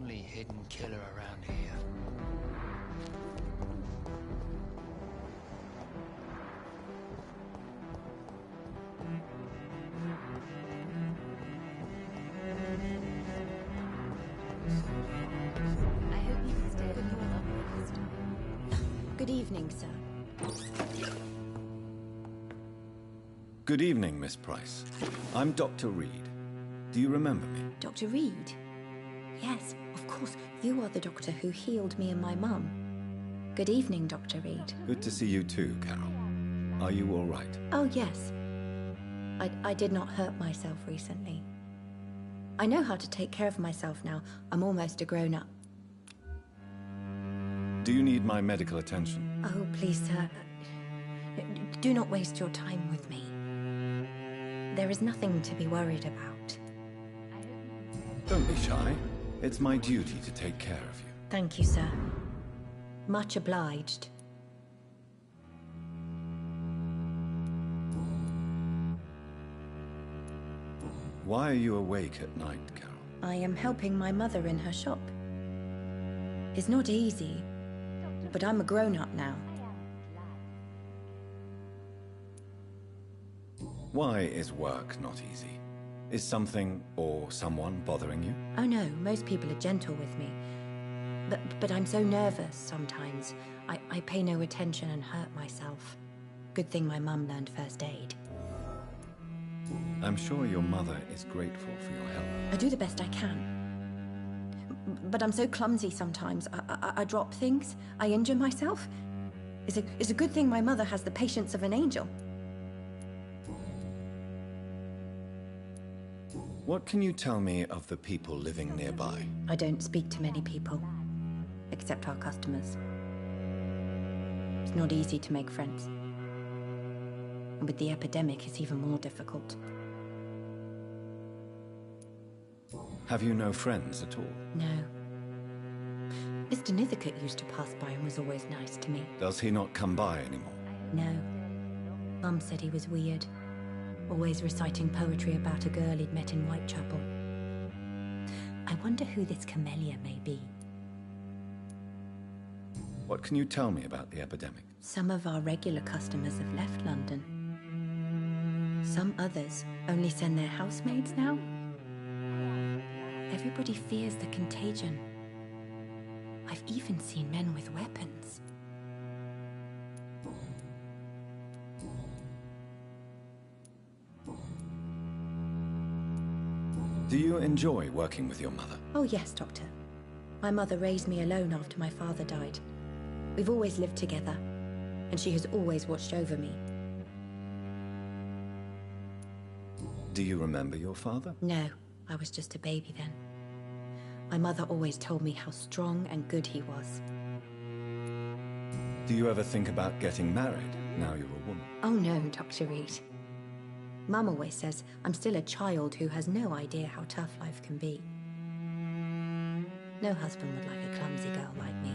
only hidden killer around here. I hope you can stay with your. Good evening, sir. Good evening, Miss Price. I'm Dr. Reed. Do you remember me? Dr. Reed? Yes, of course. You are the doctor who healed me and my mum. Good evening, Dr. Reed. Good to see you too, Carol. Are you all right? Oh, yes. I did not hurt myself recently. I know how to take care of myself now. I'm almost a grown-up. Do you need my medical attention? Oh, please, sir. Do not waste your time with me. There is nothing to be worried about. Don't be shy. It's my duty to take care of you. Thank you, sir. Much obliged. Why are you awake at night, Carol? I am helping my mother in her shop. It's not easy, but I'm a grown-up now. Why is work not easy? Is something or someone bothering you? Oh no, most people are gentle with me. But I'm so nervous sometimes. I pay no attention and hurt myself. Good thing my mum learned first aid. I'm sure your mother is grateful for your help. I do the best I can. But I'm so clumsy sometimes. I drop things. I injure myself. It's a good thing my mother has the patience of an angel. What can you tell me of the people living nearby? I don't speak to many people, except our customers. It's not easy to make friends. And with the epidemic, it's even more difficult. Have you no friends at all? No. Mr. Nithercote used to pass by and was always nice to me. Does he not come by anymore? No. Mum said he was weird. Always reciting poetry about a girl he'd met in Whitechapel. I wonder who this camellia may be. What can you tell me about the epidemic? Some of our regular customers have left London. Some others only send their housemaids now. Everybody fears the contagion. I've even seen men with weapons. Do you enjoy working with your mother? Oh yes, Doctor. My mother raised me alone after my father died. We've always lived together, and she has always watched over me. Do you remember your father? No, I was just a baby then. My mother always told me how strong and good he was. Do you ever think about getting married, now you're a woman? Oh no, Dr. Reed. Mum always says I'm still a child who has no idea how tough life can be. No husband would like a clumsy girl like me.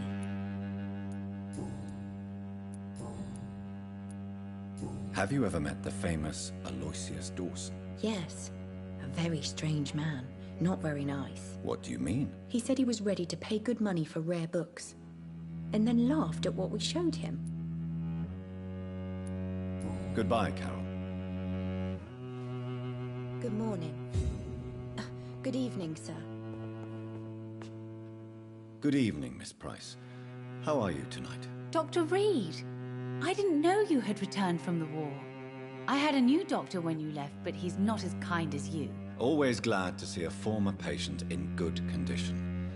Have you ever met the famous Manoir Dawson? Yes, a very strange man. Not very nice. What do you mean? He said he was ready to pay good money for rare books, and then laughed at what we showed him. Goodbye, Carol. Good morning. Good evening, sir. Good evening, Miss Price. How are you tonight? Dr. Reed, I didn't know you had returned from the war. I had a new doctor when you left, but he's not as kind as you. Always glad to see a former patient in good condition.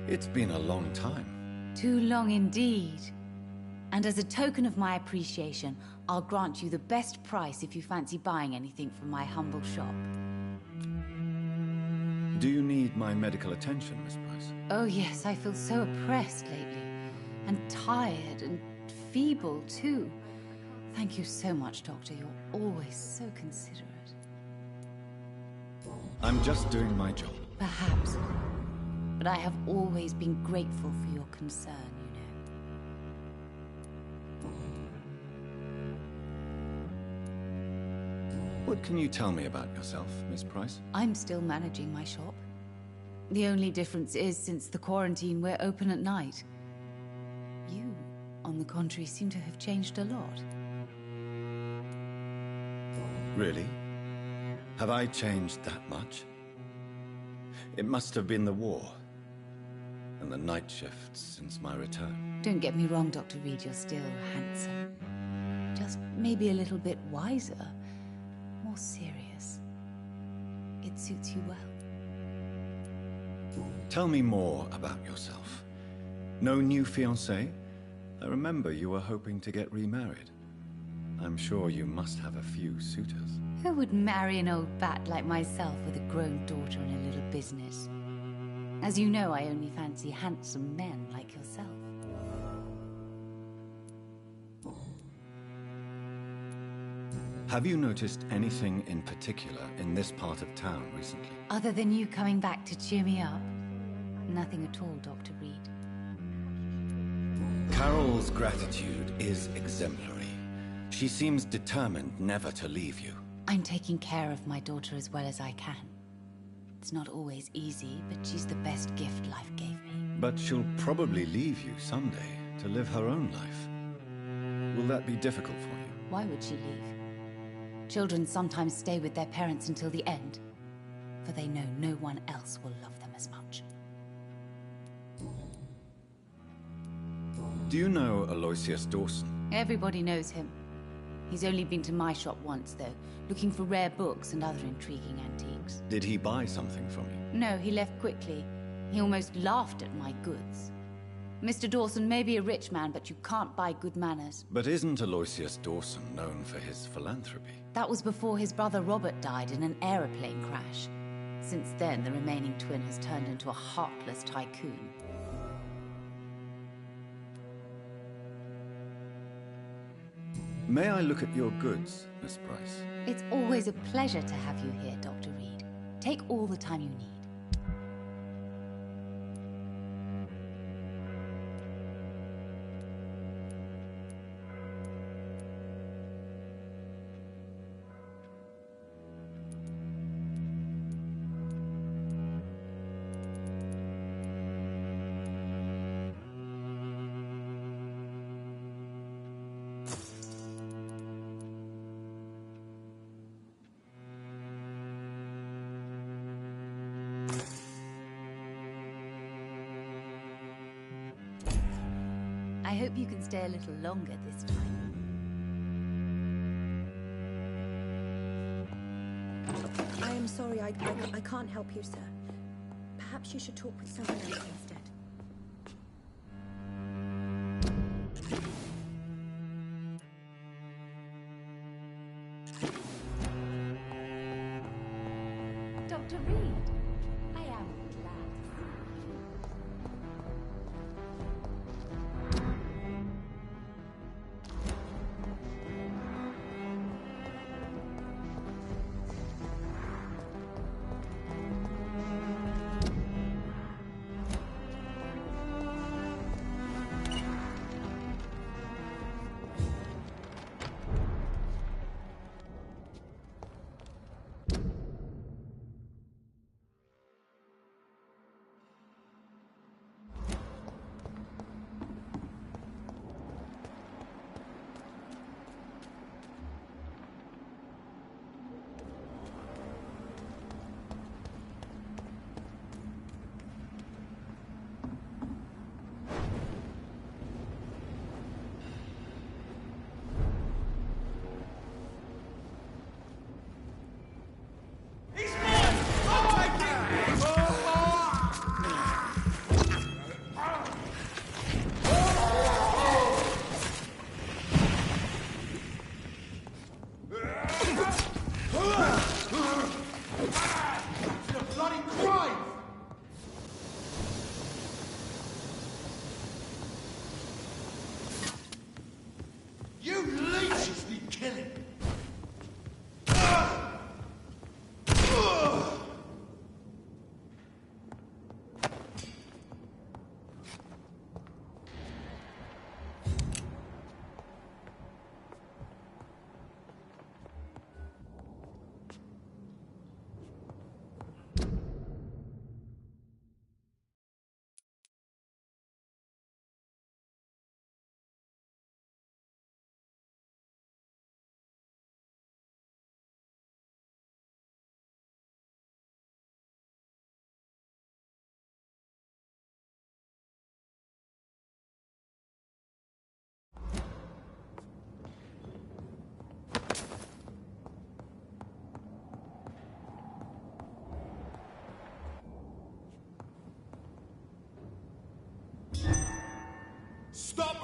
It's been a long time. Too long indeed. And as a token of my appreciation, I'll grant you the best price if you fancy buying anything from my humble shop. Do you need my medical attention, Miss Price? Oh yes, I feel so oppressed lately. And tired and feeble too. Thank you so much, Doctor. You're always so considerate. I'm just doing my job. Perhaps. But I have always been grateful for your concern, you know. What can you tell me about yourself, Miss Price? I'm still managing my shop. The only difference is, since the quarantine, we're open at night. You, on the contrary, seem to have changed a lot. Really? Have I changed that much? It must have been the war, and the night shifts since my return. Don't get me wrong, Dr. Reed, you're still handsome. Just maybe a little bit wiser, more serious. It suits you well. Tell me more about yourself. No new fiancé? I remember you were hoping to get remarried. I'm sure you must have a few suitors. Who would marry an old bat like myself with a grown daughter and a little business? As you know, I only fancy handsome men like yourself. Have you noticed anything in particular in this part of town recently? Other than you coming back to cheer me up? Nothing at all, Dr. Reed. Carol's gratitude is exemplary. She seems determined never to leave you. I'm taking care of my daughter as well as I can. It's not always easy, but she's the best gift life gave me. But she'll probably leave you someday to live her own life. Will that be difficult for you? Why would she leave? Children sometimes stay with their parents until the end, for they know no one else will love them as much. Do you know Aloysius Dawson? Everybody knows him. He's only been to my shop once, though, looking for rare books and other intriguing antiques. Did he buy something from you? No, he left quickly. He almost laughed at my goods. Mr. Dawson may be a rich man, but you can't buy good manners. But isn't Aloysius Dawson known for his philanthropy? That was before his brother Robert died in an aeroplane crash. Since then, the remaining twin has turned into a heartless tycoon. May I look at your goods, Miss Price? It's always a pleasure to have you here, Dr. Reed. Take all the time you need. I hope you can stay a little longer this time. I am sorry, I can't help you, sir. Perhaps you should talk with someone else instead. Dr. Reed, I am glad.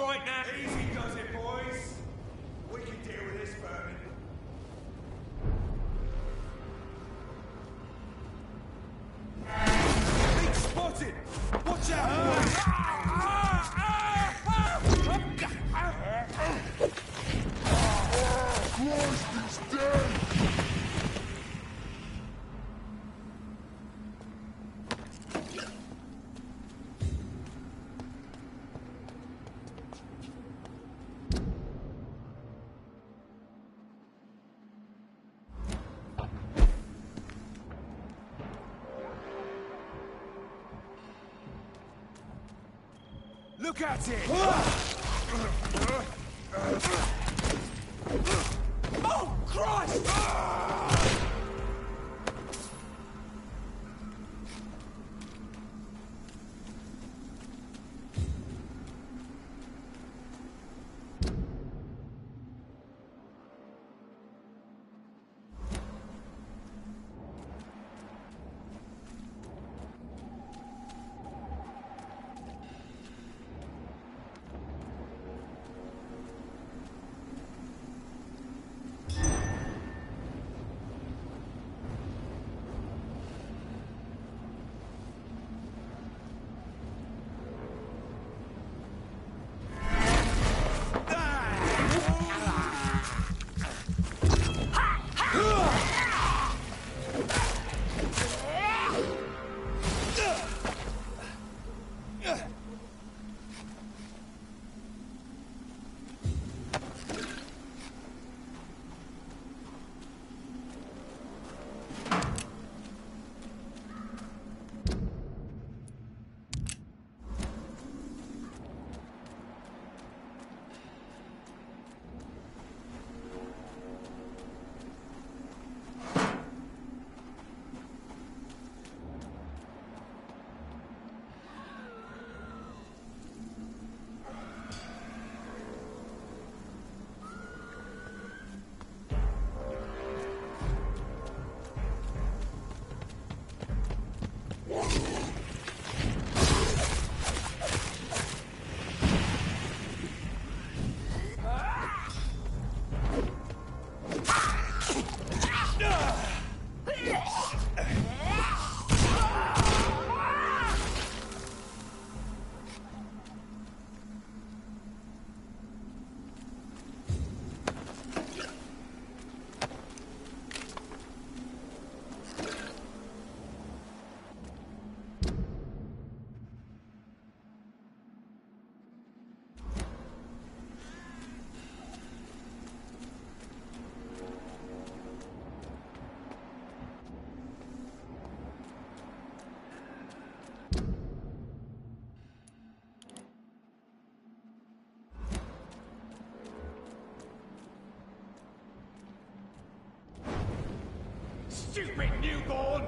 right now. Easy does it, boys. We can deal with this vermin. Big spotted! Watch out, boys! Christ, he's dead! Look at it! Oh, Christ! Stupid newborn!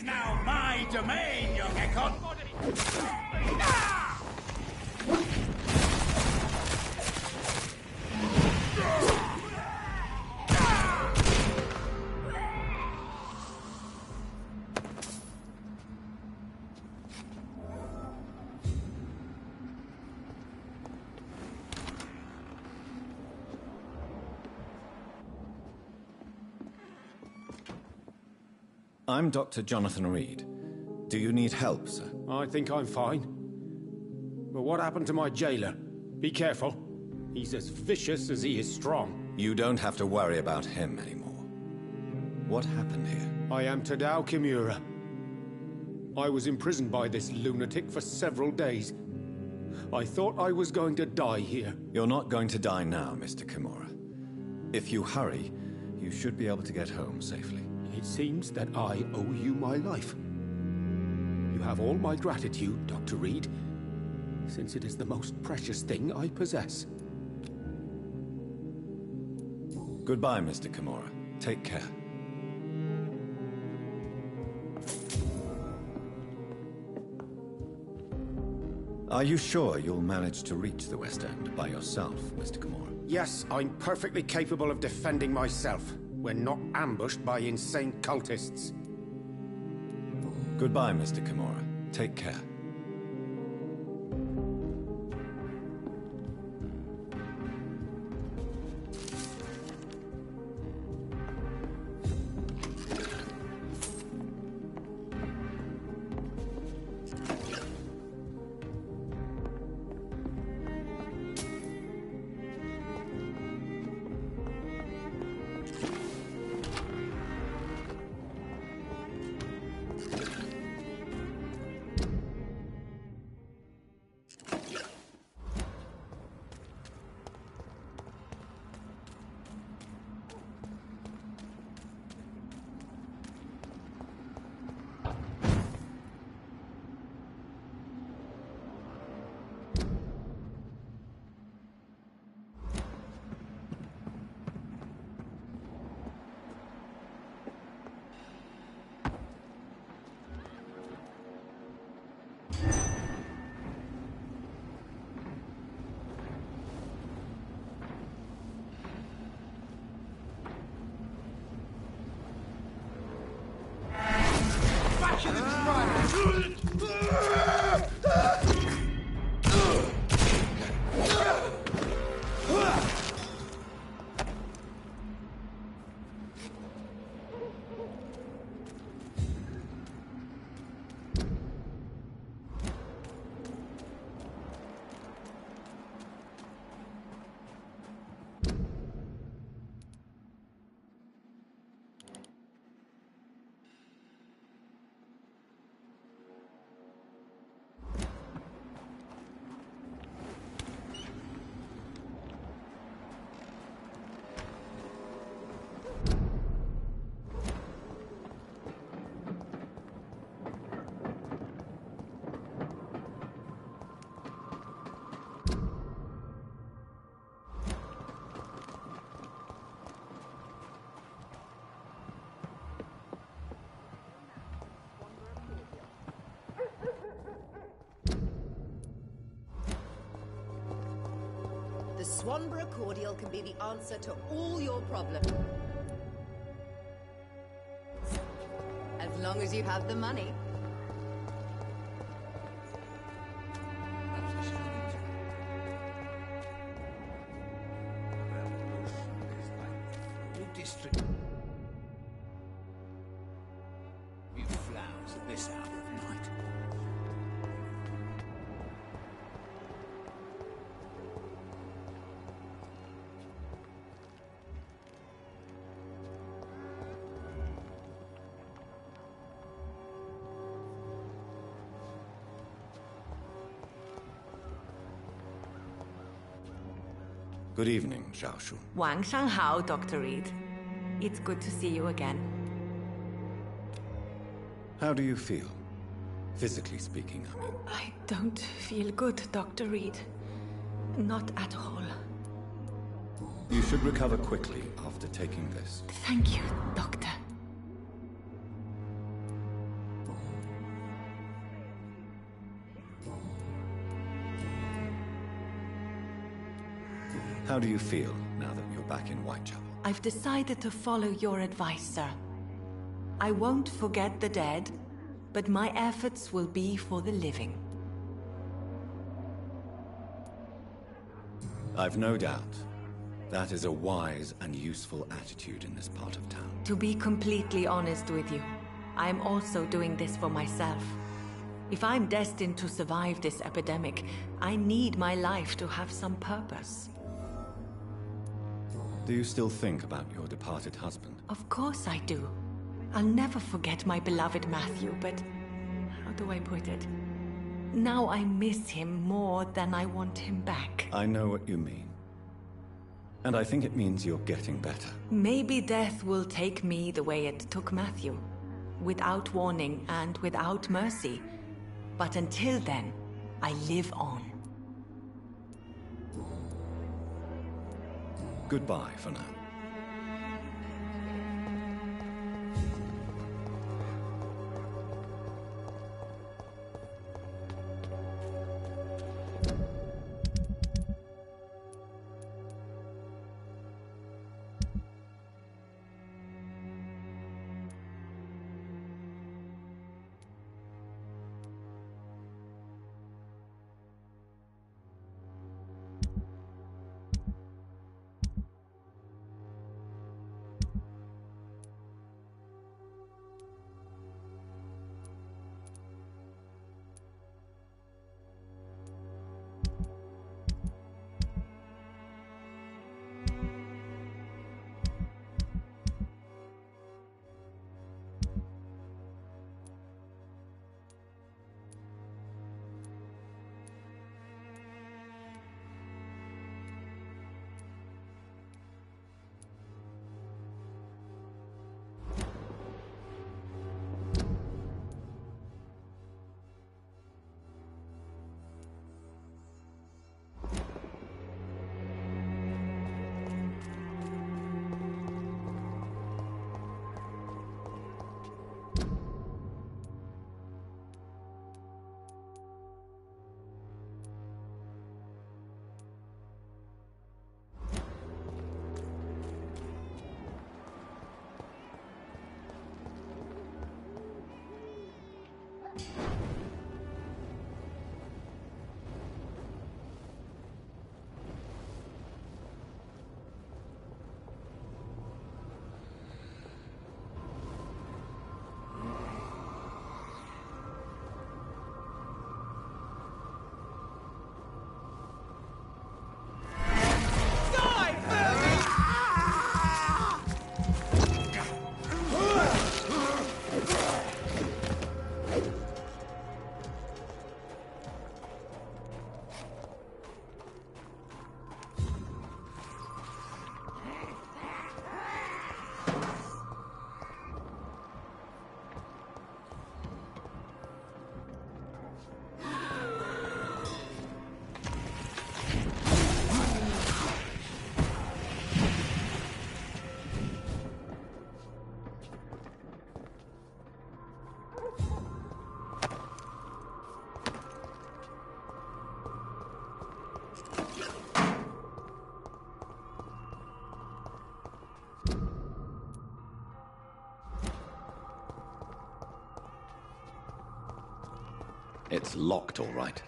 now my domain, young Ekon. I'm Dr. Jonathan Reed. Do you need help, sir? I think I'm fine. But what happened to my jailer? Be careful. He's as vicious as he is strong. You don't have to worry about him anymore. What happened here? I am Tadao Kimura. I was imprisoned by this lunatic for several days. I thought I was going to die here. You're not going to die now, Mr. Kimura. If you hurry, you should be able to get home safely. It seems that I owe you my life. You have all my gratitude, Dr. Reed, since it is the most precious thing I possess. Goodbye, Mr. Kimura. Take care. Are you sure you'll manage to reach the West End by yourself, Mr. Kimura? Yes, I'm perfectly capable of defending myself when not ambushed by insane cultists. Goodbye, Mr. Kimura. Take care. The Swanborough cordial can be the answer to all your problems. As long as you have the money. District. You flowers at this hour of night. Good evening, Xiaoshu. Wang Shanghao, Dr. Reed. It's good to see you again. How do you feel? Physically speaking, I mean. I don't feel good, Dr. Reed. Not at all. You should recover quickly after taking this. Thank you, Doctor. How do you feel now that you're back in Whitechapel? I've decided to follow your advice, sir. I won't forget the dead, but my efforts will be for the living. I've no doubt. That is a wise and useful attitude in this part of town. To be completely honest with you, I am also doing this for myself. If I'm destined to survive this epidemic, I need my life to have some purpose. Do you still think about your departed husband? Of course I do. I'll never forget my beloved Matthew, but how do I put it? Now I miss him more than I want him back. I know what you mean. And I think it means you're getting better. Maybe death will take me the way it took Matthew. Without warning and without mercy. But until then, I live on. Goodbye for now. It's locked, all right.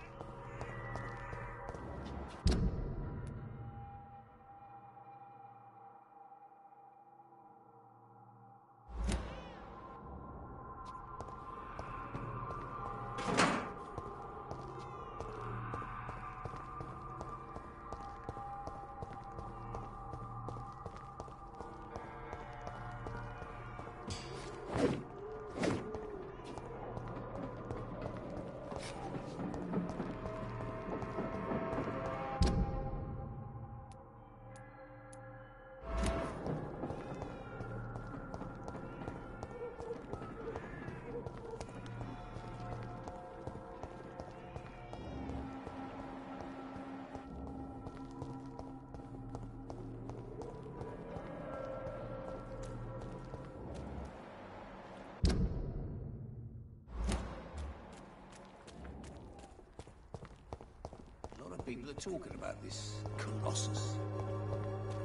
People are talking about this Colossus.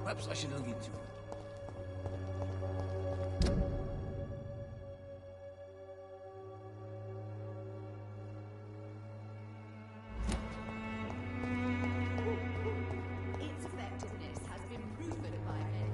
Perhaps I should look into it. Its effectiveness has been proven by many.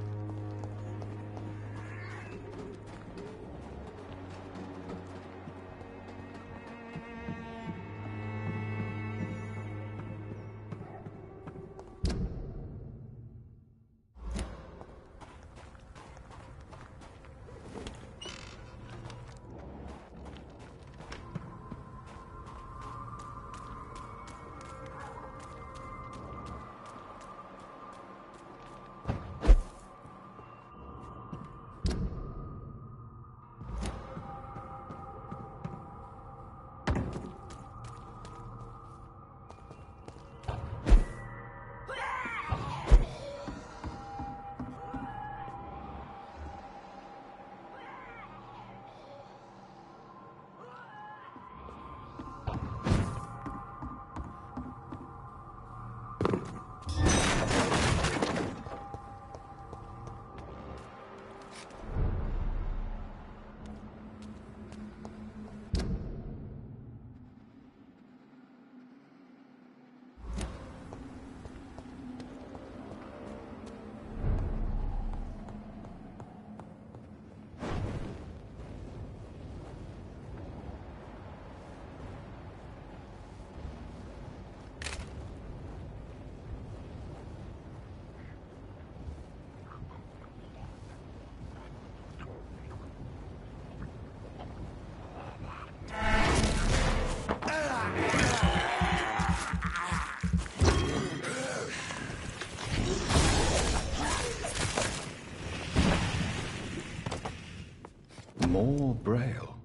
More Braille.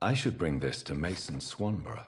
I should bring this to Mason Swanborough.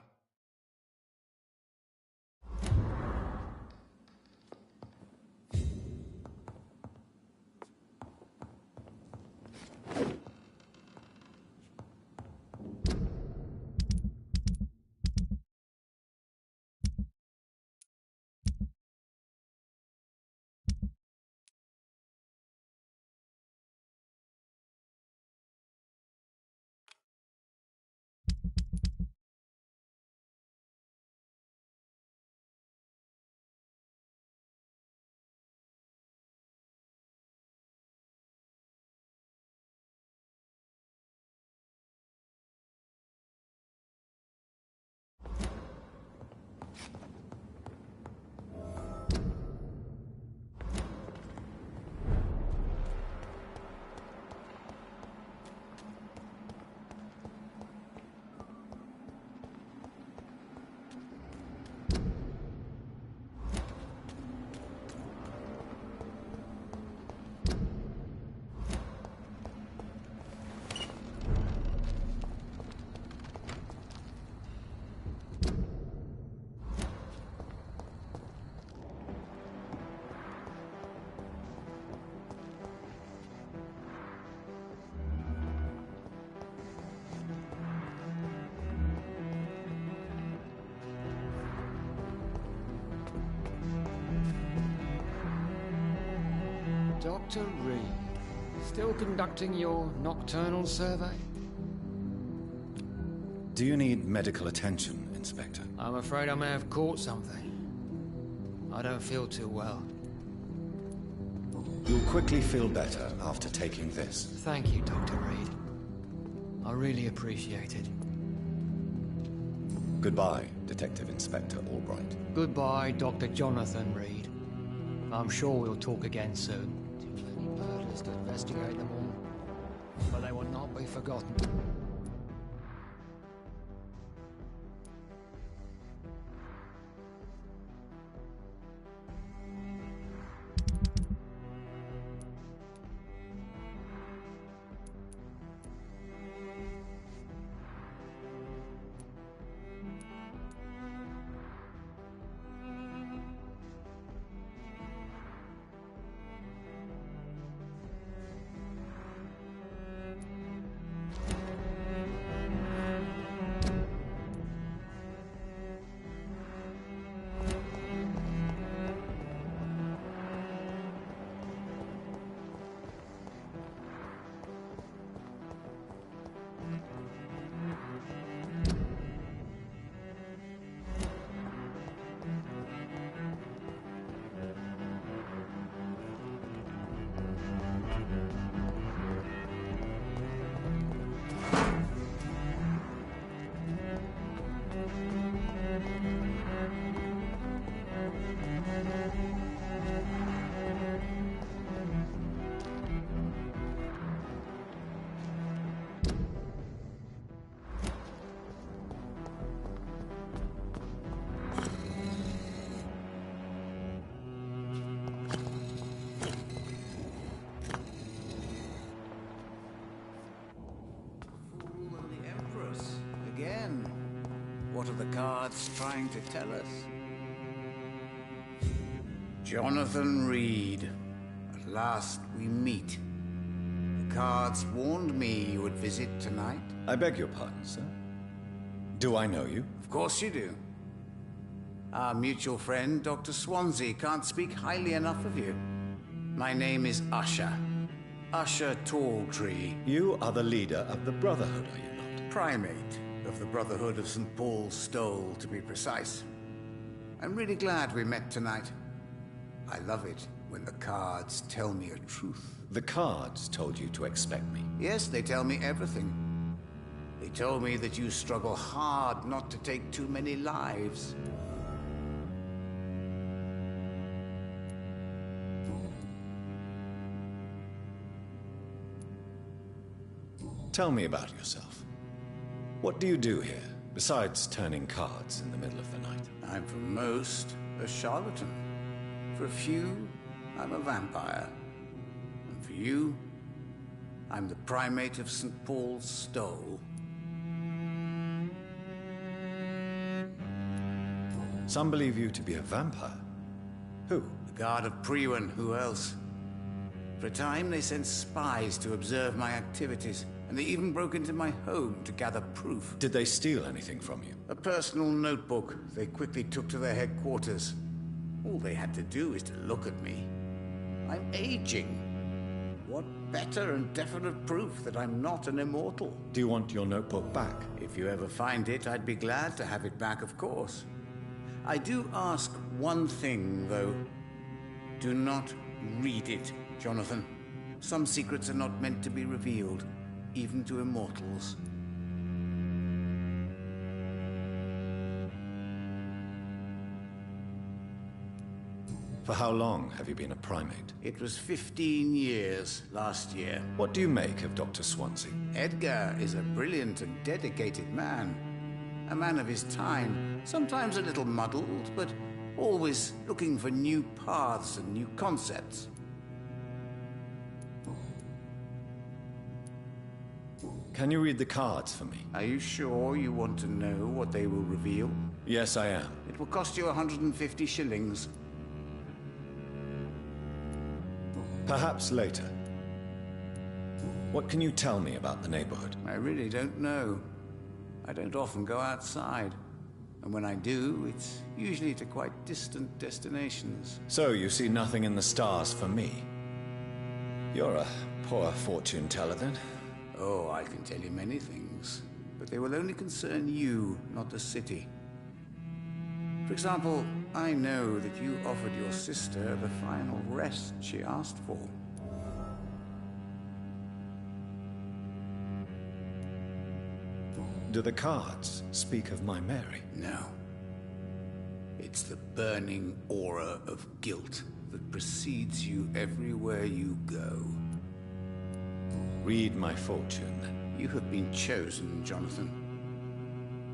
Dr. Reed, still conducting your nocturnal survey? Do you need medical attention, Inspector? I'm afraid I may have caught something. I don't feel too well. You'll quickly feel better after taking this. Thank you, Dr. Reed. I really appreciate it. Goodbye, Detective Inspector Albright. Goodbye, Dr. Jonathan Reed. I'm sure we'll talk again soon. Too many murders to investigate them all, but they will not be forgotten. cards trying to tell us? Jonathan Reed. At last we meet. The cards warned me you would visit tonight. I beg your pardon, sir. Do I know you? Of course you do. Our mutual friend, Dr. Swansea, can't speak highly enough of you. My name is Usher. Usher Talltree. You are the leader of the Brotherhood, are you not? Primate of the Brotherhood of St. Paul's Stole, to be precise. I'm really glad we met tonight. I love it when the cards tell me a truth. The cards told you to expect me. Yes, they tell me everything. They told me that you struggle hard not to take too many lives. Tell me about yourself. What do you do here, besides turning cards in the middle of the night? I'm for most a charlatan. For a few, I'm a vampire. And for you, I'm the primate of St. Paul's Stole. Some believe you to be a vampire. Who? The Guard of Priwen, who else? For a time, they sent spies to observe my activities, and they even broke into my home to gather proof. Did they steal anything from you? A personal notebook they quickly took to their headquarters. All they had to do is to look at me. I'm aging. What better and definite proof that I'm not an immortal? Do you want your notebook back? If you ever find it, I'd be glad to have it back, of course. I do ask one thing, though. Do not read it, Jonathan. Some secrets are not meant to be revealed, even to immortals. For how long have you been a primate? It was 15 years last year. What do you make of Dr. Swansea? Edgar is a brilliant and dedicated man. A man of his time, sometimes a little muddled, but always looking for new paths and new concepts. Can you read the cards for me? Are you sure you want to know what they will reveal? Yes, I am. It will cost you 150 shillings. Perhaps later. What can you tell me about the neighborhood? I really don't know. I don't often go outside. And when I do, it's usually to quite distant destinations. So you see nothing in the stars for me? You're a poor fortune teller, then? Oh, I can tell you many things. But they will only concern you, not the city. For example, I know that you offered your sister the final rest she asked for. Do the cards speak of my Mary? No. It's the burning aura of guilt that precedes you everywhere you go. Read my fortune, then. You have been chosen, Jonathan.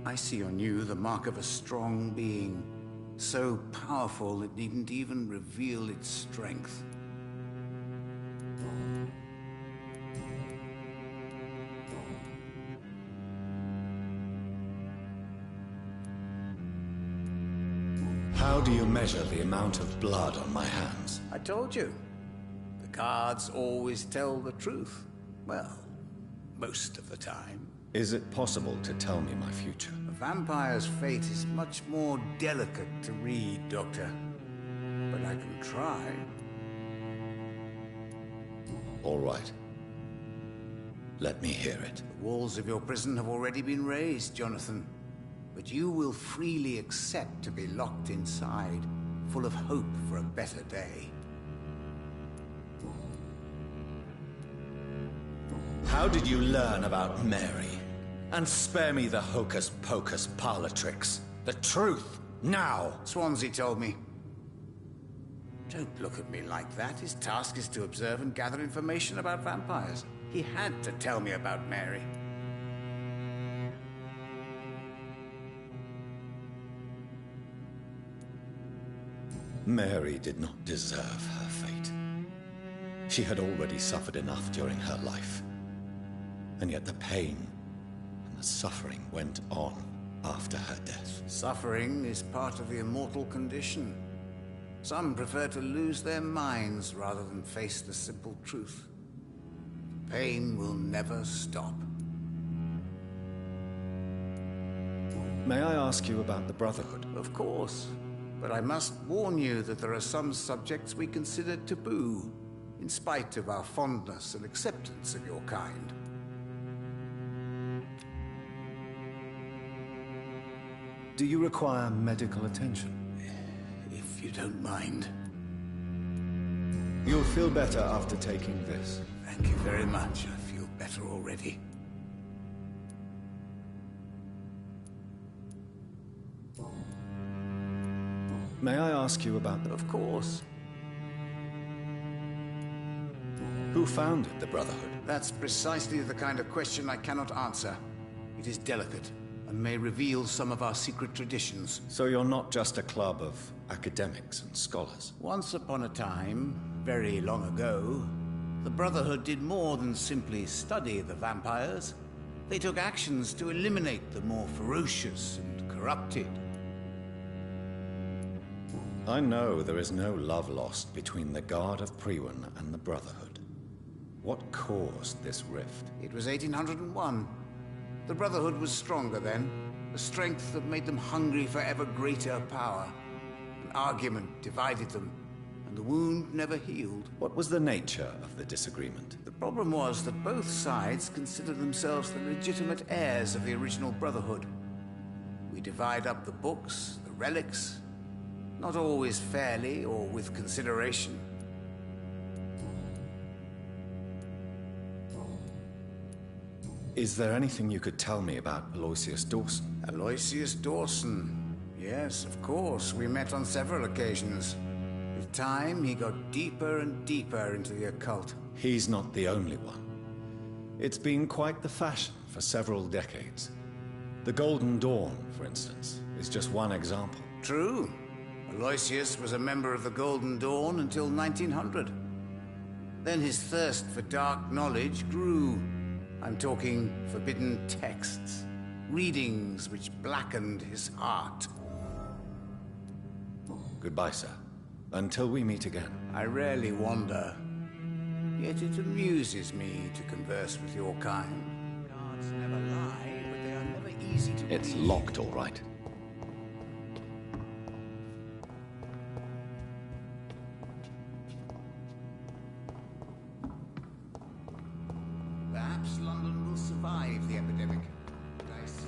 I see on you the mark of a strong being, so powerful it needn't even reveal its strength. How do you measure the amount of blood on my hands? I told you. The cards always tell the truth. Well, most of the time. Is it possible to tell me my future? A vampire's fate is much more delicate to read, Doctor. But I can try. All right. Let me hear it. The walls of your prison have already been raised, Jonathan. But you will freely accept to be locked inside, full of hope for a better day. How did you learn about Mary? And spare me the hocus-pocus parlor tricks. The truth, now! Swansea told me. Don't look at me like that. His task is to observe and gather information about vampires. He had to tell me about Mary. Mary did not deserve her fate. She had already suffered enough during her life. And yet the pain and the suffering went on. after her death. Suffering is part of the immortal condition. Some prefer to lose their minds rather than face the simple truth. Pain will never stop. May I ask you about the Brotherhood? Of course. But I must warn you that there are some subjects we consider taboo, in spite of our fondness and acceptance of your kind. Do you require medical attention? If you don't mind. You'll feel better after taking this. Thank you very much. I feel better already. May I ask you about the... Of course. Who founded the Brotherhood? That's precisely the kind of question I cannot answer. It is delicate, and may reveal some of our secret traditions. So you're not just a club of academics and scholars? Once upon a time, very long ago, the Brotherhood did more than simply study the vampires. They took actions to eliminate the more ferocious and corrupted. I know there is no love lost between the Guard of Priwen and the Brotherhood. What caused this rift? It was 1801. The Brotherhood was stronger then, a strength that made them hungry for ever greater power. An argument divided them, and the wound never healed. What was the nature of the disagreement? The problem was that both sides considered themselves the legitimate heirs of the original Brotherhood. We divide up the books, the relics, not always fairly or with consideration. Is there anything you could tell me about Aloysius Dawson? Aloysius Dawson. Yes, of course. We met on several occasions. With time, he got deeper and deeper into the occult. He's not the only one. It's been quite the fashion for several decades. The Golden Dawn, for instance, is just one example. True. Aloysius was a member of the Golden Dawn until 1900. Then his thirst for dark knowledge grew. I'm talking forbidden texts, readings which blackened his heart. Goodbye, sir. Until we meet again. I rarely wander, yet it amuses me to converse with your kind. Guards never lie, but they are never easy to It's read. locked, all right. Perhaps London will survive the epidemic. But I see.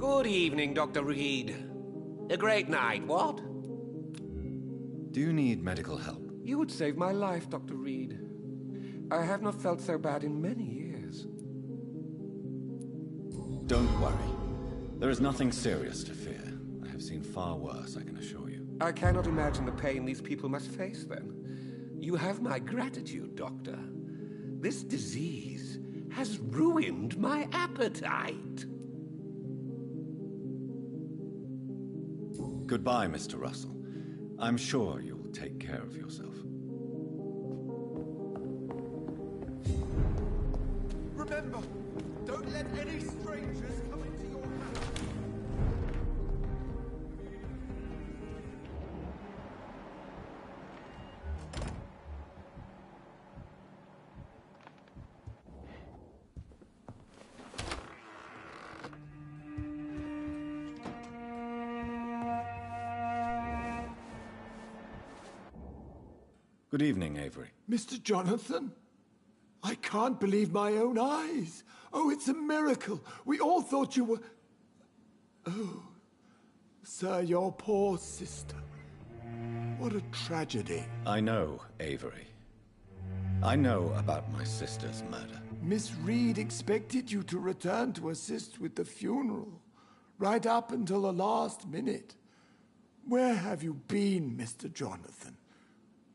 Good evening, Dr. Reed. A great night, what? Do you need medical help? You would save my life, Dr. Reed. I have not felt so bad in many years. Don't worry. There is nothing serious to fear. I have seen far worse, I can assure you. I cannot imagine the pain these people must face, then. You have my gratitude, Doctor. This disease has ruined my appetite. Goodbye, Mr. Russell. I'm sure you'll take care of yourself. Remember, don't let any strangers come into your house. Good evening, Avery. Mr. Jonathan? I can't believe my own eyes. Oh, it's a miracle. We all thought you were... Oh, sir, your poor sister. What a tragedy. I know, Avery. I know about my sister's murder. Miss Reed expected you to return to assist with the funeral, right up until the last minute. Where have you been, Mr. Jonathan?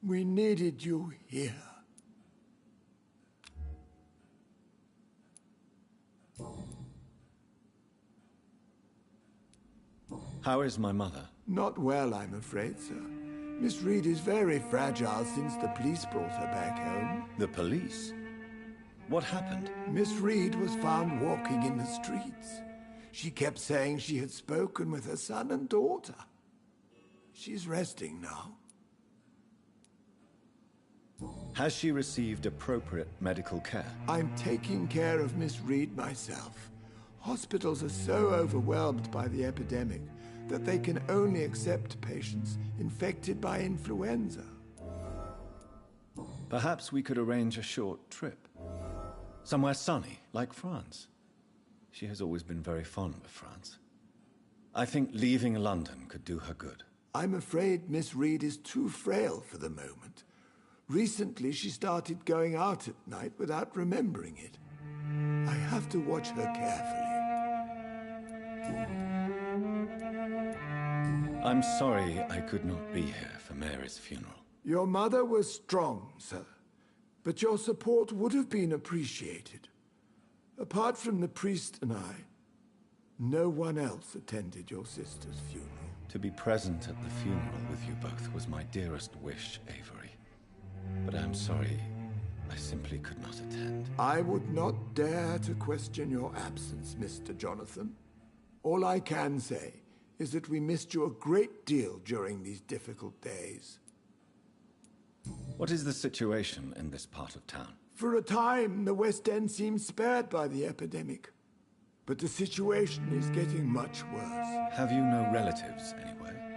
We needed you here. How is my mother? Not well, I'm afraid, sir. Miss Reed is very fragile since the police brought her back home. The police? What happened? Miss Reed was found walking in the streets. She kept saying she had spoken with her son and daughter. She's resting now. Has she received appropriate medical care? I'm taking care of Miss Reed myself. Hospitals are so overwhelmed by the epidemic that they can only accept patients infected by influenza. Perhaps we could arrange a short trip. Somewhere sunny, like France. She has always been very fond of France. I think leaving London could do her good. I'm afraid Miss Reed is too frail for the moment. Recently, she started going out at night without remembering it. I have to watch her carefully. I'm sorry I could not be here for Mary's funeral. Your mother was strong, sir, but your support would have been appreciated. Apart from the priest and I, no one else attended your sister's funeral. To be present at the funeral with you both was my dearest wish, Avery. But I'm sorry, I simply could not attend. I would not dare to question your absence, Mr. Jonathan. All I can say is that we missed you a great deal during these difficult days. What is the situation in this part of town? For a time, the West End seemed spared by the epidemic. But the situation is getting much worse. Have you no relatives anywhere?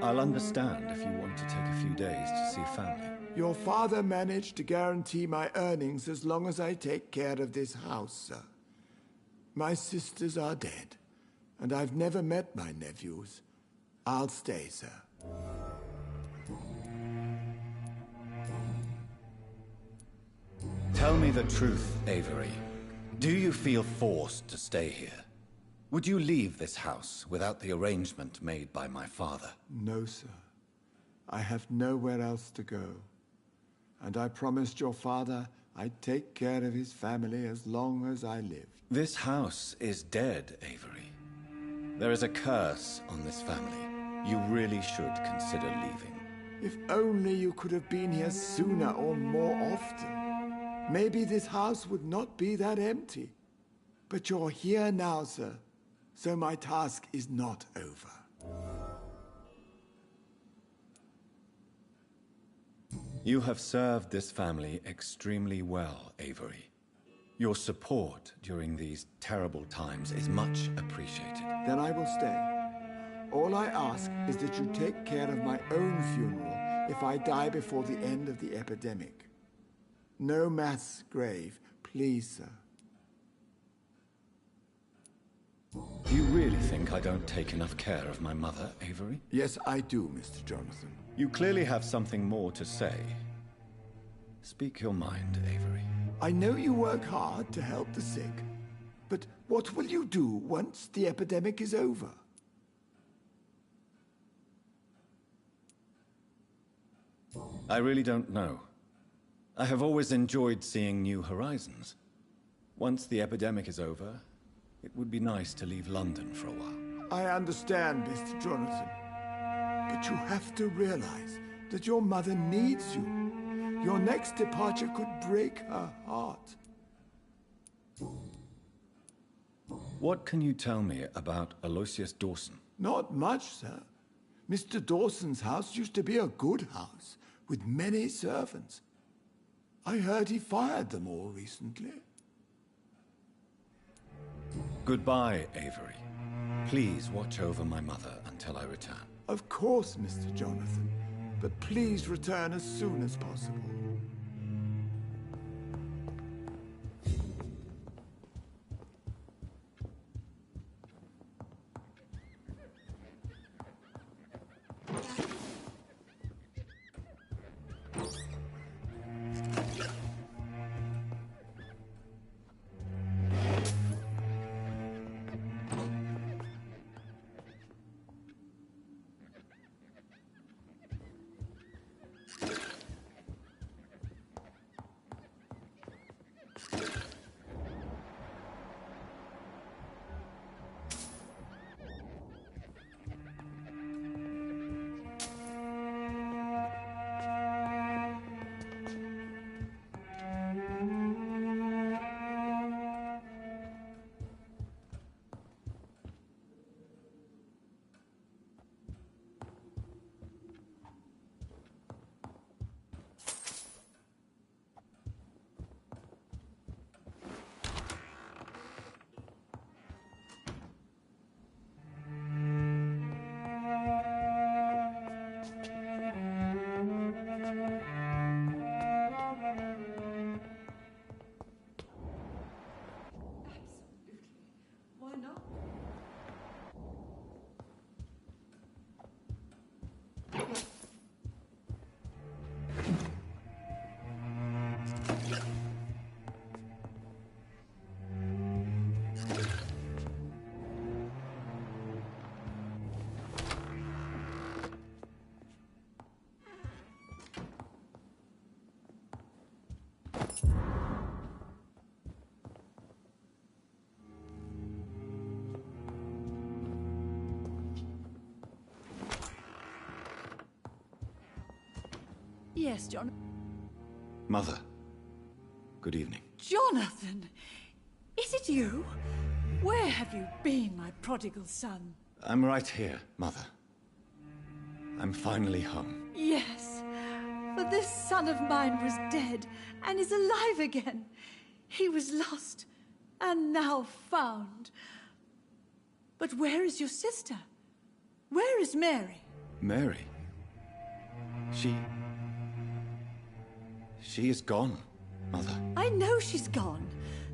I'll understand if you want to take a few days to see family. Your father managed to guarantee my earnings as long as I take care of this house, sir. My sisters are dead, and I've never met my nephews. I'll stay, sir. Tell me the truth, Avery. Do you feel forced to stay here? Would you leave this house without the arrangement made by my father? No, sir. I have nowhere else to go. And I promised your father I'd take care of his family as long as I lived. This house is dead, Avery. There is a curse on this family. You really should consider leaving. If only you could have been here sooner or more often. Maybe this house would not be that empty. But you're here now, sir. So my task is not over. You have served this family extremely well, Avery. Your support during these terrible times is much appreciated. Then I will stay. All I ask is that you take care of my own funeral if I die before the end of the epidemic. No mass grave, please, sir. Do you really think I don't take enough care of my mother, Avery? Yes, I do, Mr. Jonathan. You clearly have something more to say. Speak your mind, Avery. I know you work hard to help the sick, but what will you do once the epidemic is over? I really don't know. I have always enjoyed seeing new horizons. Once the epidemic is over, it would be nice to leave London for a while. I understand, Mr. Jonathan. But you have to realize that your mother needs you. Your next departure could break her heart. What can you tell me about Aloysius Dawson? Not much, sir. Mr. Dawson's house used to be a good house, with many servants. I heard he fired them all recently. Goodbye, Avery. Please watch over my mother until I return. Of course, Mr. Jonathan. But please return as soon as possible. Yes, John. Mother, good evening. Jonathan! Is it you? Where have you been, my prodigal son? I'm right here, Mother. I'm finally home. Yes, for this son of mine was dead and is alive again. He was lost and now found. But where is your sister? Where is Mary? Mary? She is gone, Mother. I know she's gone.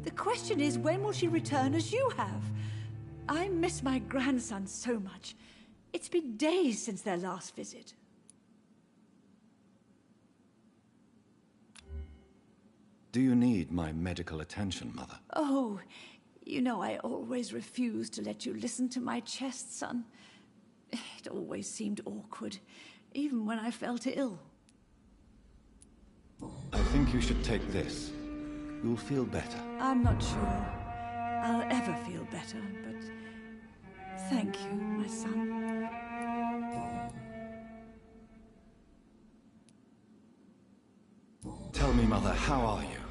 The question is, when will she return as you have? I miss my grandson so much. It's been days since their last visit. Do you need my medical attention, Mother? Oh, you know I always refused to let you listen to my chest, son. It always seemed awkward, even when I felt ill. I think you should take this. You'll feel better. I'm not sure I'll ever feel better, but thank you, my son. Tell me, Mother, how are you?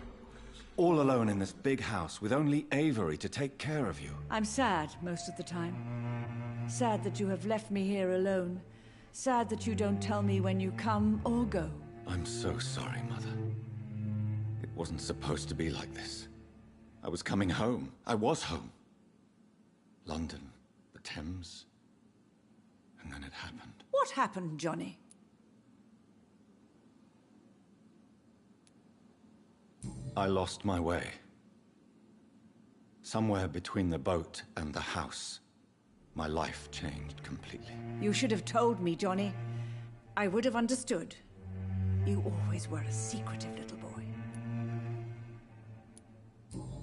All alone in this big house with only Avery to take care of you. I'm sad most of the time. Sad that you have left me here alone. Sad that you don't tell me when you come or go. I'm so sorry, Mother. It wasn't supposed to be like this. I was coming home. I was home. London, the Thames, and then it happened. What happened, Johnny? I lost my way. Somewhere between the boat and the house. my life changed completely. You should have told me, Johnny. I would have understood. You always were a secretive little boy.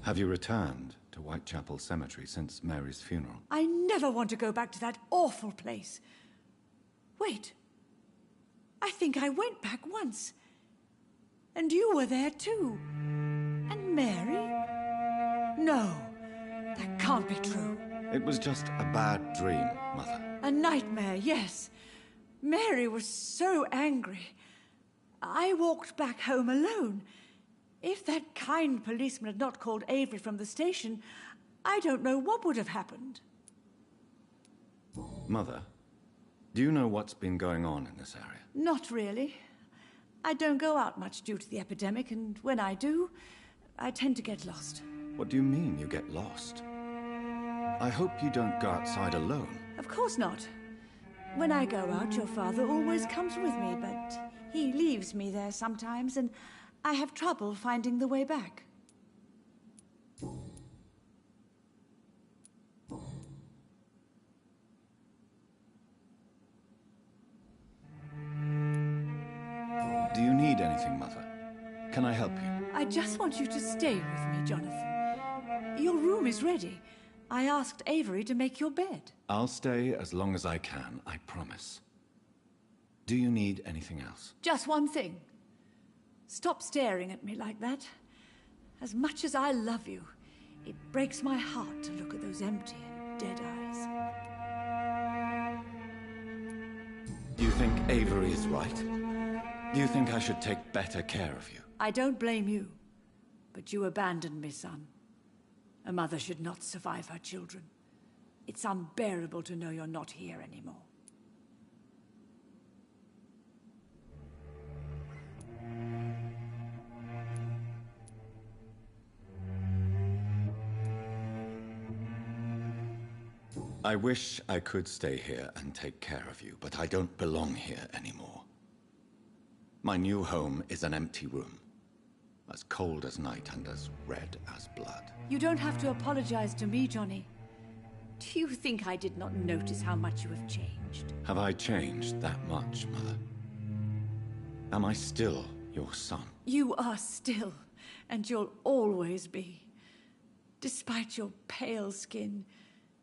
Have you returned to Whitechapel Cemetery since Mary's funeral? I never want to go back to that awful place. Wait. I think I went back once. And you were there too. And Mary? No, that can't be true. It was just a bad dream, Mother. A nightmare, yes. Mary was so angry. I walked back home alone. If that kind policeman had not called Avery from the station, I don't know what would have happened. Mother, do you know what's been going on in this area? Not really. I don't go out much due to the epidemic, and when I do, I tend to get lost. What do you mean you get lost? I hope you don't go outside alone. Of course not. When I go out, your father always comes with me, but he leaves me there sometimes, and I have trouble finding the way back. Do you need anything, Mother? Can I help you? I just want you to stay with me, Jonathan. Your room is ready. I asked Avery to make your bed. I'll stay as long as I can, I promise. Do you need anything else? Just one thing. Stop staring at me like that. As much as I love you, it breaks my heart to look at those empty and dead eyes. Do you think Avery is right? Do you think I should take better care of you? I don't blame you, but you abandoned me, son. A mother should not survive her children. It's unbearable to know you're not here anymore. I wish I could stay here and take care of you, but I don't belong here anymore. My new home is an empty room, as cold as night and as red as blood. You don't have to apologize to me, Johnny. Do you think I did not notice how much you have changed? Have I changed that much, Mother? Am I still your son? You are still, and you'll always be. Despite your pale skin,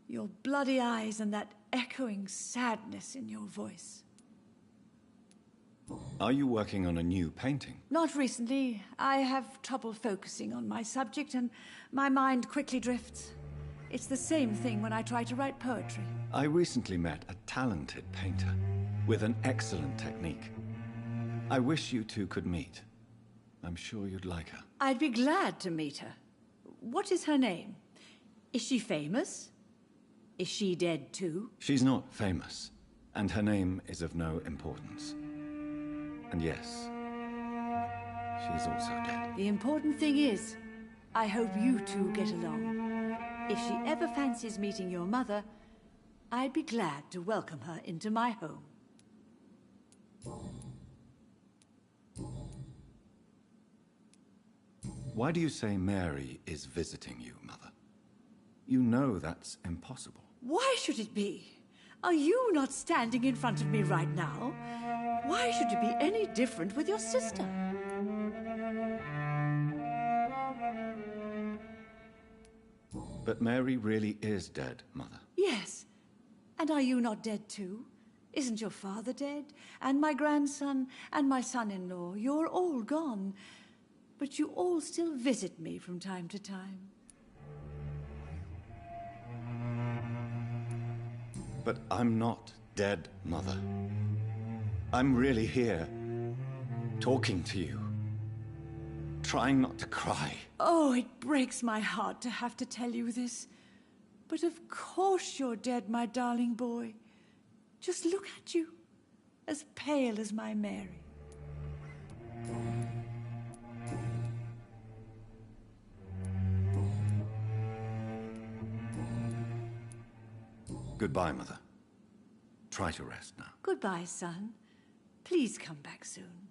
your bloody eyes, and that echoing sadness in your voice. Are you working on a new painting? Not recently. I have trouble focusing on my subject, and my mind quickly drifts. It's the same thing when I try to write poetry. I recently met a talented painter with an excellent technique. I wish you two could meet. I'm sure you'd like her. I'd be glad to meet her. What is her name? Is she famous? Is she dead too? She's not famous, and her name is of no importance. And yes, she's also dead. The important thing is, I hope you two get along. If she ever fancies meeting your mother, I'd be glad to welcome her into my home. Why do you say Mary is visiting you, Mother? You know that's impossible. Why should it be? Are you not standing in front of me right now? Why should it be any different with your sister? But Mary really is dead, Mother. Yes. And are you not dead too? Isn't your father dead? And my grandson, and my son-in-law? You're all gone. But you all still visit me from time to time. But I'm not dead, Mother. I'm really here, talking to you, trying not to cry. Oh, it breaks my heart to have to tell you this. But of course you're dead, my darling boy. Just look at you, as pale as my Mary. Goodbye, Mother. Try to rest now. Goodbye, son. Please come back soon.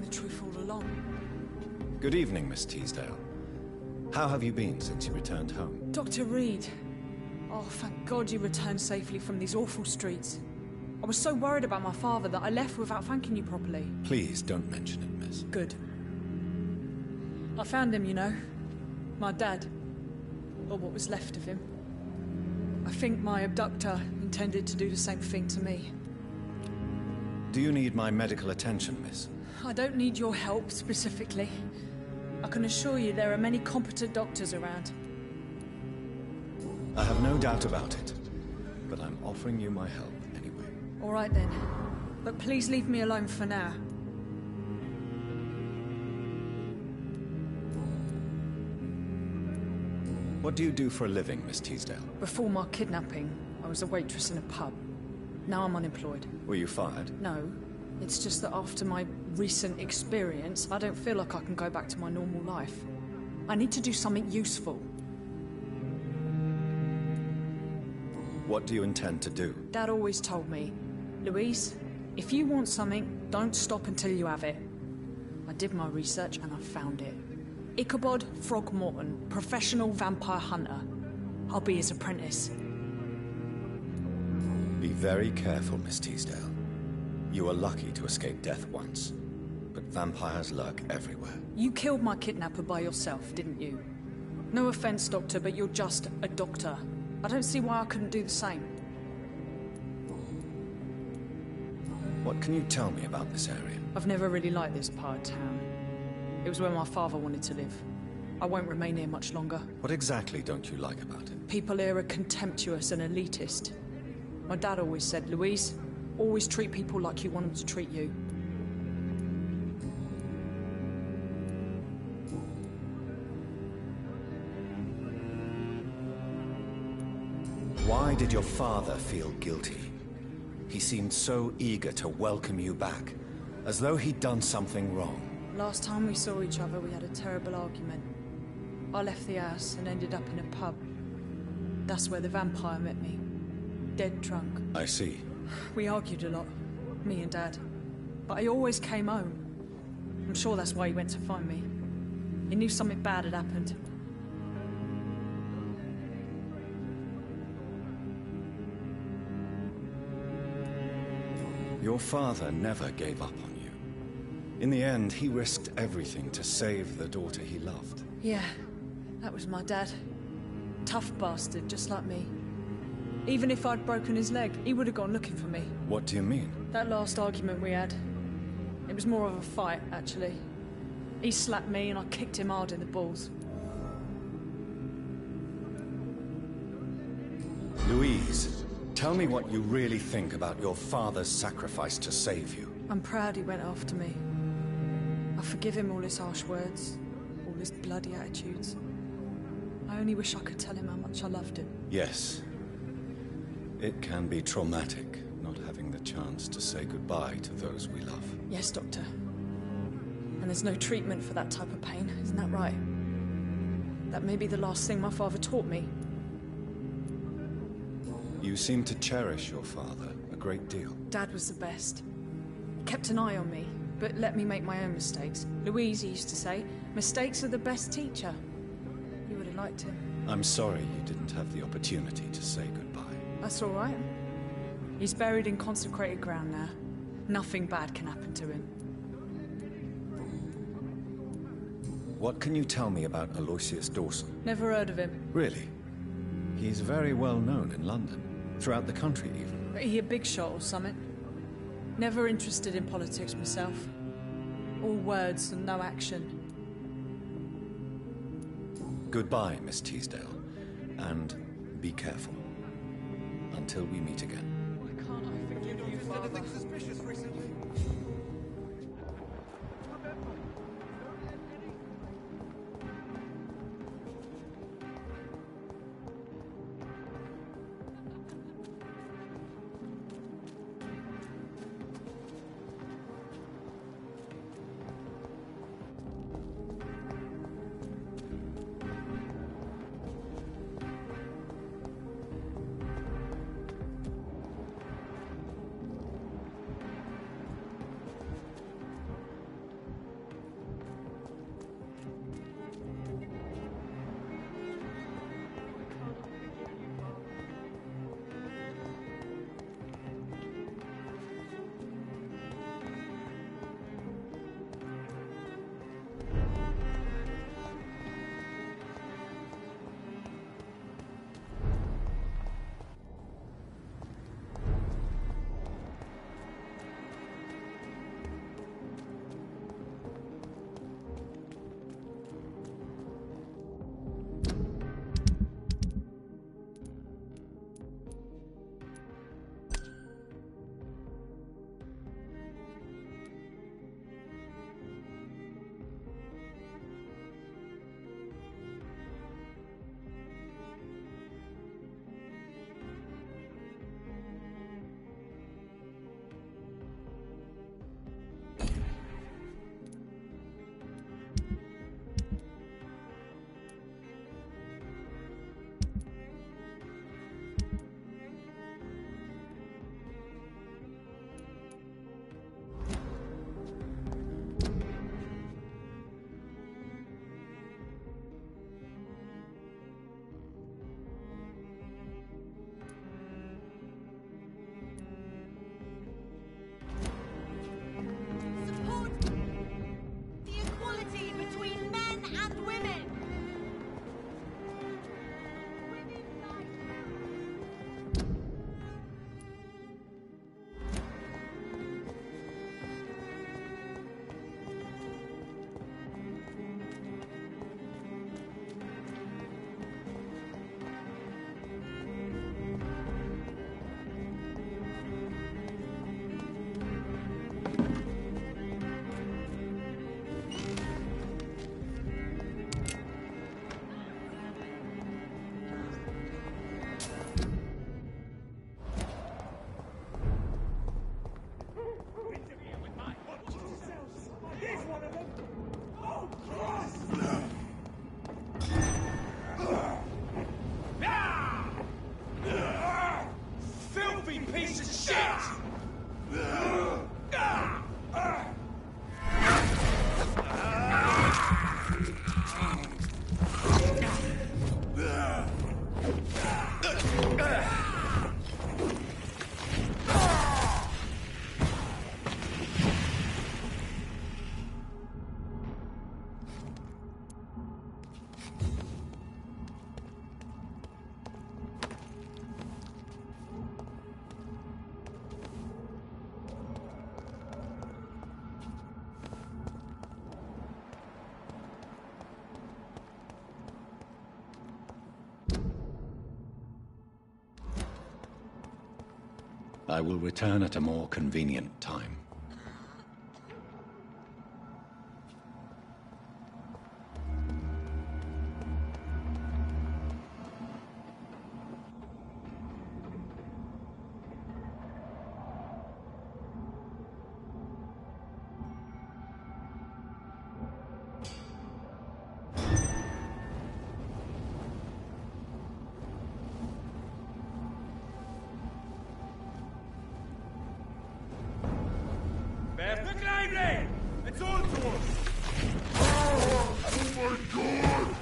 the truth all along. Good evening, Miss Teasdale. How have you been since you returned home? Dr. Reed. Oh, thank God you returned safely from these awful streets. I was so worried about my father that I left without thanking you properly. Please don't mention it, miss. Good. I found him, you know. My dad. Or what was left of him. I think my abductor intended to do the same thing to me. Do you need my medical attention, miss? I don't need your help, specifically. I can assure you there are many competent doctors around. I have no doubt about it, but I'm offering you my help anyway. All right then. But please leave me alone for now. What do you do for a living, Miss Teasdale? Before my kidnapping, I was a waitress in a pub. Now I'm unemployed. Were you fired? No. It's just that after my recent experience, I don't feel like I can go back to my normal life. I need to do something useful. What do you intend to do? Dad always told me, Louise, if you want something, don't stop until you have it. I did my research and I found it. Ichabod Throgmorton, professional vampire hunter. I'll be his apprentice. Be very careful, Miss Teasdale. You were lucky to escape death once, but vampires lurk everywhere. You killed my kidnapper by yourself, didn't you? No offense, Doctor, but you're just a doctor. I don't see why I couldn't do the same. What can you tell me about this area? I've never really liked this part of town. It was where my father wanted to live. I won't remain here much longer. What exactly don't you like about it? People here are contemptuous and elitist. My dad always said, Louise, always treat people like you want them to treat you. Why did your father feel guilty? He seemed so eager to welcome you back, as though he'd done something wrong. Last time we saw each other, we had a terrible argument. I left the house and ended up in a pub. That's where the vampire met me. Dead drunk. I see. We argued a lot, me and Dad. But I always came home. I'm sure that's why he went to find me. He knew something bad had happened. Your father never gave up on you. In the end, he risked everything to save the daughter he loved. Yeah, that was my dad. Tough bastard, just like me. Even if I'd broken his leg, he would have gone looking for me. What do you mean? That last argument we had, it was more of a fight, actually. He slapped me and I kicked him hard in the balls. Louise, tell me what you really think about your father's sacrifice to save you. I'm proud he went after me. I forgive him all his harsh words, all his bloody attitudes. I only wish I could tell him how much I loved him. Yes. It can be traumatic, not having the chance to say goodbye to those we love. Yes, Doctor. And there's no treatment for that type of pain, isn't that right? That may be the last thing my father taught me. You seem to cherish your father a great deal. Dad was the best. He kept an eye on me, but let me make my own mistakes. Louise used to say, mistakes are the best teacher. You would have liked him. I'm sorry you didn't have the opportunity to say goodbye. That's all right. He's buried in consecrated ground now. Nothing bad can happen to him. What can you tell me about Aloysius Dawson? Never heard of him. Really? He's very well known in London. Throughout the country, even. He a big shot or something? Never interested in politics myself. All words and no action. Goodbye, Miss Teasdale. And be careful. Until we meet again. Why can't I forgive you, Father? Anything suspicious recently? Filthy piece of shit! I will return at a more convenient time. It's on to us! Oh my god!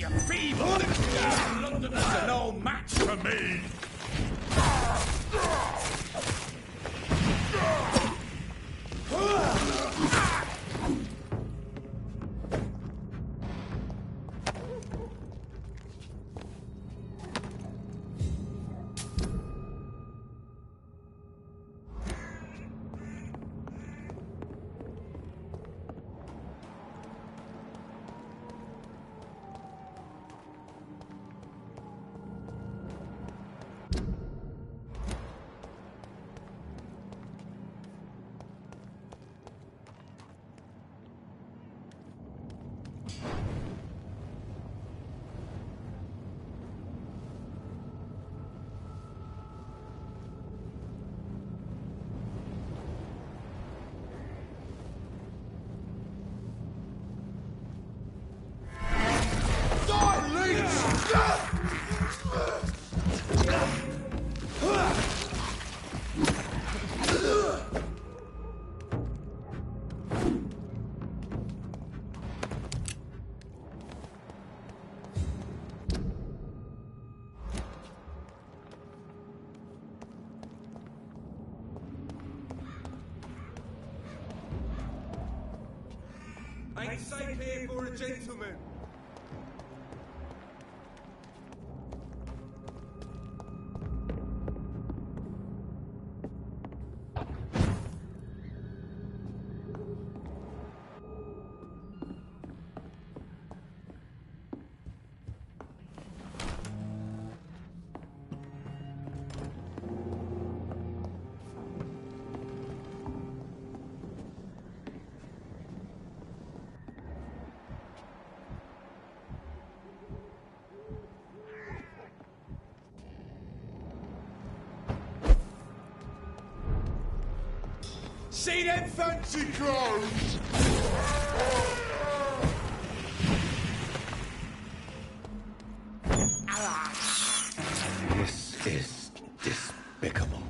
You feeble! London is no match for me! Ain't safe here for a gentleman. See them fancy clothes? This is despicable.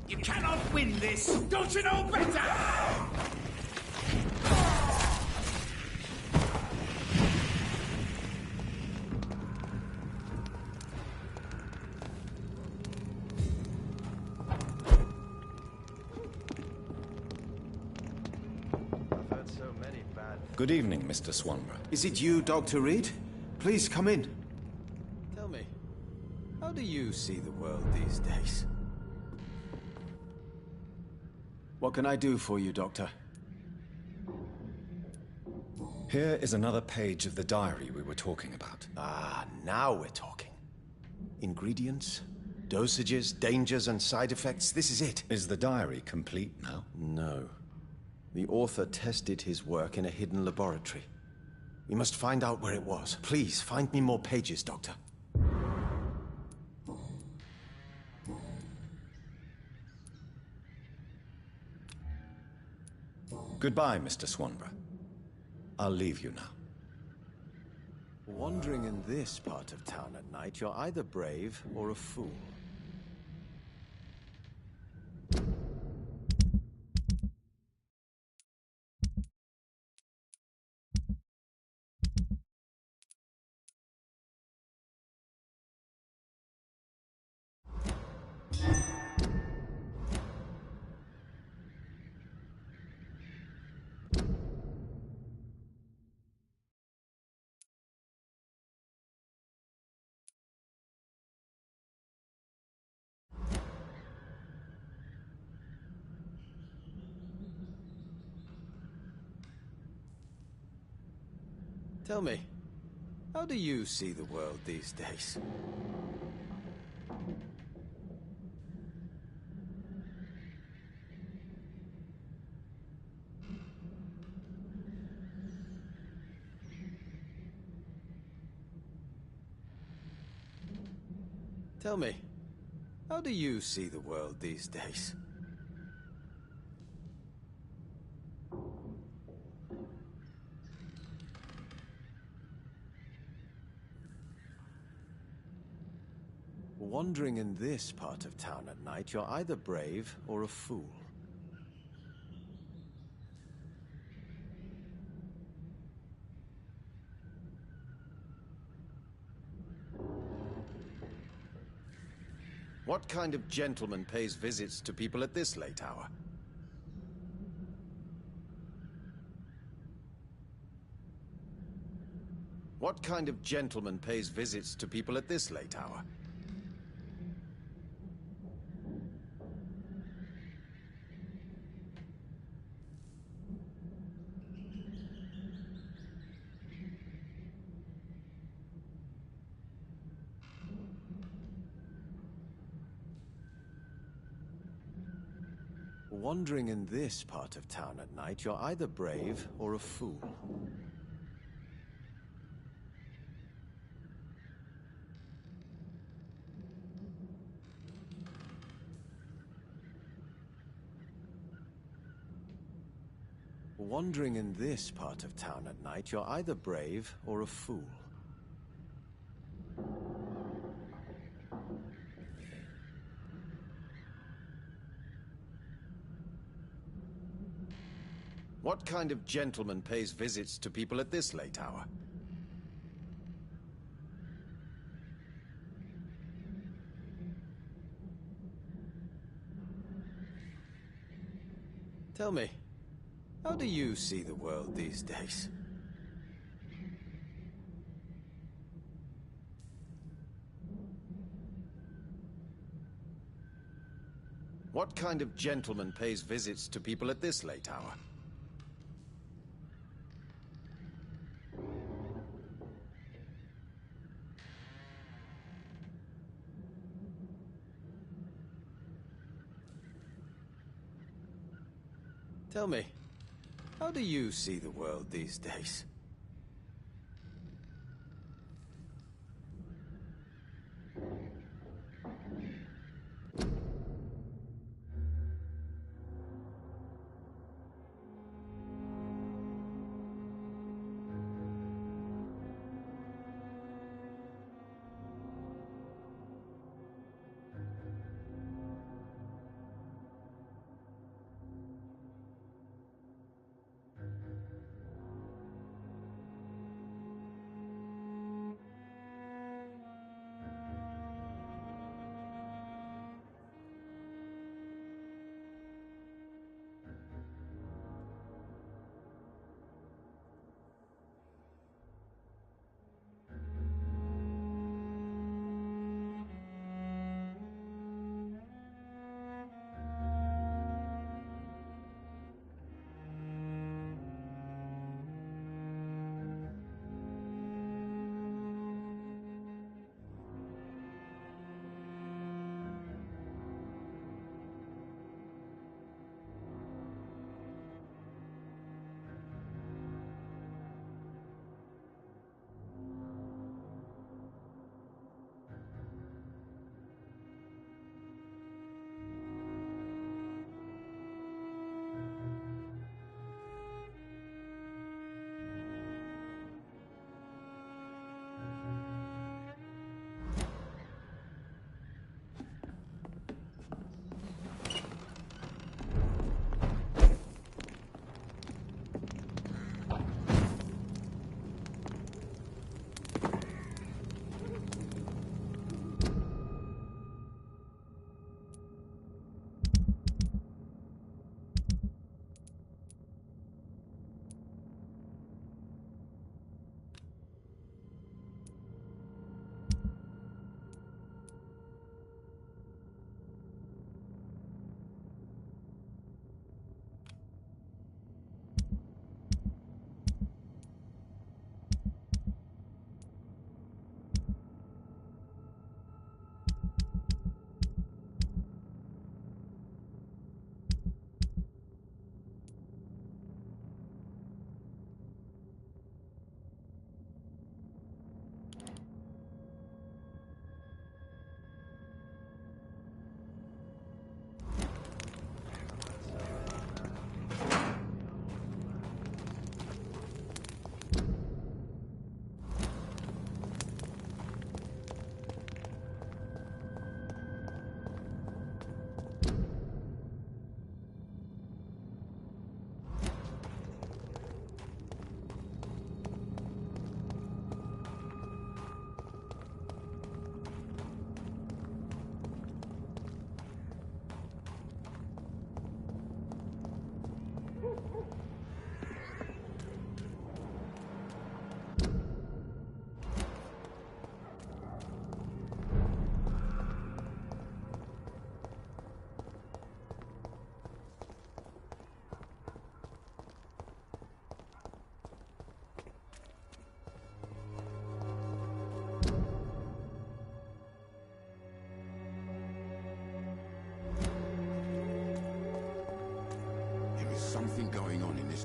You cannot win this! Don't you know better? Good evening, Mr. Swanborough. Is it you, Dr. Reed? Please come in. Tell me, how do you see the world these days? What can I do for you, Doctor? Here is another page of the diary we were talking about. Ah, now we're talking. Ingredients, dosages, dangers, and side effects. This is it. Is the diary complete now? No. The author tested his work in a hidden laboratory. We must find out where it was. Please, find me more pages, Doctor. Goodbye, Mr. Swanborough. I'll leave you now. Wandering in this part of town at night, you're either brave or a fool. Tell me, how do you see the world these days? Tell me, how do you see the world these days? Wandering in this part of town at night, you're either brave or a fool. What kind of gentleman pays visits to people at this late hour? What kind of gentleman pays visits to people at this late hour? Wandering in this part of town at night, you're either brave or a fool. Wandering in this part of town at night, you're either brave or a fool. What kind of gentleman pays visits to people at this late hour? Tell me, how do you see the world these days? What kind of gentleman pays visits to people at this late hour? Tell me, how do you see the world these days?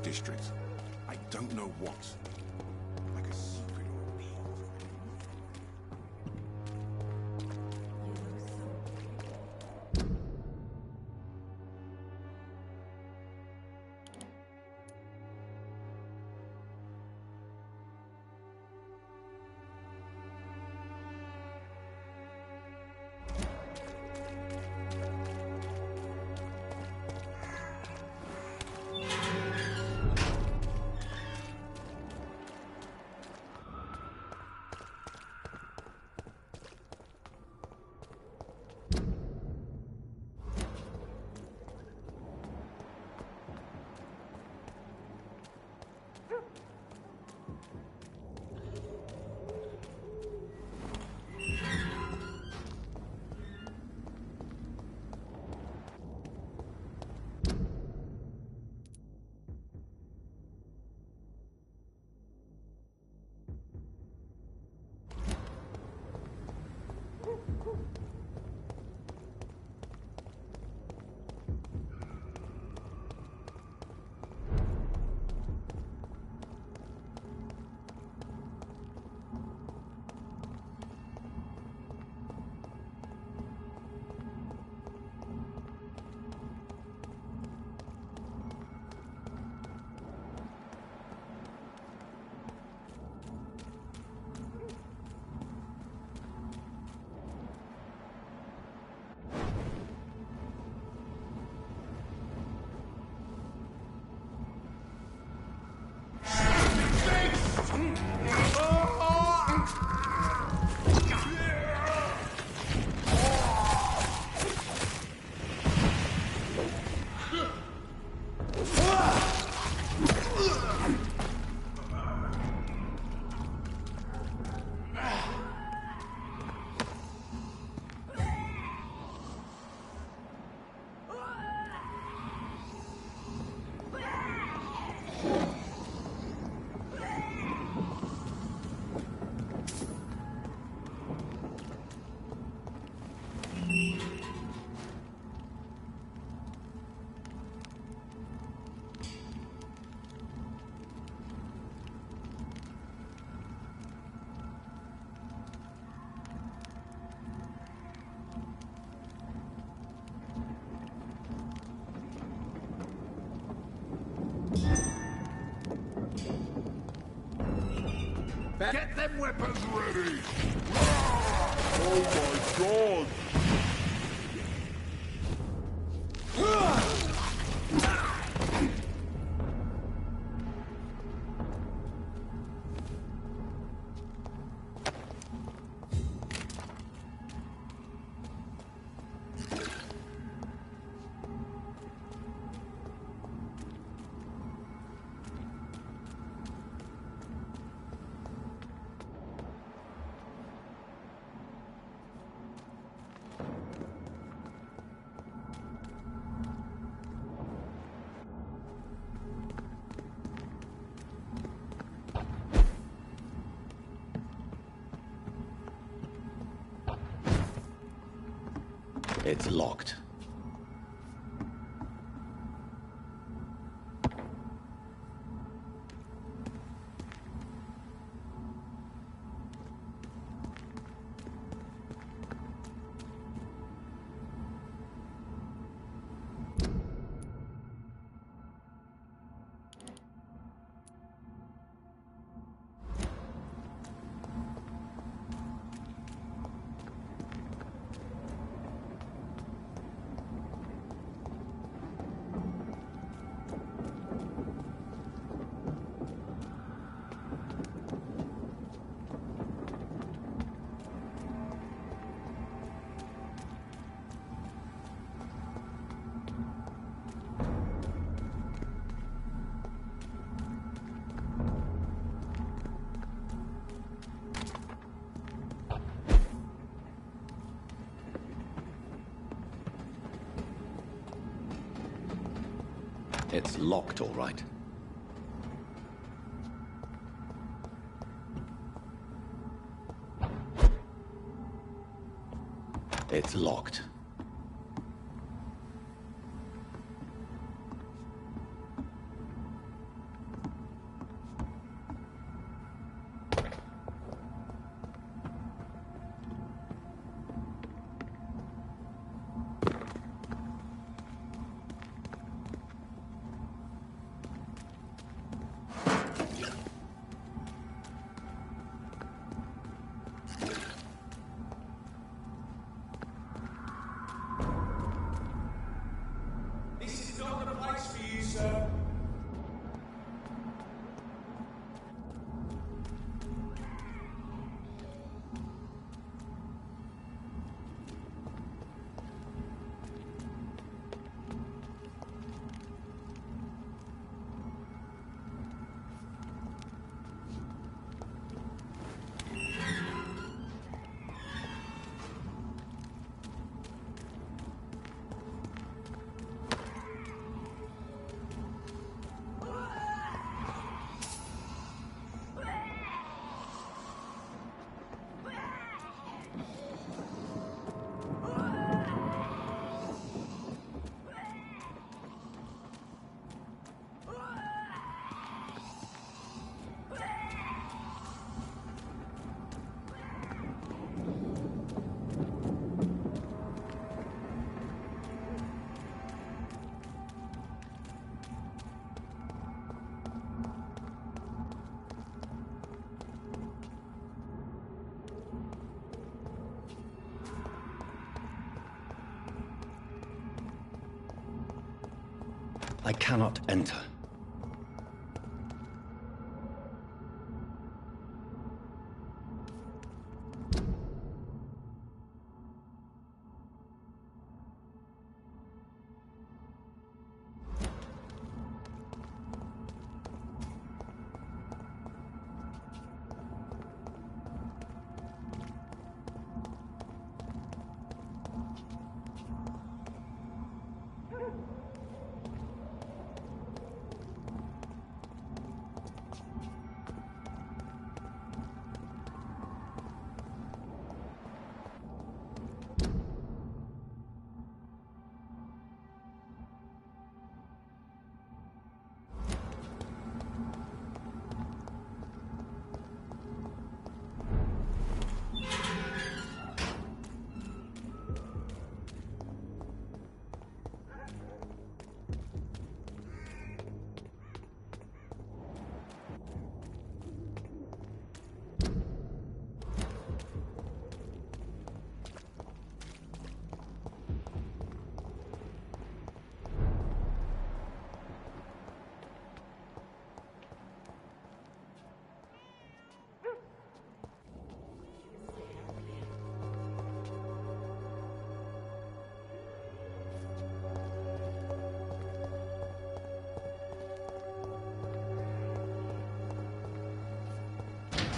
district. I don't know what. Like a secret or a Get them weapons ready! Oh my god! It's locked. It's locked, all right. It's locked. I cannot enter.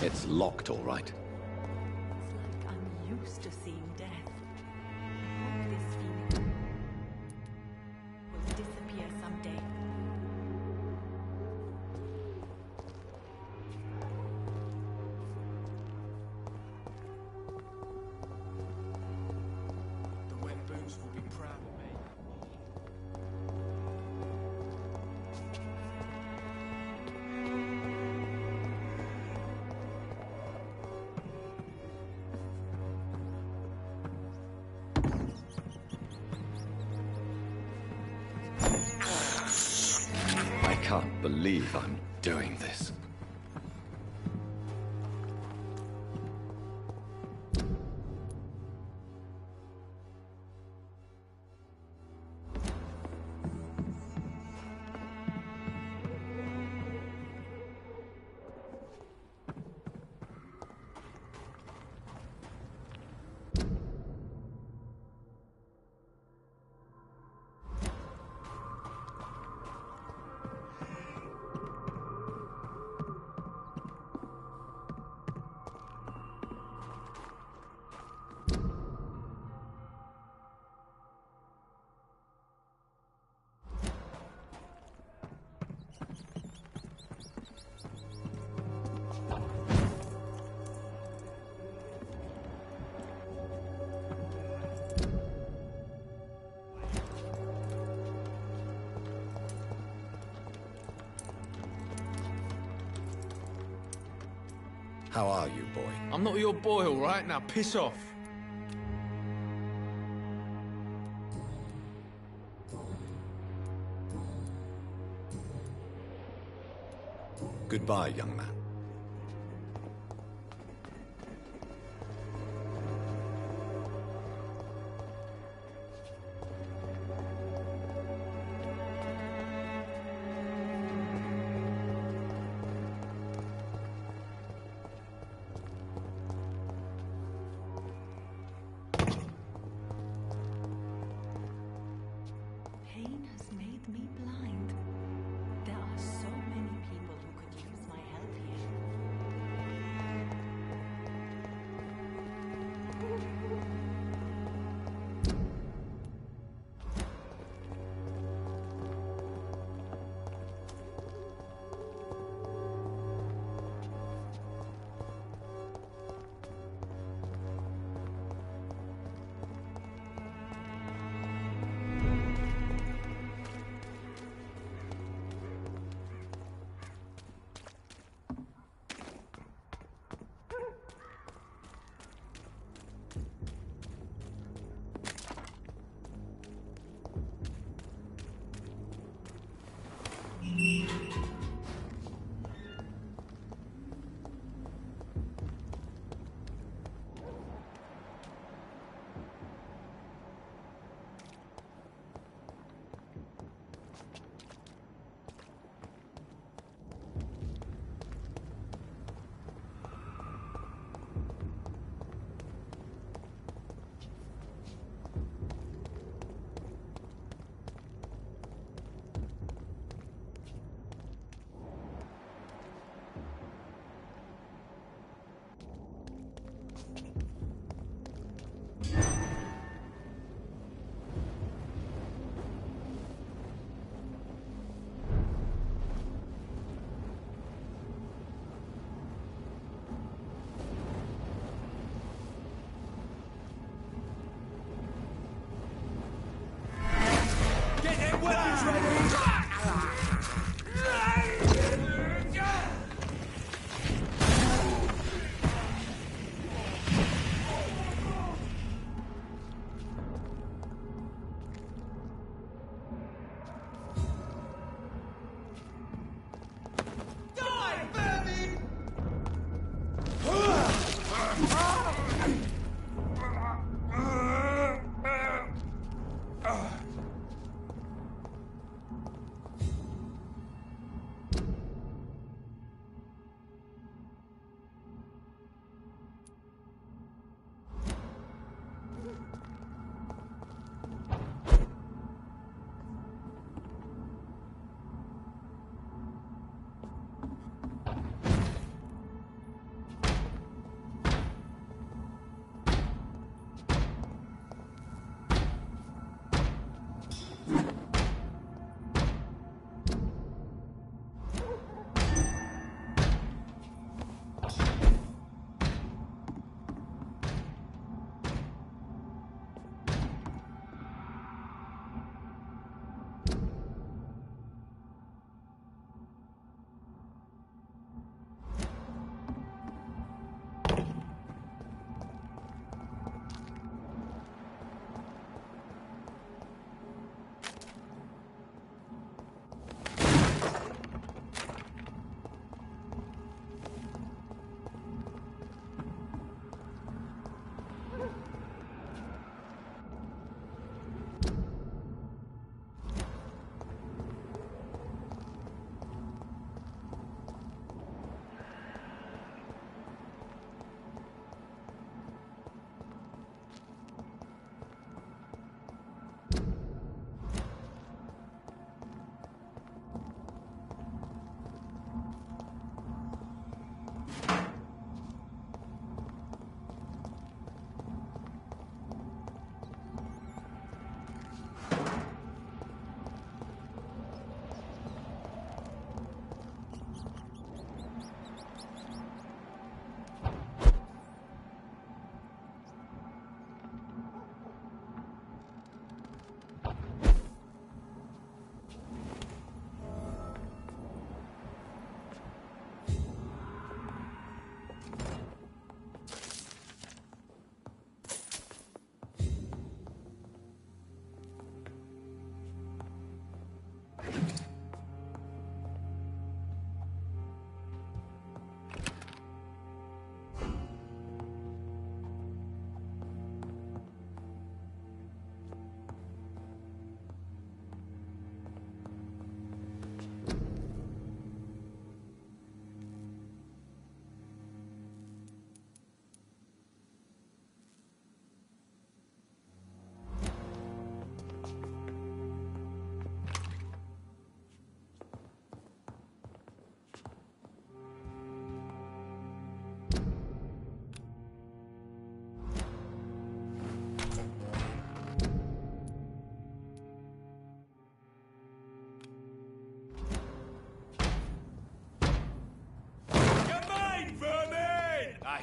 It's locked, all right. It's like I'm used to seeing death. I hope this feeling will disappear someday. The Wemboos will be proud of me. I can't believe I'm doing this. How are you, boy? I'm not your boy, all right? Now piss off. Goodbye, young man. Pain has made me blind. There are so many people who could use my help here. Weapons ready!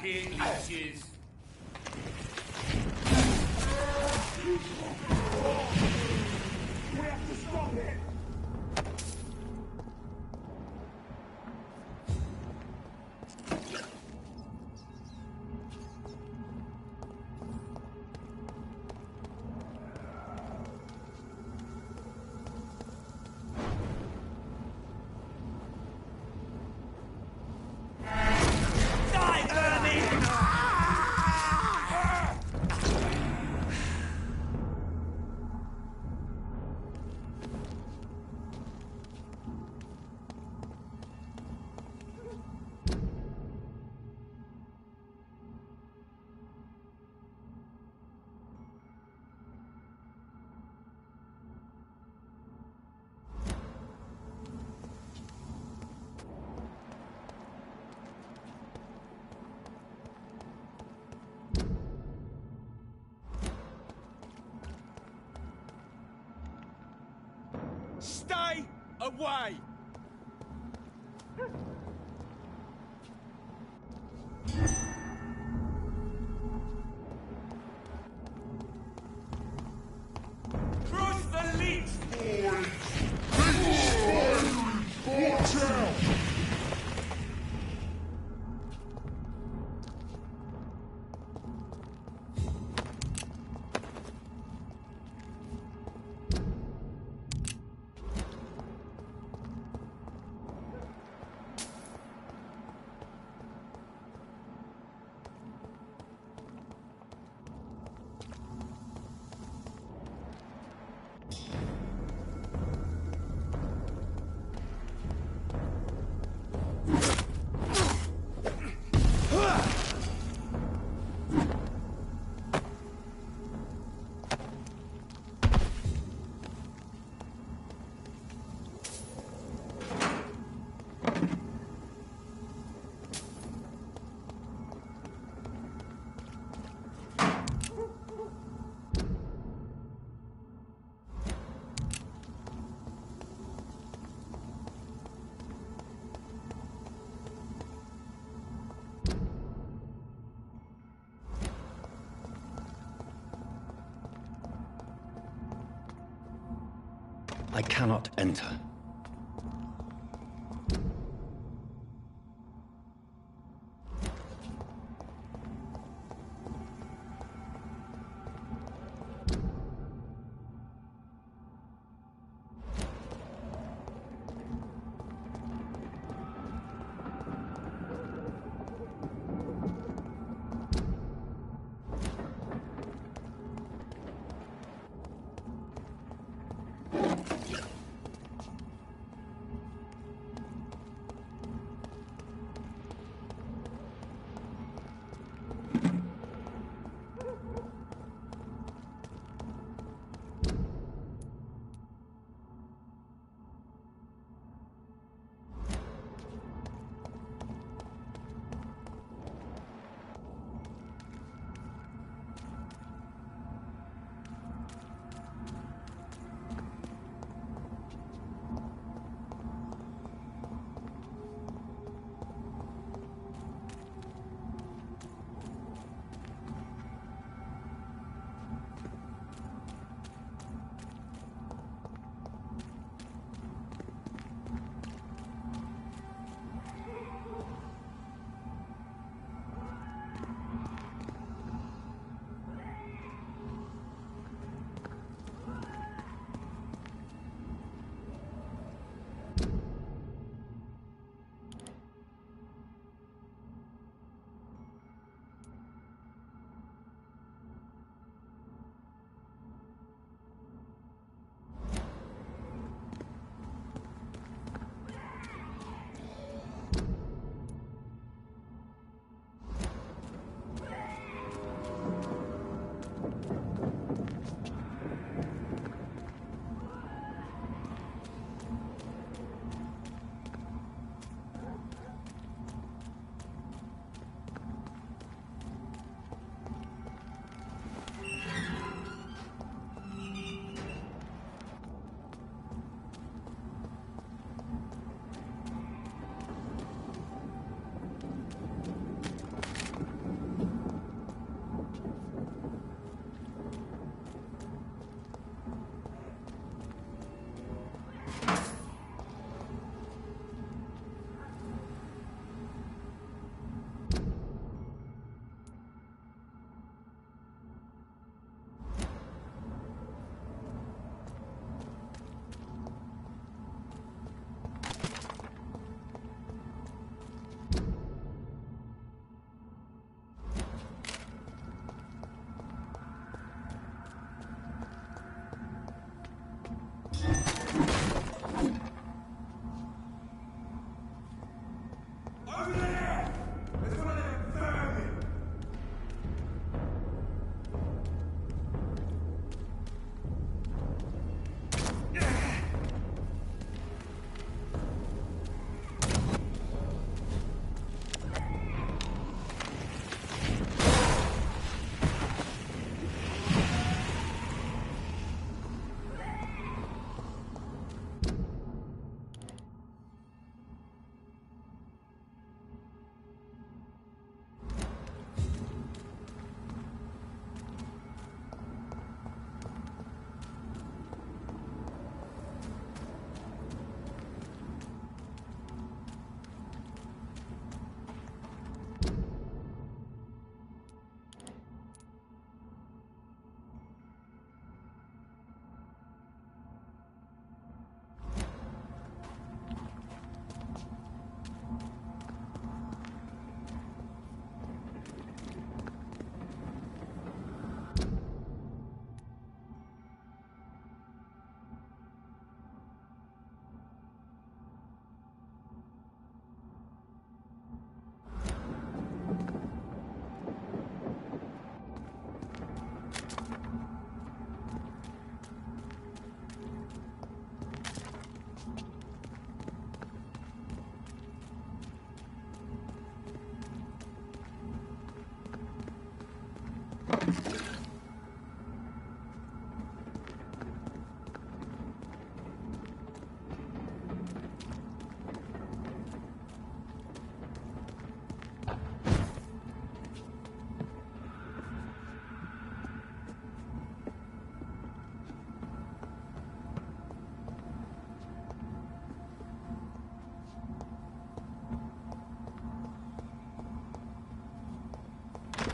Here leeches. We have to stop it. Stay away! Cross the leech wall! I cannot enter.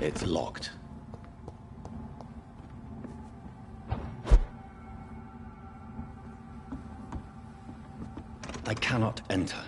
It's locked. I cannot enter.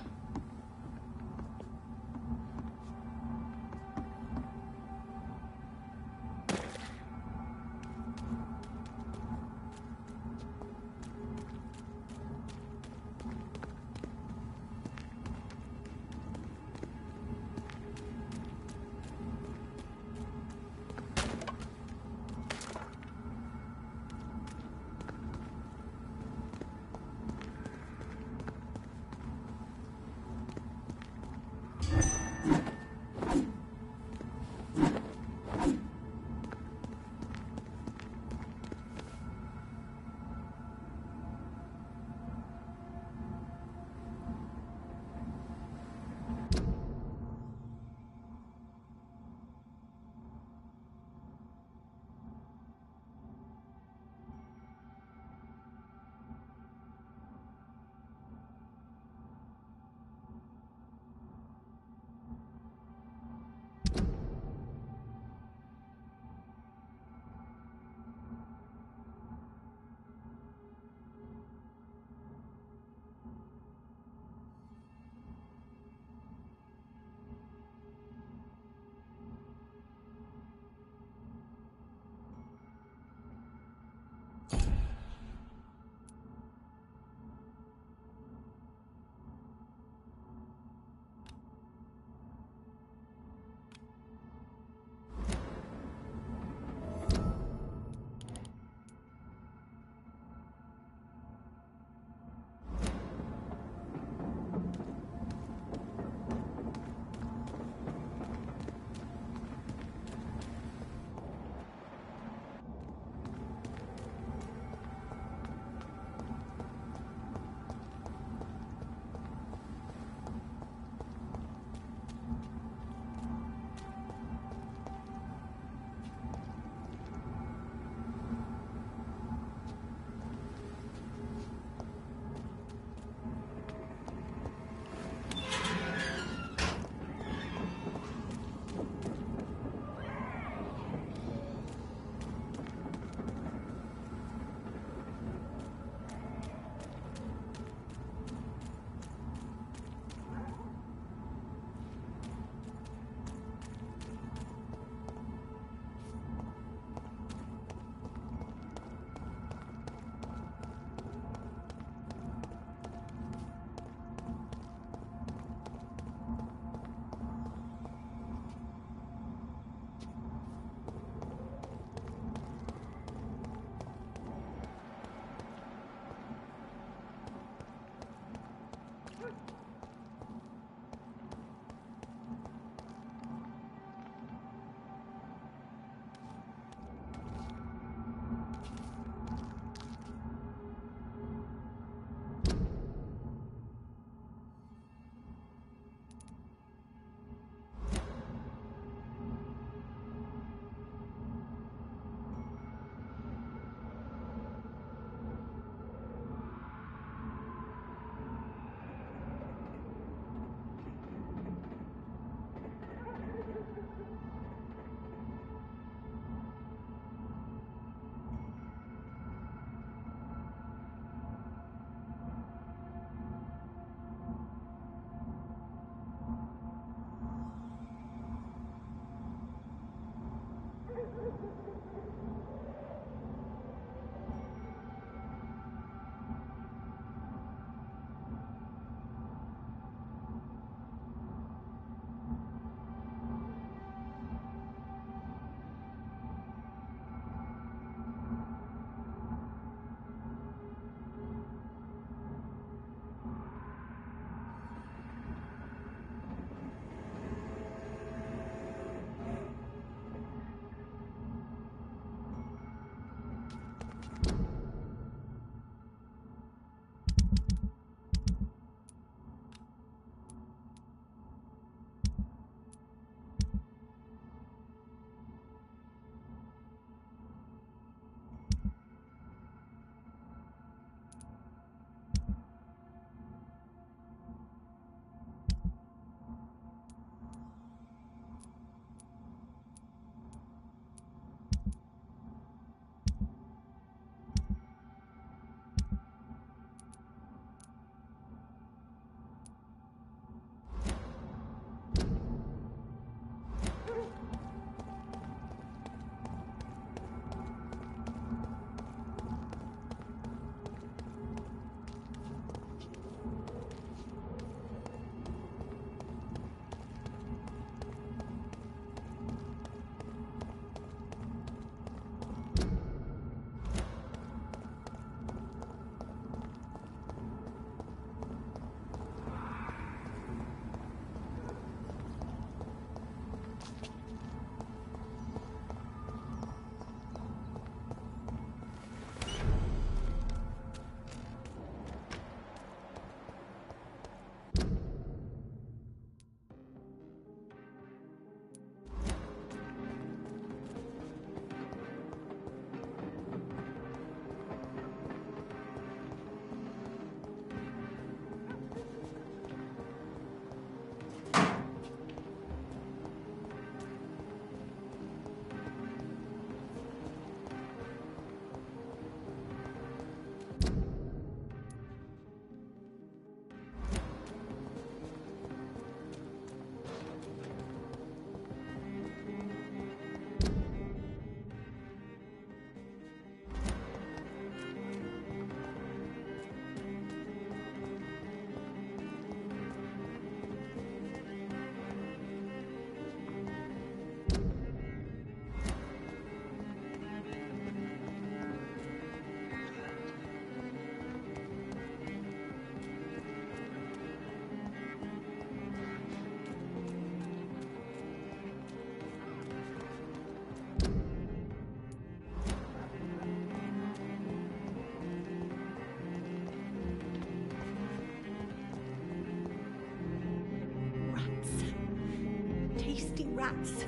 rats.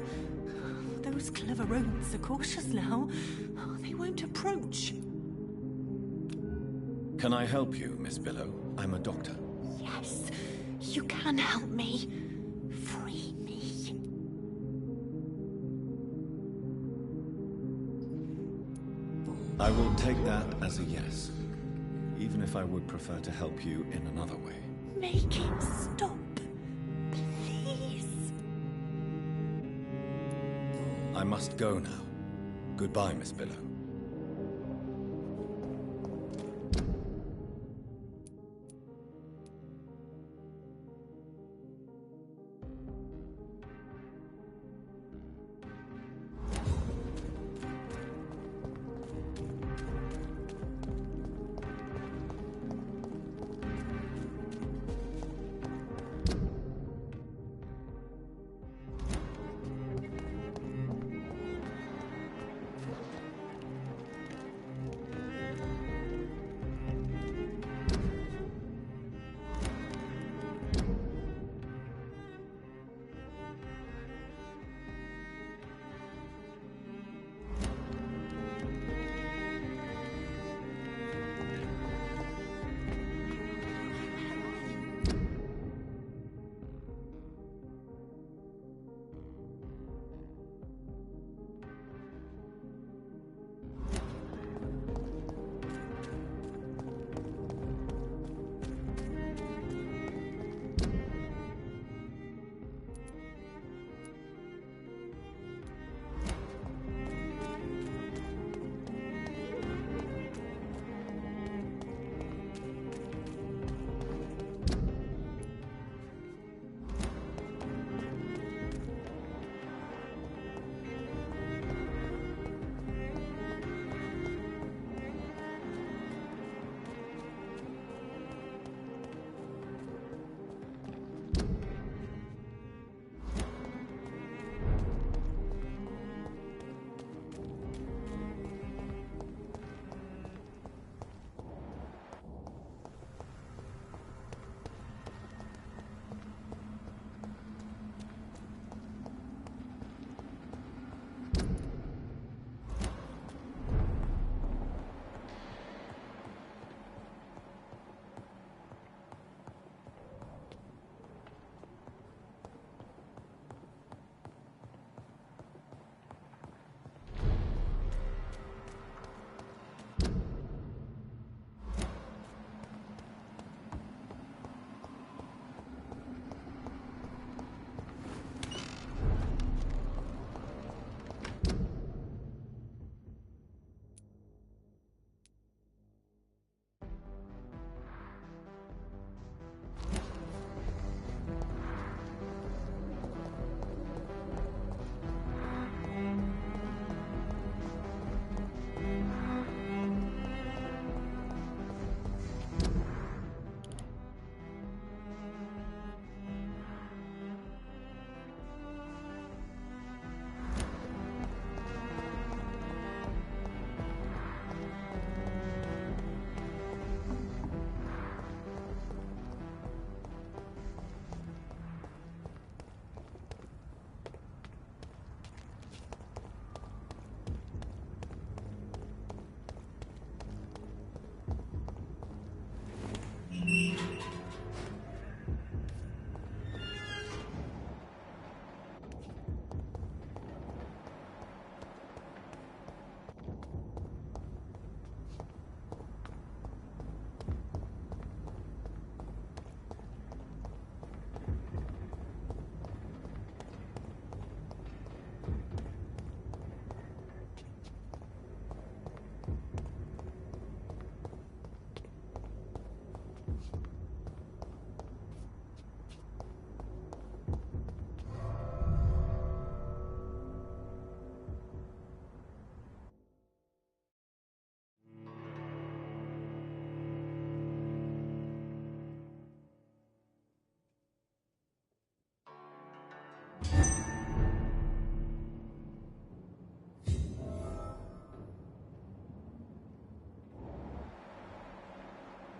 Those clever rodents are cautious now. They won't approach. Can I help you, Miss Billow? I'm a doctor. Yes, you can help me. Free me. I will take that as a yes, even if I would prefer to help you in another way. Make it stop, please. I must go now. Goodbye, Miss Billow.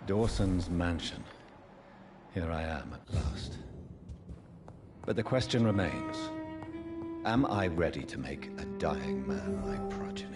Dawson's mansion. Here I am at last. But the question remains, Am I ready to make a dying man my progeny?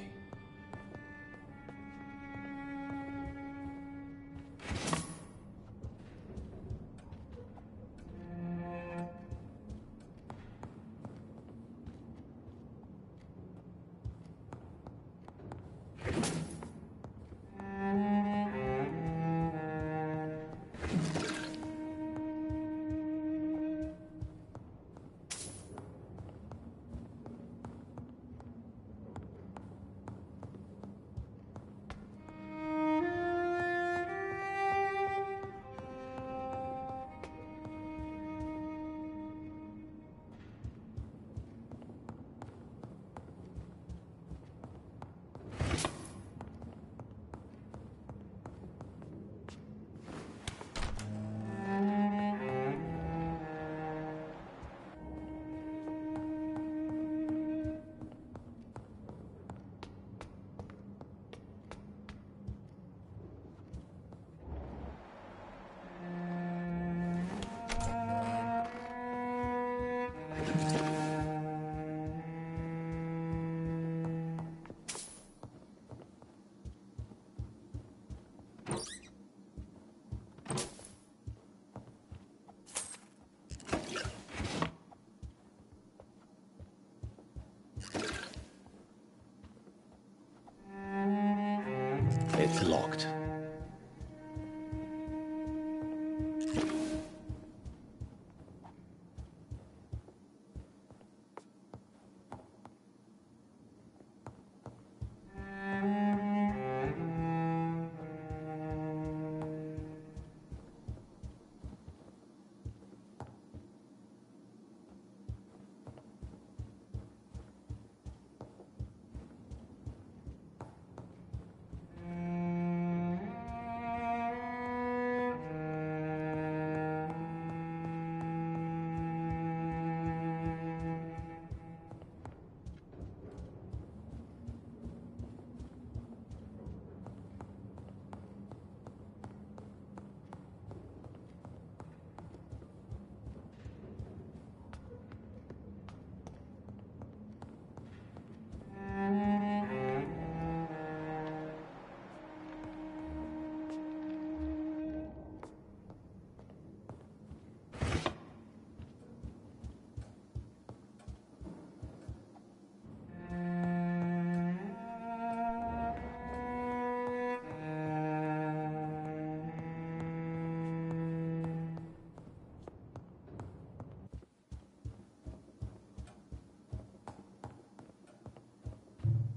It's locked.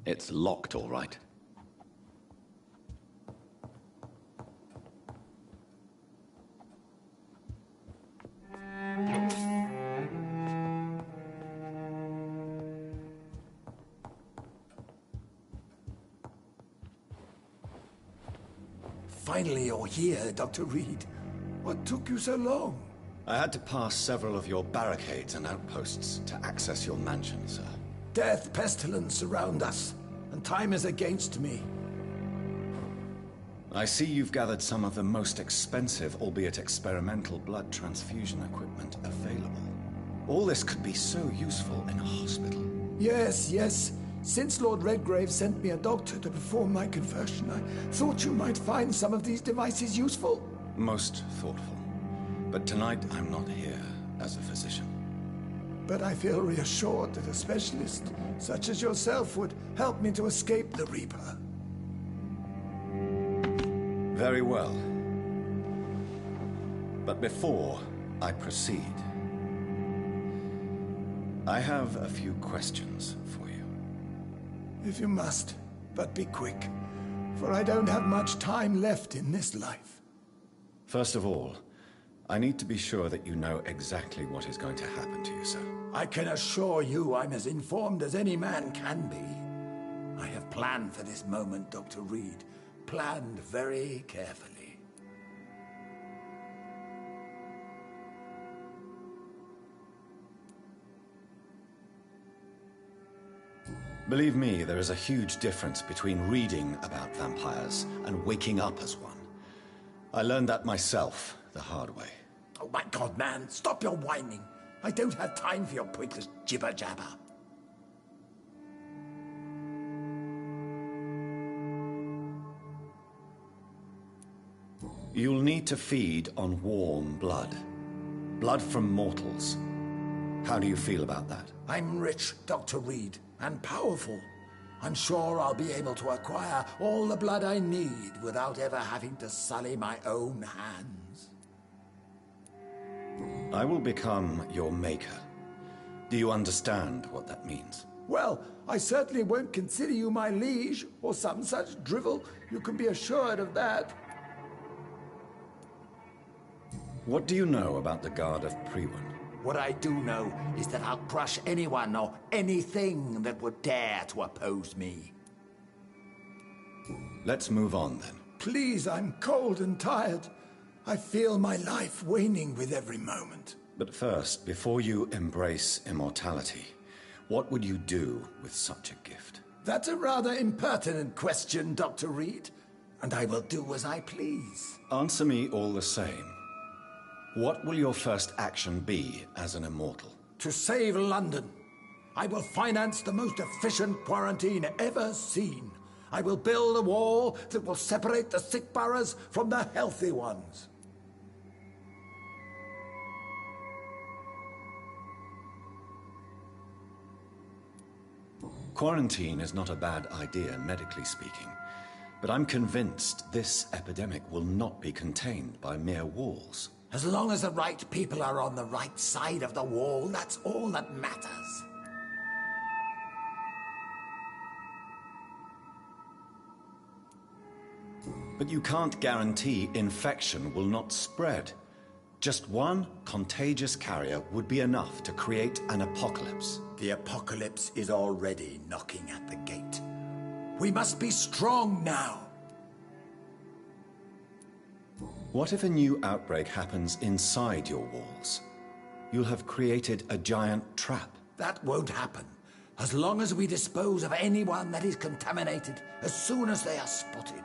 It's locked, all right. Finally, you're here, Dr. Reed. What took you so long? I had to pass several of your barricades and outposts to access your mansion, sir. Death, pestilence surround us, and time is against me. I see you've gathered some of the most expensive, albeit experimental, blood transfusion equipment available. All this could be so useful in a hospital. Yes, yes. Since Lord Redgrave sent me a doctor to perform my conversion, I thought you might find some of these devices useful. Most thoughtful. But tonight I'm not here as a physician. But I feel reassured that a specialist such as yourself would help me to escape the Reaper. Very well. But before I proceed, I have a few questions for you. If you must, but be quick, for I don't have much time left in this life. First of all, I need to be sure that you know exactly what is going to happen to you, sir. I can assure you I'm as informed as any man can be. I have planned for this moment, Dr. Reed. Planned very carefully. Believe me, there is a huge difference between reading about vampires and waking up as one. I learned that myself the hard way. Oh my God, man, stop your whining. I don't have time for your pointless jibber-jabber. You'll need to feed on warm blood. Blood from mortals. How do you feel about that? I'm rich, Dr. Reed, and powerful. I'm sure I'll be able to acquire all the blood I need without ever having to sully my own hands. I will become your maker. Do you understand what that means? Well, I certainly won't consider you my liege, or some such drivel. You can be assured of that. What do you know about the Guard of Priwen? What I do know is that I'll crush anyone or anything that would dare to oppose me. Let's move on then. Please, I'm cold and tired. I feel my life waning with every moment. But first, before you embrace immortality, what would you do with such a gift? That's a rather impertinent question, Dr. Reed, and I will do as I please. Answer me all the same. What will your first action be as an immortal? To save London. I will finance the most efficient quarantine ever seen. I will build a wall that will separate the sick boroughs from the healthy ones. Quarantine is not a bad idea, medically speaking. But I'm convinced this epidemic will not be contained by mere walls. As long as the right people are on the right side of the wall, that's all that matters. But you can't guarantee infection will not spread. Just one contagious carrier would be enough to create an apocalypse. The apocalypse is already knocking at the gate. We must be strong now. What if a new outbreak happens inside your walls? You'll have created a giant trap. That won't happen. As long as we dispose of anyone that is contaminated as soon as they are spotted.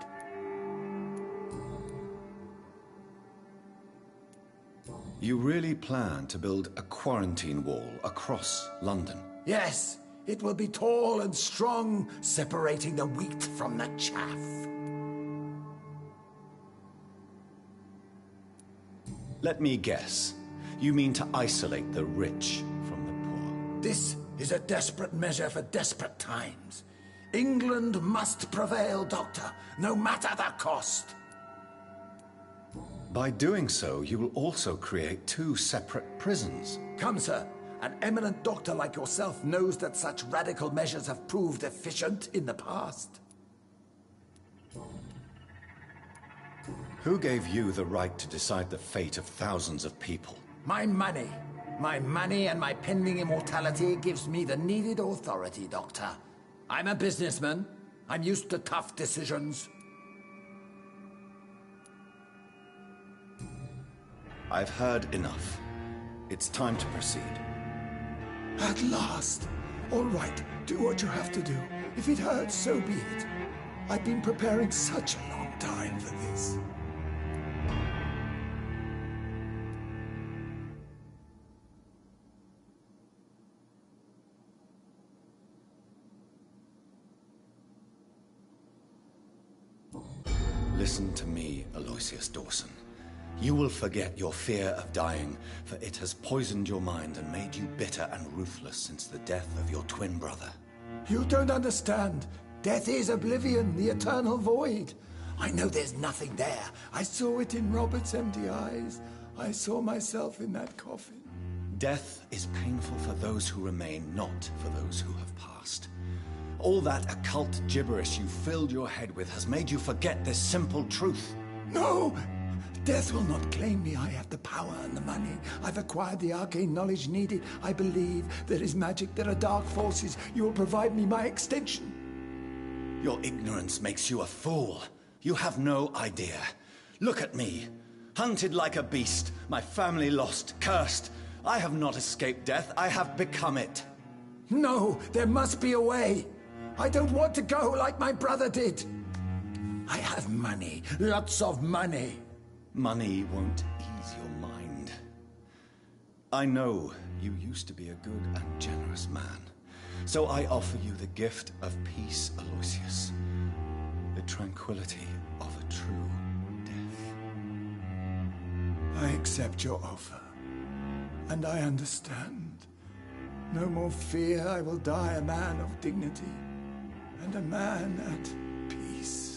You really plan to build a quarantine wall across London? Yes, it will be tall and strong, separating the wheat from the chaff. Let me guess. You mean to isolate the rich from the poor? This is a desperate measure for desperate times. England must prevail, Doctor, no matter the cost. By doing so, you will also create two separate prisons. Come, sir. An eminent doctor like yourself knows that such radical measures have proved efficient in the past. Who gave you the right to decide the fate of thousands of people? My money. My money and my pending immortality gives me the needed authority, Doctor. I'm a businessman. I'm used to tough decisions. I've heard enough. It's time to proceed. At last. All right, do what you have to do. If it hurts, so be it. I've been preparing such a long time for this. Listen to me, Aloysius Dawson. You will forget your fear of dying, for it has poisoned your mind and made you bitter and ruthless since the death of your twin brother. You don't understand. Death is oblivion, the eternal void. I know there's nothing there. I saw it in Robert's empty eyes. I saw myself in that coffin. Death is painful for those who remain, not for those who have passed. All that occult gibberish you filled your head with has made you forget this simple truth. No! Death will not claim me. I have the power and the money. I've acquired the arcane knowledge needed. I believe there is magic, there are dark forces. You will provide me my extension. Your ignorance makes you a fool. You have no idea. Look at me. Hunted like a beast, my family lost, cursed. I have not escaped death, I have become it. No, there must be a way. I don't want to go like my brother did. I have money, lots of money. Money won't ease your mind. I know you used to be a good and generous man. So I offer you the gift of peace, Aloysius. The tranquility of a true death. I accept your offer. And I understand. No more fear, I will die a man of dignity. And a man at peace.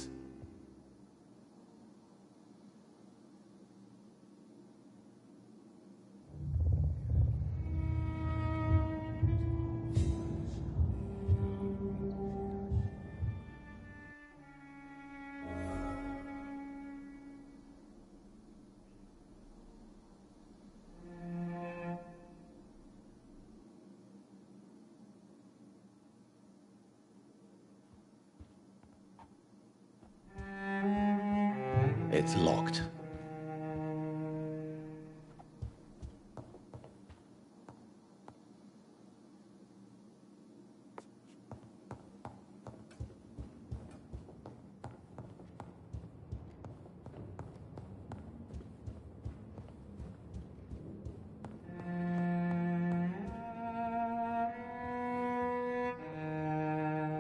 It's locked.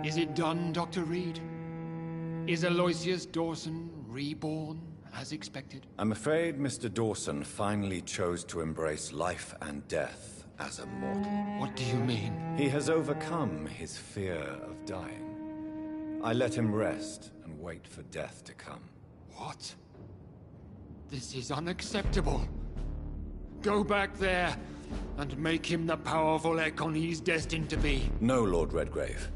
Is it done, Dr. Reed? Is Aloysius Dawson reborn, as expected? I'm afraid Mr. Dawson finally chose to embrace life and death as a mortal. What do you mean? He has overcome his fear of dying. I let him rest and wait for death to come. What? This is unacceptable. Go back there and make him the powerful Ekon he's destined to be. No, Lord Redgrave.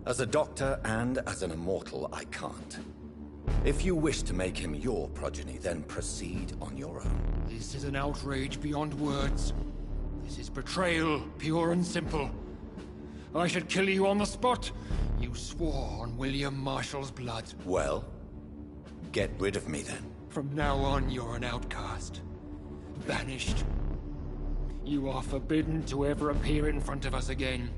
As a doctor and as an immortal, I can't. If you wish to make him your progeny, then proceed on your own. This is an outrage beyond words. This is betrayal, pure and simple. I should kill you on the spot. You swore on William Marshall's blood. Well, get rid of me then. From now on, you're an outcast. Banished. You are forbidden to ever appear in front of us again.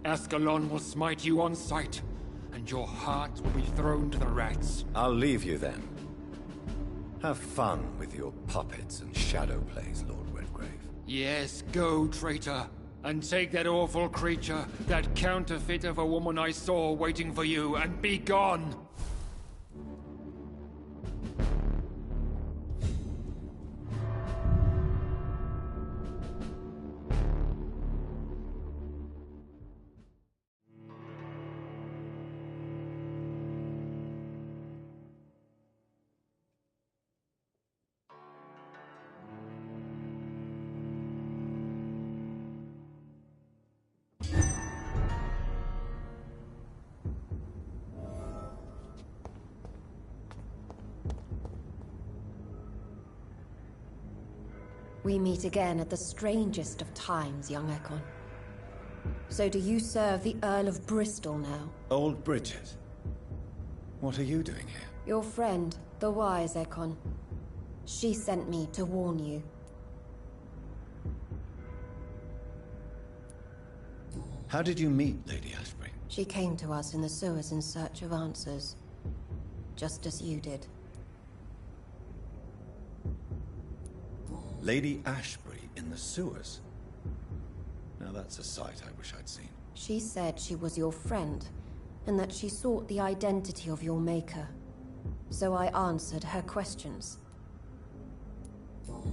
Ascalon will smite you on sight, and your heart will be thrown to the rats. I'll leave you then. Have fun with your puppets and shadow plays, Lord Redgrave. Yes, go, traitor, and take that awful creature, that counterfeit of a woman I saw waiting for you, and be gone! We meet again at the strangest of times, young Ekon. So do you serve the Earl of Bristol now? Old Bridget. What are you doing here? Your friend, the wise Ekon. She sent me to warn you. How did you meet Lady Ashbury? She came to us in the sewers in search of answers. Just as you did. Lady Ashbury in the sewers? Now that's a sight I wish I'd seen. She said she was your friend, and that she sought the identity of your maker. So I answered her questions.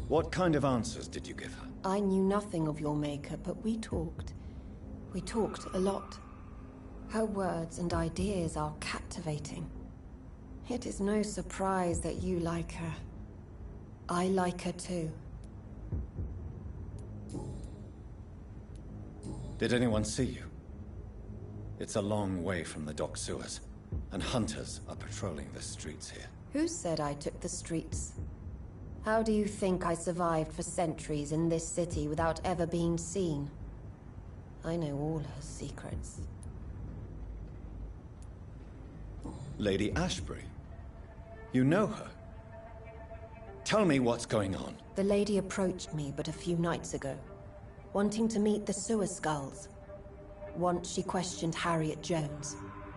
What kind of answers did you give her? I knew nothing of your maker, but we talked. We talked a lot. Her words and ideas are captivating. It is no surprise that you like her. I like her too. Did anyone see you? It's a long way from the dock sewers, and hunters are patrolling the streets here. Who said I took the streets? How do you think I survived for centuries in this city without ever being seen? I know all her secrets. Lady Ashbury? You know her? Tell me what's going on. The lady approached me but a few nights ago, wanting to meet the sewer skulls. Once she questioned Harriet Jones.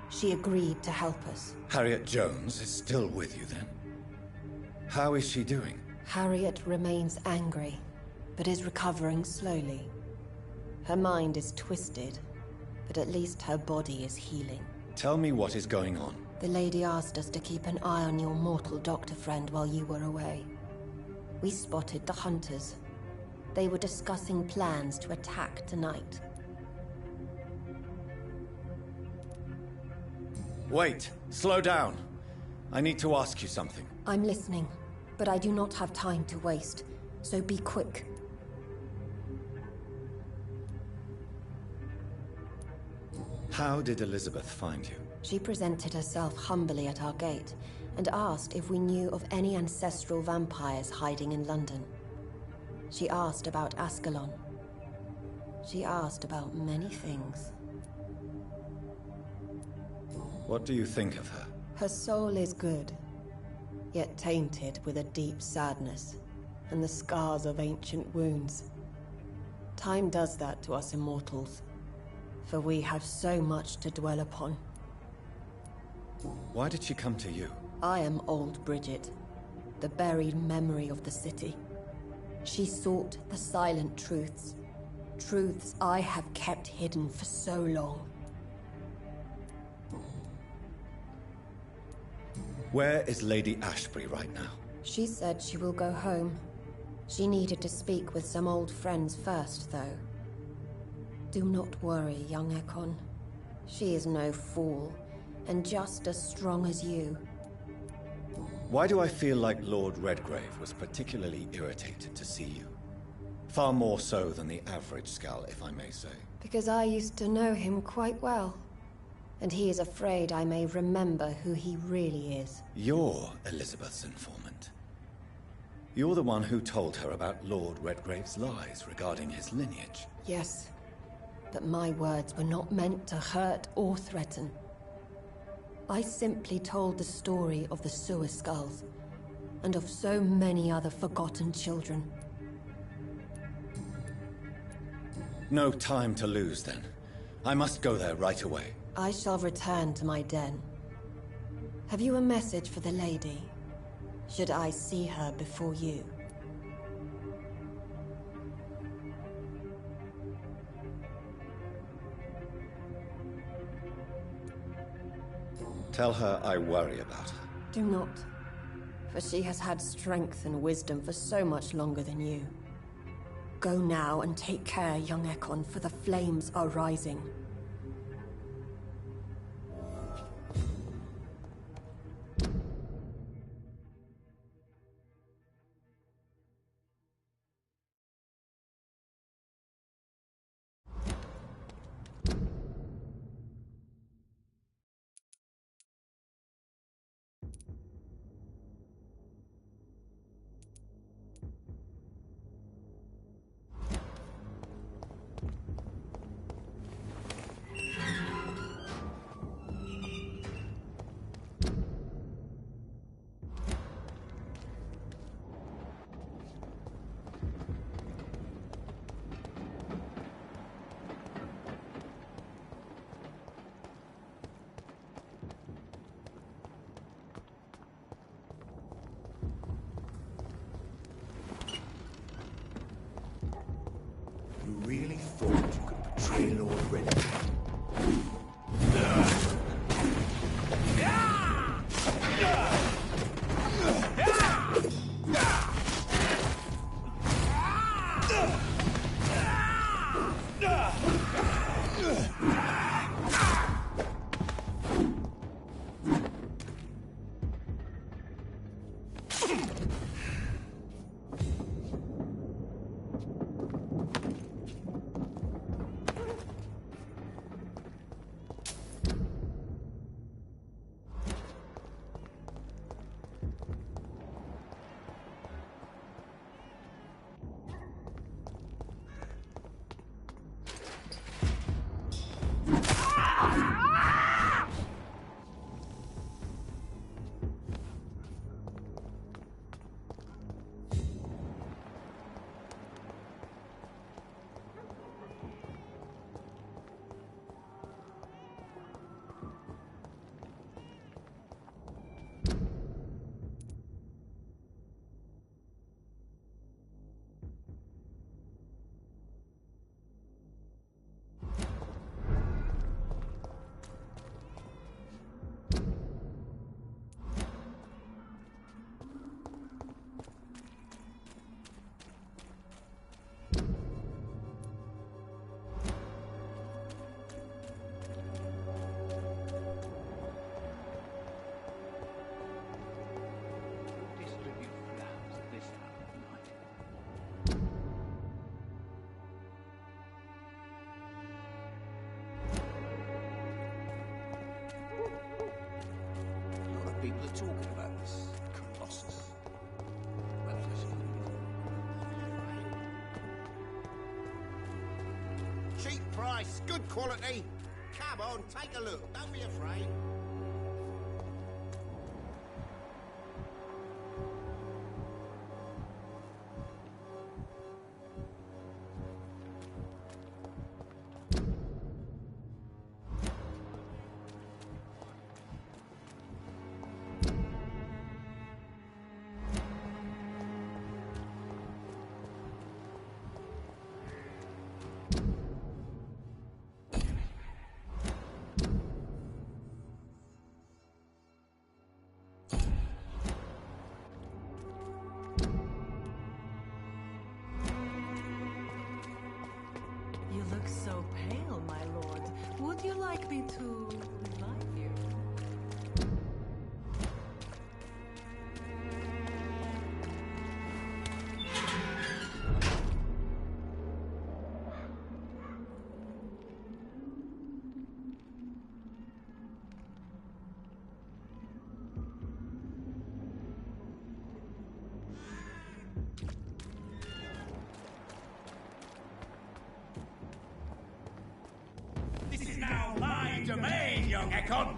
She agreed to help us. Harriet Jones is still with you then? How is she doing? Harriet remains angry, but is recovering slowly. Her mind is twisted, but at least her body is healing. Tell me what is going on. The lady asked us to keep an eye on your mortal doctor friend while you were away. We spotted the hunters. They were discussing plans to attack tonight. Wait! Slow down! I need to ask you something. I'm listening, but I do not have time to waste, so be quick. How did Elizabeth find you? She presented herself humbly at our gate and asked if we knew of any ancestral vampires hiding in London. She asked about Ascalon. She asked about many things. What do you think of her? Her soul is good, yet tainted with a deep sadness and the scars of ancient wounds. Time does that to us immortals, for we have so much to dwell upon. Why did she come to you? I am old Bridget, the buried memory of the city. She sought the silent truths, truths I have kept hidden for so long. Where is Lady Ashbury right now? She said she will go home. She needed to speak with some old friends first, though. Do not worry, young Ekon. She is no fool, and just as strong as you. Why do I feel like Lord Redgrave was particularly irritated to see you? Far more so than the average Skull, if I may say. Because I used to know him quite well. And he is afraid I may remember who he really is. You're Elizabeth's informant. You're the one who told her about Lord Redgrave's lies regarding his lineage. Yes, but my words were not meant to hurt or threaten. I simply told the story of the sewer skulls, and of so many other forgotten children. No time to lose, then. I must go there right away. I shall return to my den. Have you a message for the lady? Should I see her before you? Tell her I worry about her. Do not, for she has had strength and wisdom for so much longer than you. Go now and take care, young Ekon, for the flames are rising. Really thought you could betray Lord Redgrave? People are talking about this colossus. Cheap price, good quality. Come on, take a look. Don't be afraid. You look so pale, my lord. Would you like me to revive you? This is now my domain, young Ekon!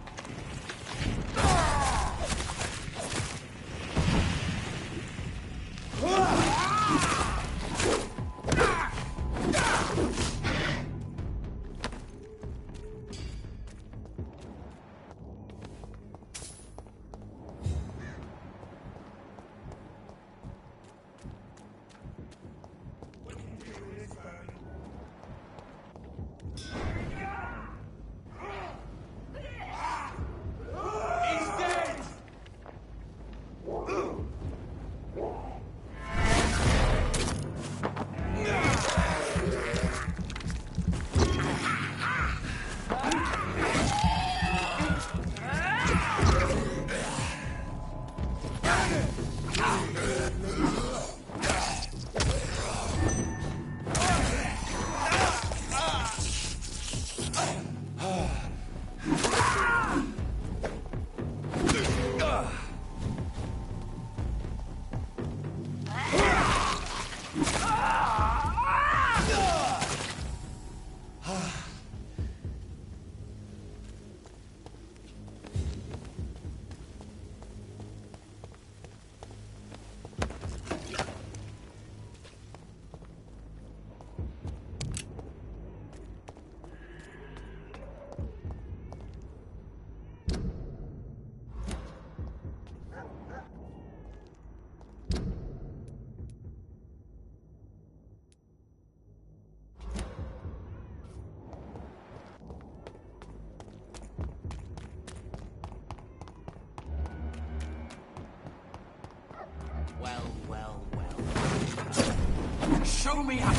Show me how to...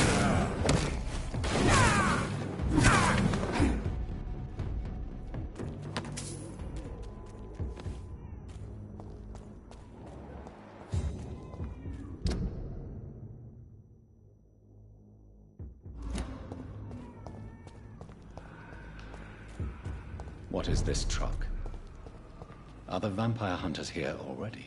What is this truck? Are the vampire hunters here already?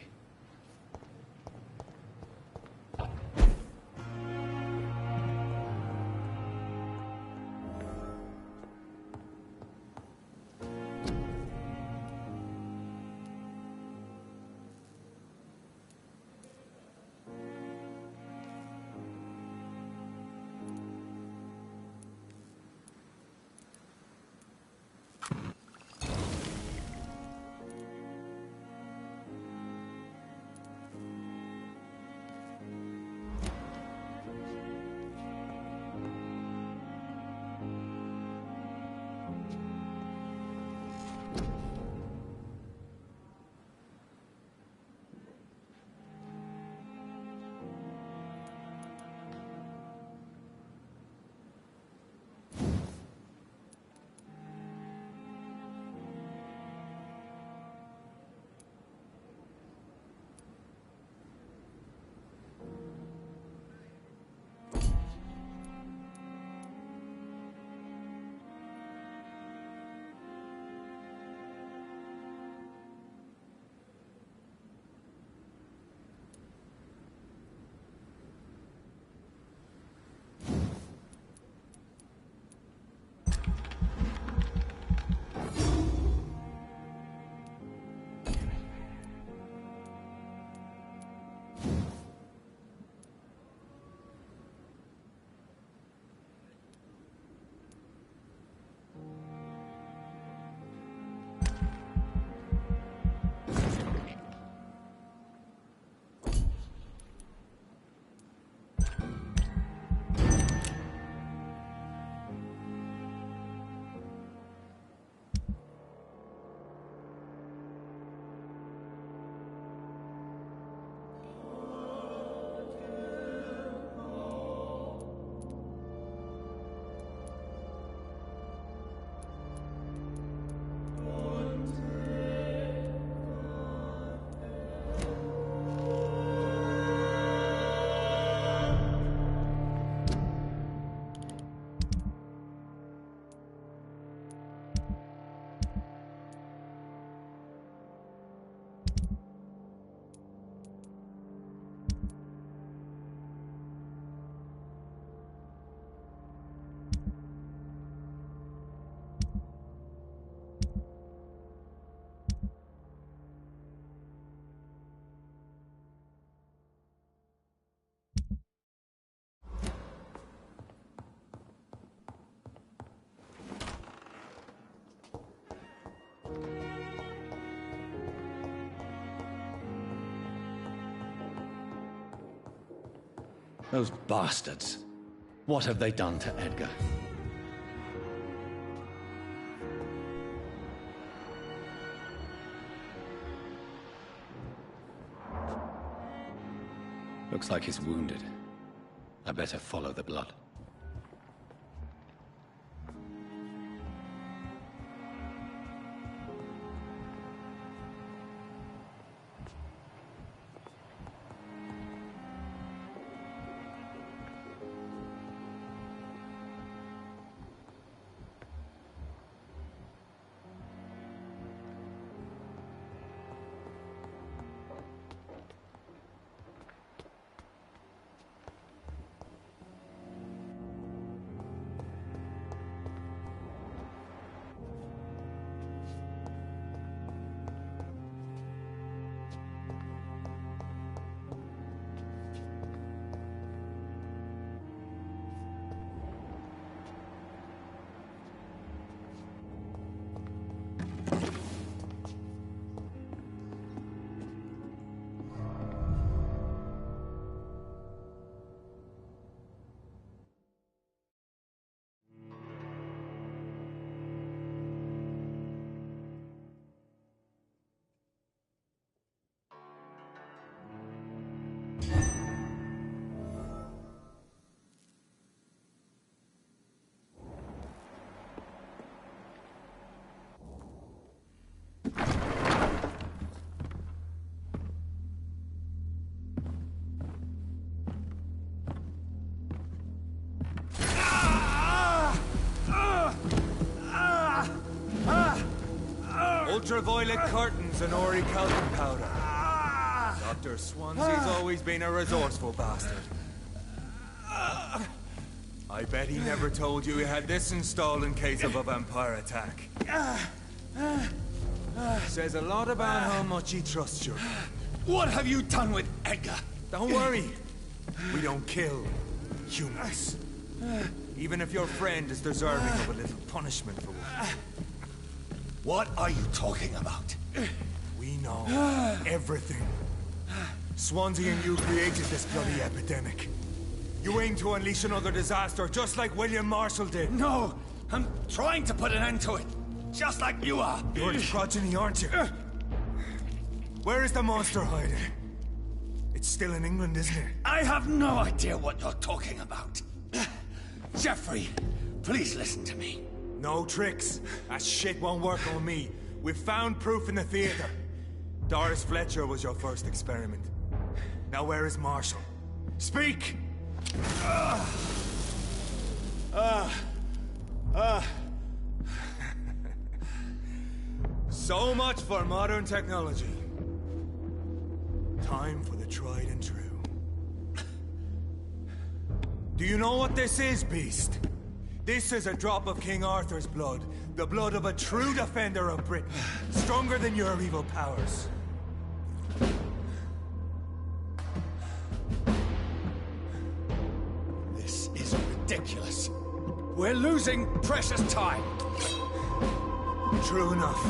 Those bastards. What have they done to Edgar? Looks like he's wounded. I better follow the blood. Ultraviolet curtains and orichalcum powder. Dr. Swansea's always been a resourceful bastard. I bet he never told you he had this installed in case of a vampire attack. Says a lot about how much he trusts you. What have you done with Edgar? Don't worry. We don't kill humans. Even if your friend is deserving of a little punishment for one. What are you talking about? We know everything. Swansea and you created this bloody epidemic. You aim to unleash another disaster, just like William Marshall did. No! I'm trying to put an end to it, just like you are! You're its progeny, aren't you? Where is the monster hiding? It's still in England, isn't it? I have no idea what you're talking about. Jeffrey, please listen to me. No tricks. That shit won't work on me. We've found proof in the theater. Doris Fletcher was your first experiment. Now where is Marshall? Speak! So much for modern technology. Time for the tried and true. Do you know what this is, Beast? This is a drop of King Arthur's blood. The blood of a true defender of Britain. Stronger than your evil powers. We're losing precious time. True enough.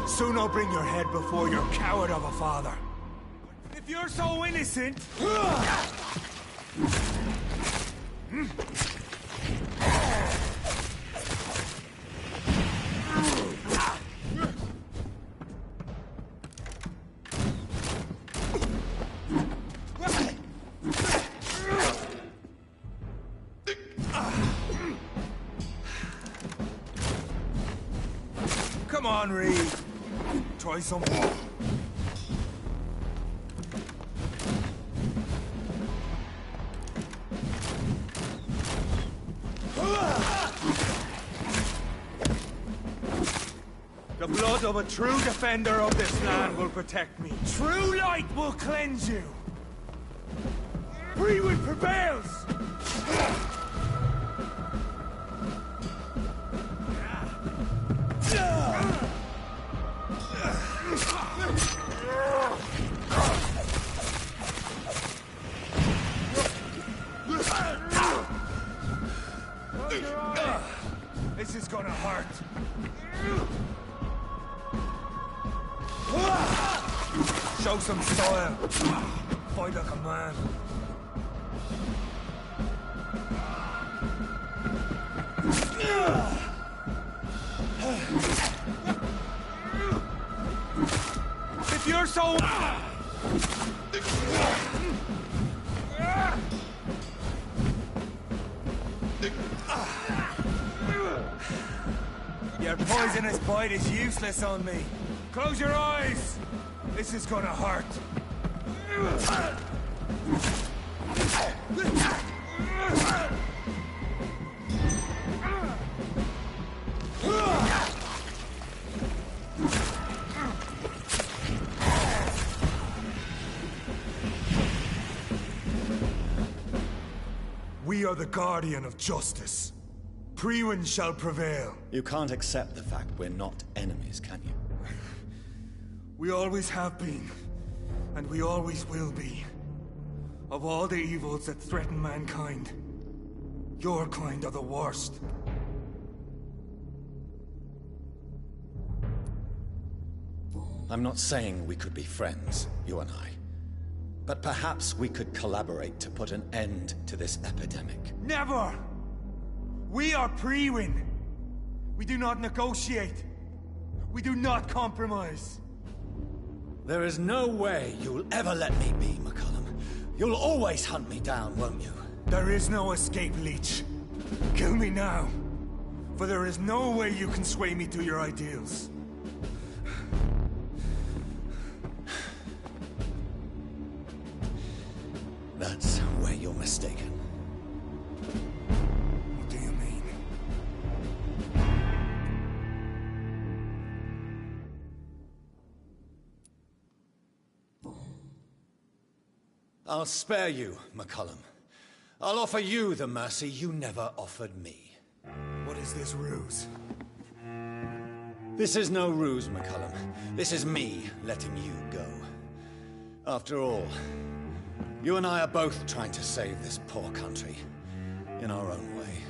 Soon I'll bring your head before your coward of a father. If you're so innocent... Come on, Reed. Try something. The blood of a true defender of this land will protect me. True light will cleanse you. Freewood prevails! This is gonna hurt. Show some style. Fight like a man. If you're so... Your poisonous bite is useless on me. Close your eyes! This is gonna hurt. We are the guardian of justice. Priwen shall prevail. You can't accept the fact we're not enemies, can you? We always have been, and we always will be. Of all the evils that threaten mankind, your kind are the worst. I'm not saying we could be friends, you and I. But perhaps we could collaborate to put an end to this epidemic. Never! We are Priwen. We do not negotiate. We do not compromise. There is no way you'll ever let me be, McCullum. You'll always hunt me down, won't you? There is no escape, Leech. Kill me now. For there is no way you can sway me to your ideals. That's where you're mistaken. What do you mean? I'll spare you, McCullum. I'll offer you the mercy you never offered me. What is this ruse? This is no ruse, McCullum. This is me letting you go. After all, you and I are both trying to save this poor country, in our own way.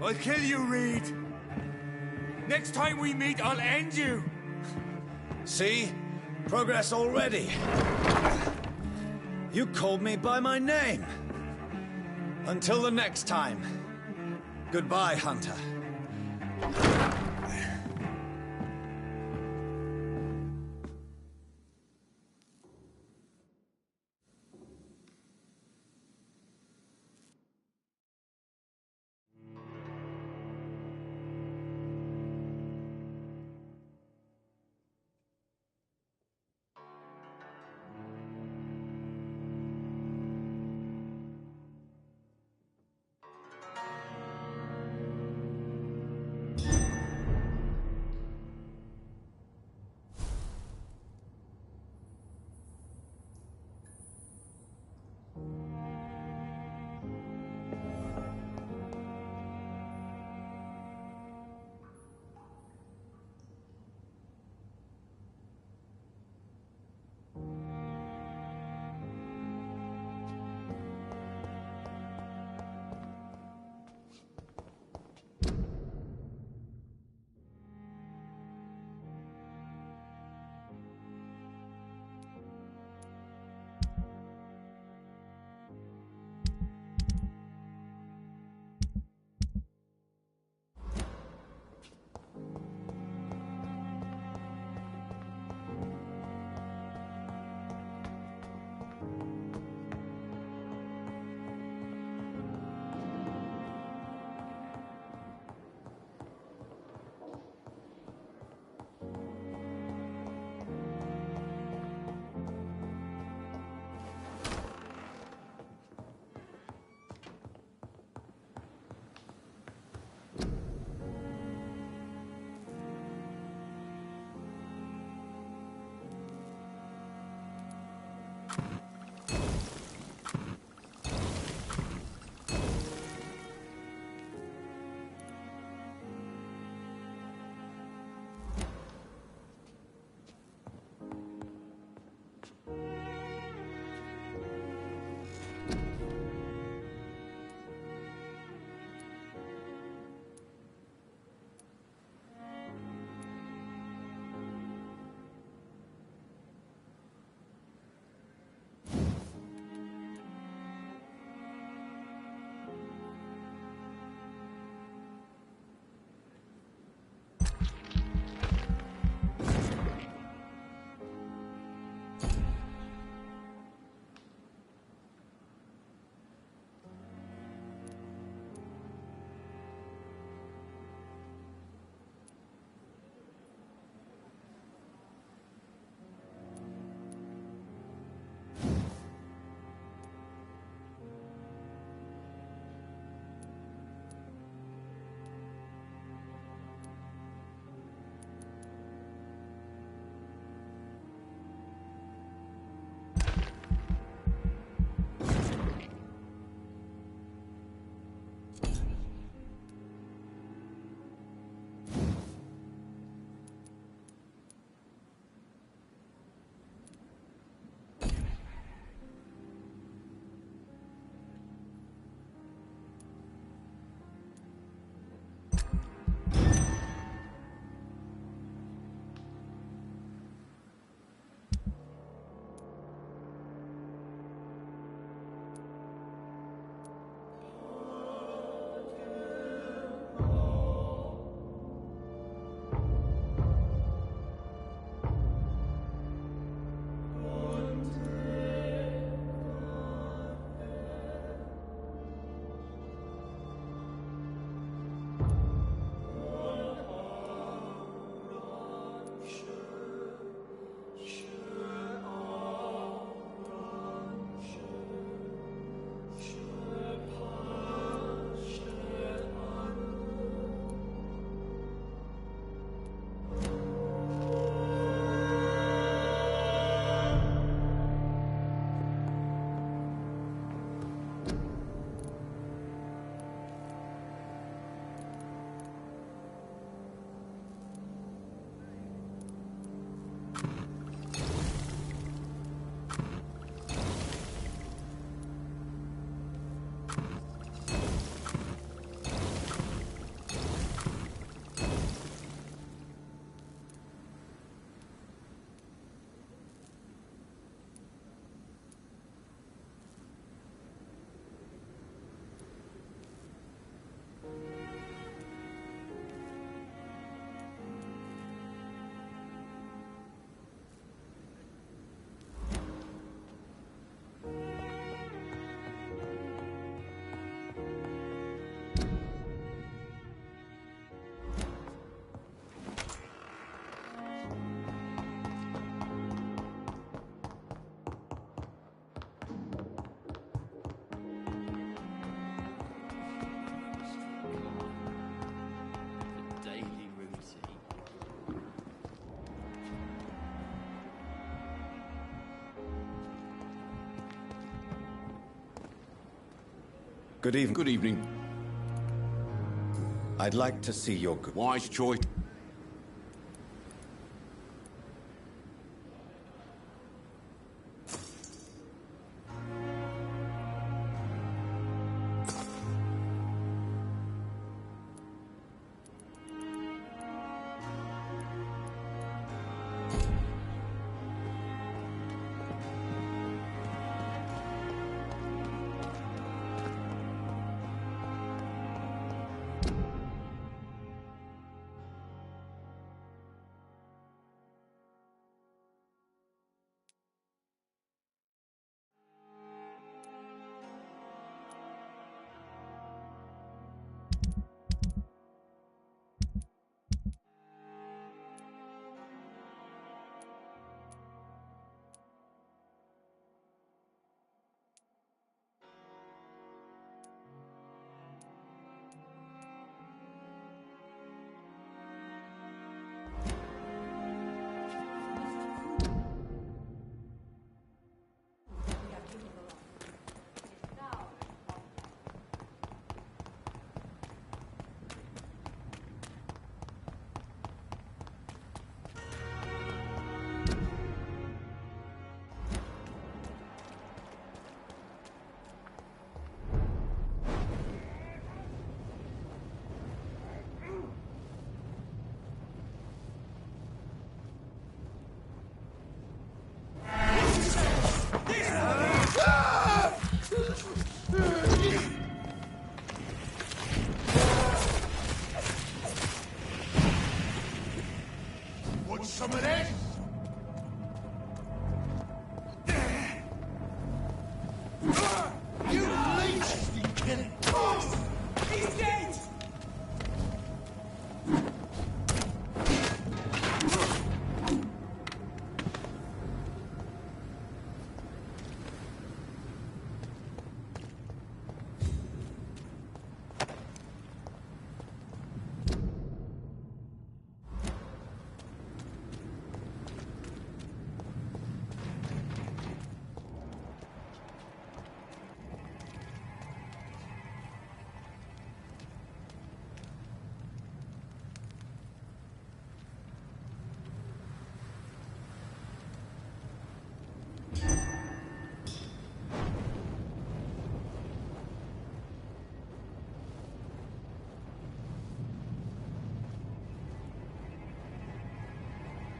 I'll kill you, Reed. Next time we meet, I'll end you. See? Progress already. You called me by my name. Until the next time. Goodbye, Hunter. Good evening. Good evening. I'd like to see your good... Wise choice. Want some of this? You leech! You kidding? He's dead!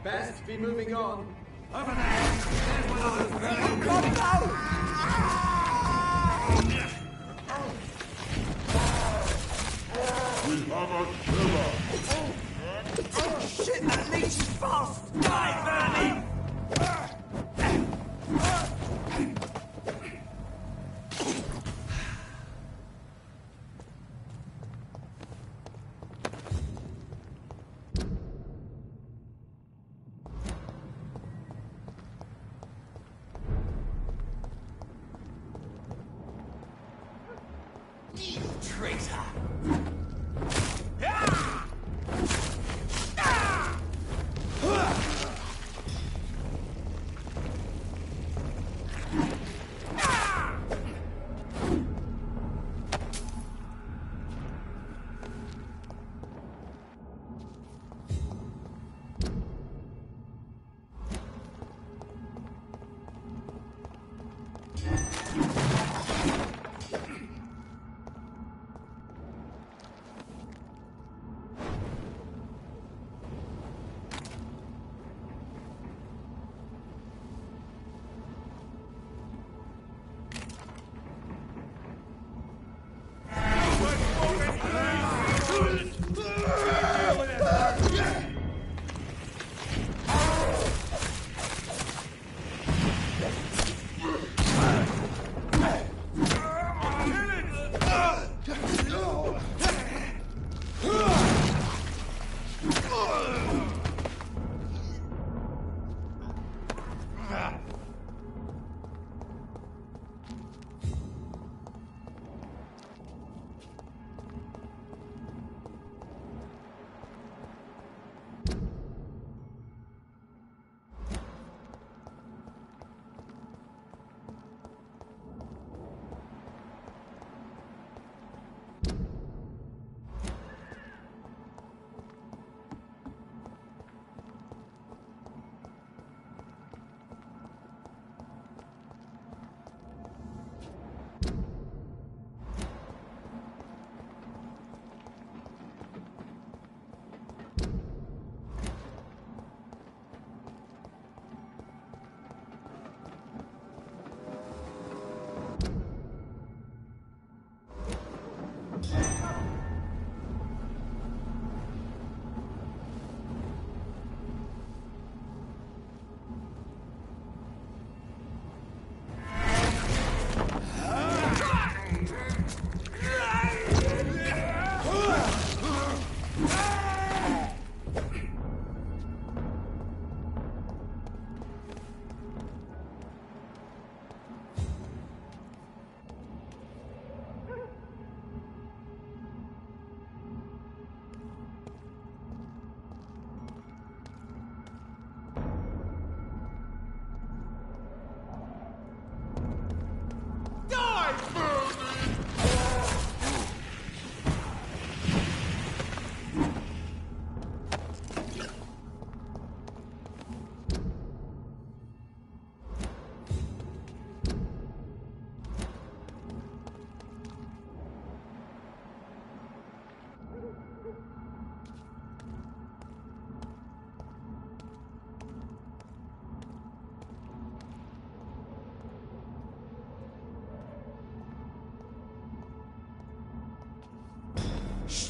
Best be moving on. Over there! There's one of those. God, no! We have a killer. Shit, that leech is fast! Die, Vernie! You traitor!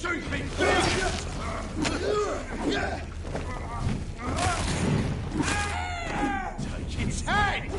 Shoot me! Take its head!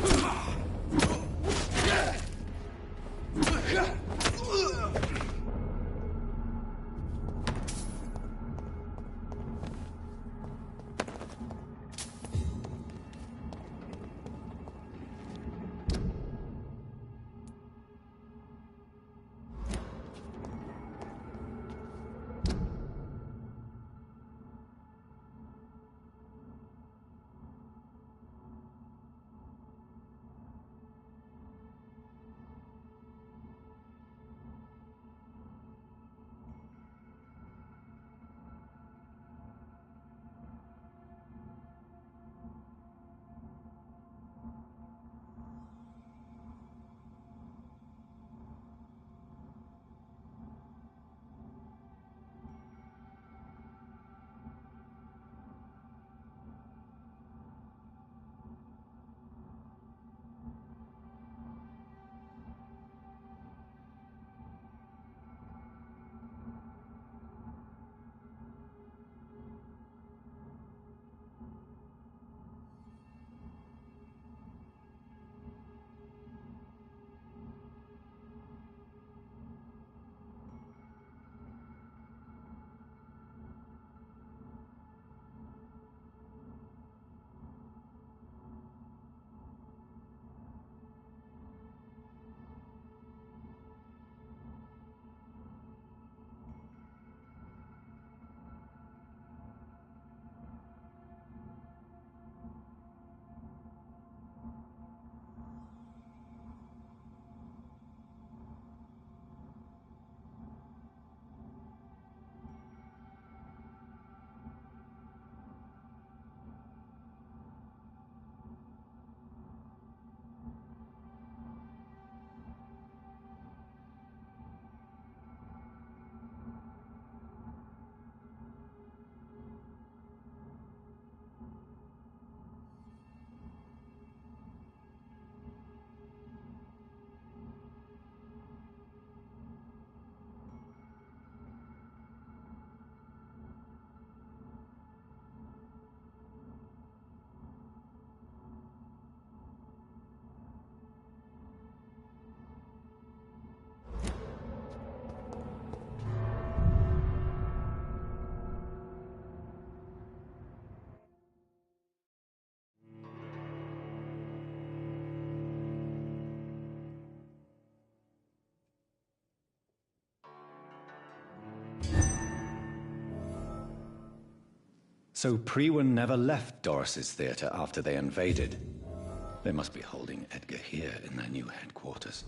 So Priwen never left Doris's theatre after they invaded. They must be holding Edgar here in their new headquarters.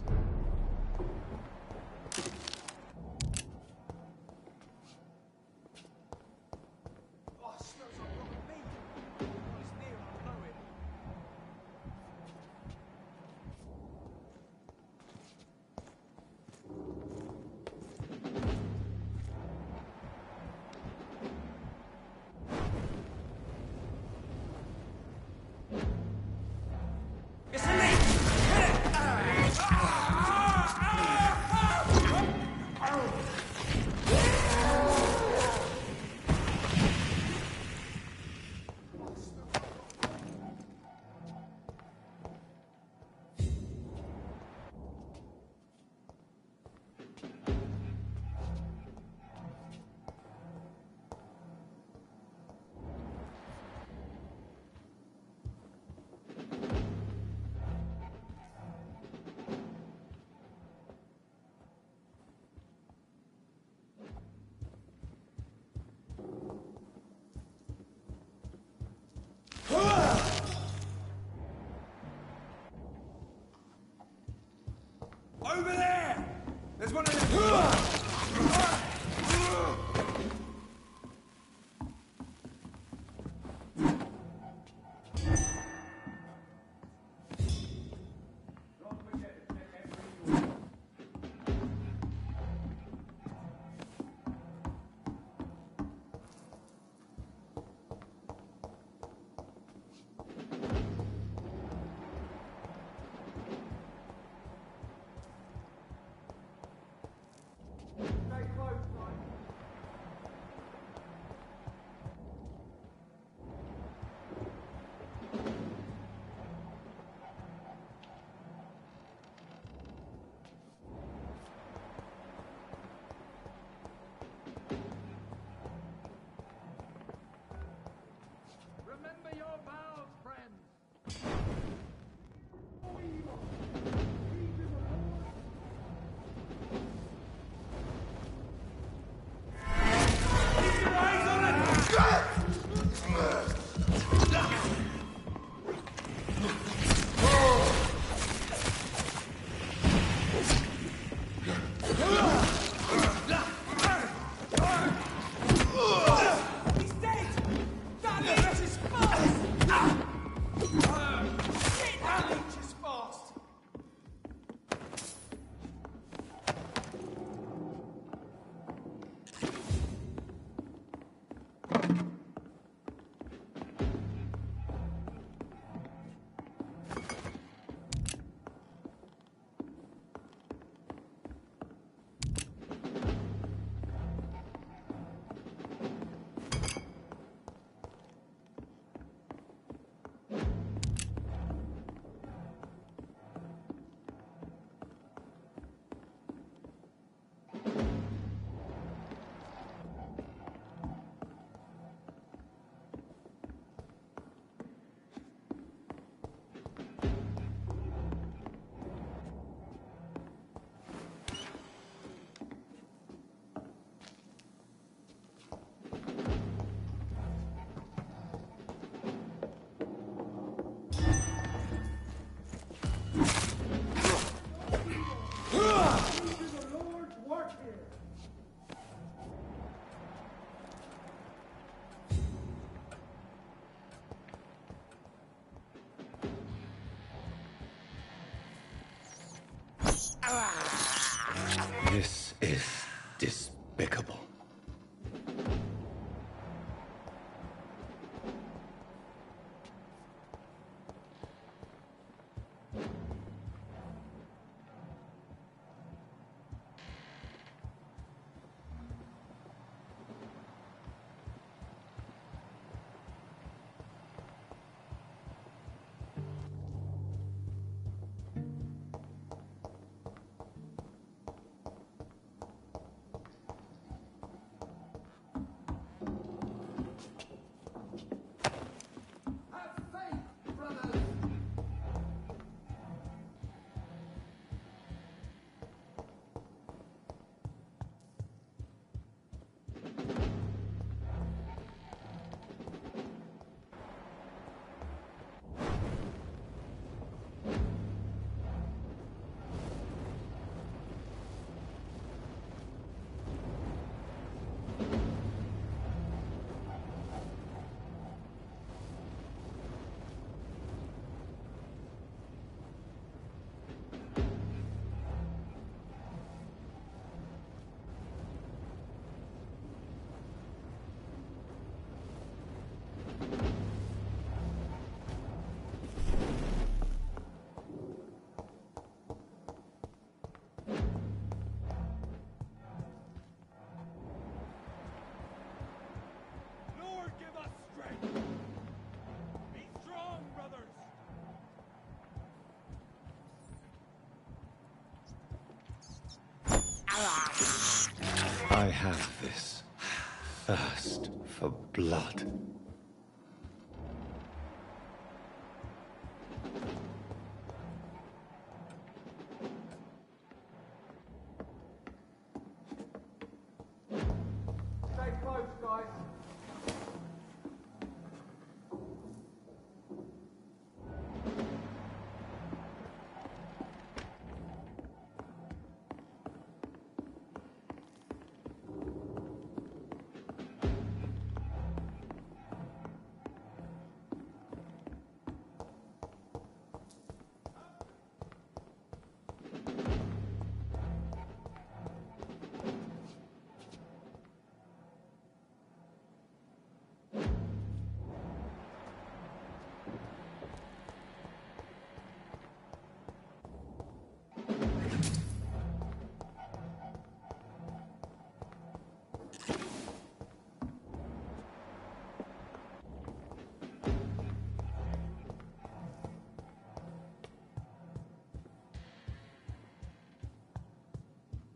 Over there! There's one of them! This is despicable. I have this thirst for blood. Stay close, guys.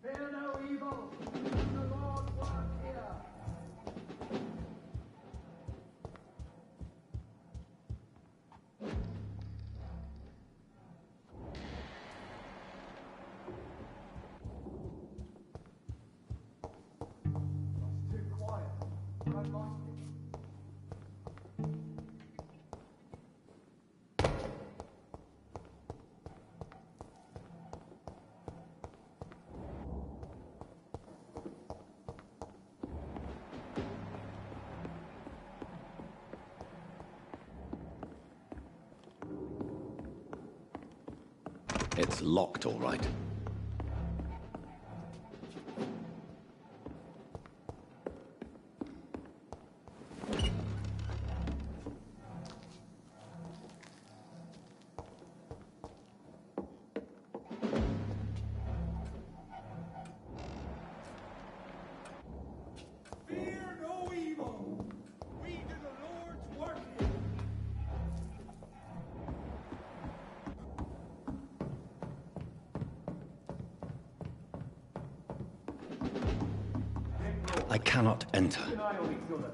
Fear no evil. The Lord work here. It's too quiet. I don't like it. It's locked, all right. Fear no evil. We do the Lord's work here. I cannot enter. Keep an eye on each other.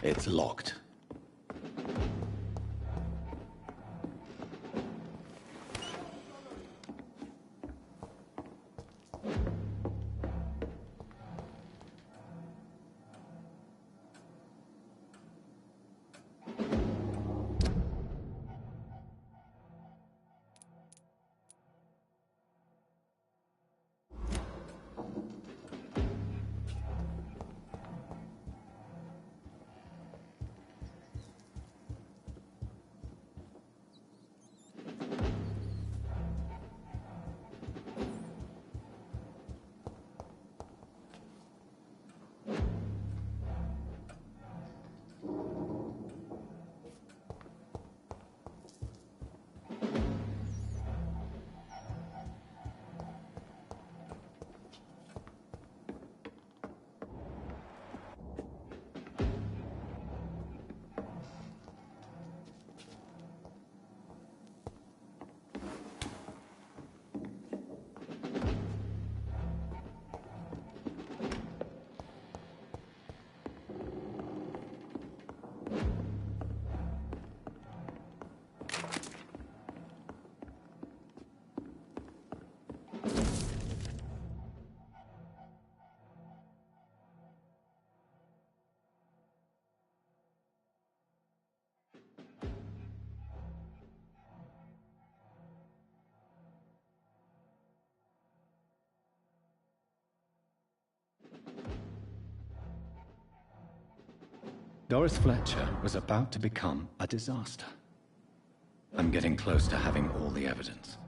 It's locked. Doris Fletcher was about to become a disaster. I'm getting close to having all the evidence.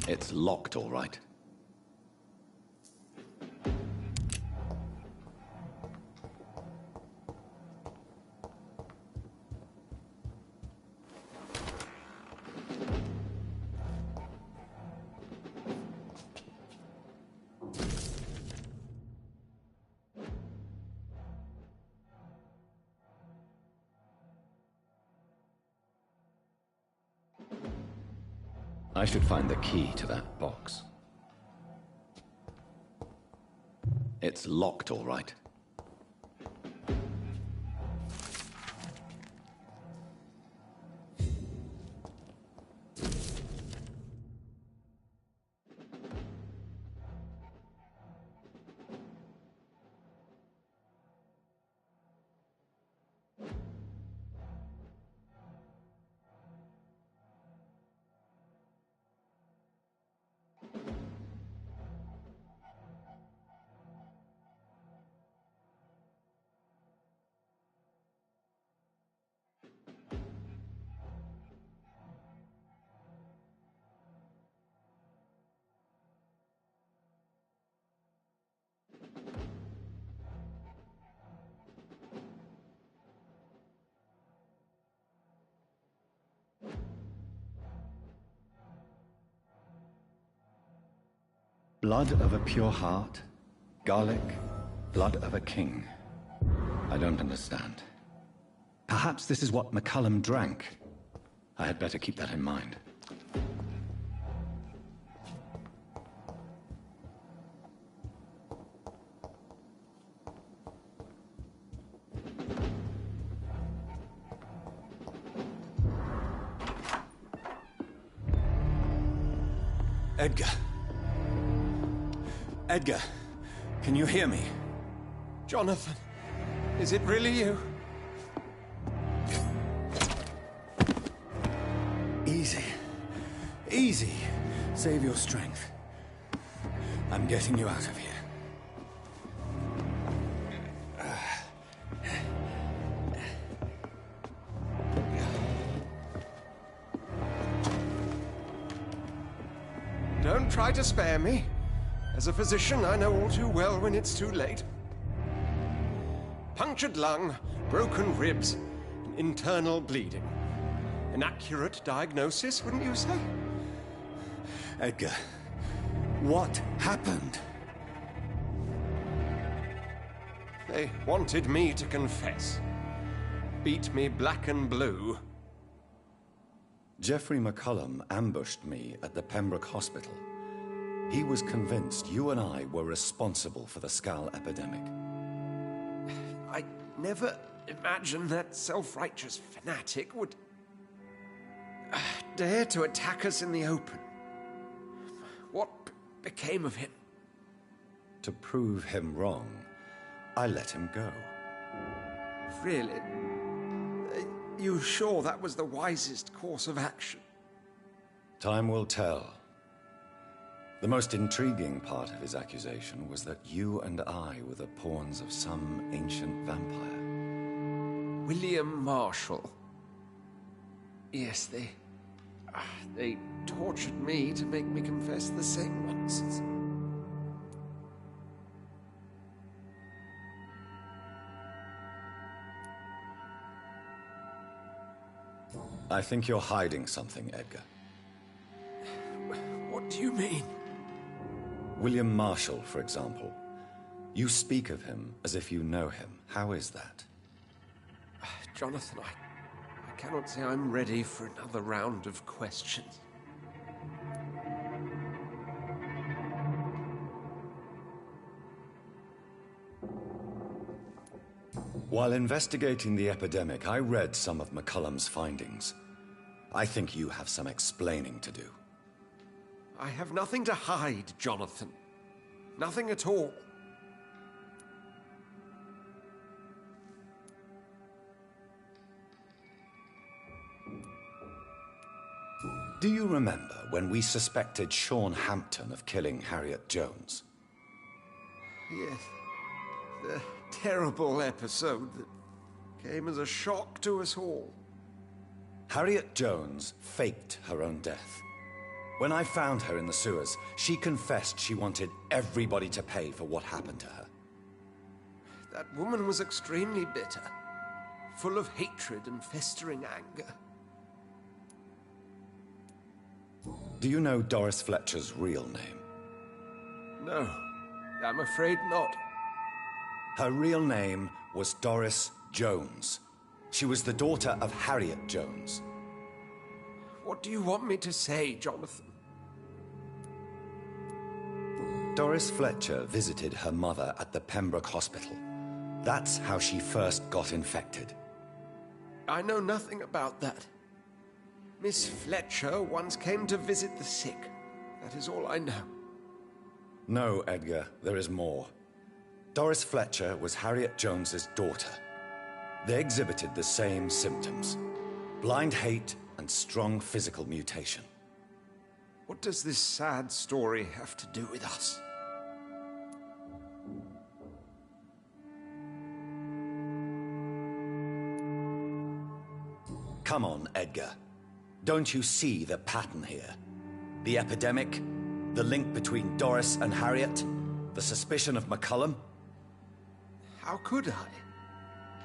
It's locked, all right. I should find the key to that box. It's locked, all right. Blood of a pure heart, garlic, blood of a king. I don't understand. Perhaps this is what McCullum drank. I had better keep that in mind. Edgar. Edgar, can you hear me? Jonathan, is it really you? Easy. Easy. Save your strength. I'm getting you out of here. Don't try to spare me. As a physician, I know all too well when it's too late. Punctured lung, broken ribs, and internal bleeding. An accurate diagnosis, wouldn't you say? Edgar, what happened? They wanted me to confess. Beat me black and blue. Jeffrey McCullum ambushed me at the Pembroke Hospital. He was convinced you and I were responsible for the Skull epidemic. I never imagined that self-righteous fanatic would dare to attack us in the open. What became of him? To prove him wrong, I let him go. Really? Are you sure that was the wisest course of action? Time will tell. The most intriguing part of his accusation was that you and I were the pawns of some ancient vampire. William Marshall. Yes, they tortured me to make me confess the same nonsense. I think you're hiding something, Edgar. What do you mean? William Marshall, for example. You speak of him as if you know him. How is that? Jonathan, I cannot say I'm ready for another round of questions. While investigating the epidemic, I read some of McCullum's findings. I think you have some explaining to do. I have nothing to hide, Jonathan. Nothing at all. Do you remember when we suspected Sean Hampton of killing Harriet Jones? Yes. The terrible episode that came as a shock to us all. Harriet Jones faked her own death. When I found her in the sewers, she confessed she wanted everybody to pay for what happened to her. That woman was extremely bitter, full of hatred and festering anger. Do you know Doris Fletcher's real name? No, I'm afraid not. Her real name was Doris Jones. She was the daughter of Harriet Jones. What do you want me to say, Jonathan? Doris Fletcher visited her mother at the Pembroke Hospital. That's how she first got infected. I know nothing about that. Miss Fletcher once came to visit the sick. That is all I know. No, Edgar, there is more. Doris Fletcher was Harriet Jones's daughter. They exhibited the same symptoms: blind hate and strong physical mutation. What does this sad story have to do with us? Come on, Edgar. Don't you see the pattern here? The epidemic, the link between Doris and Harriet, the suspicion of McCullum? How could I?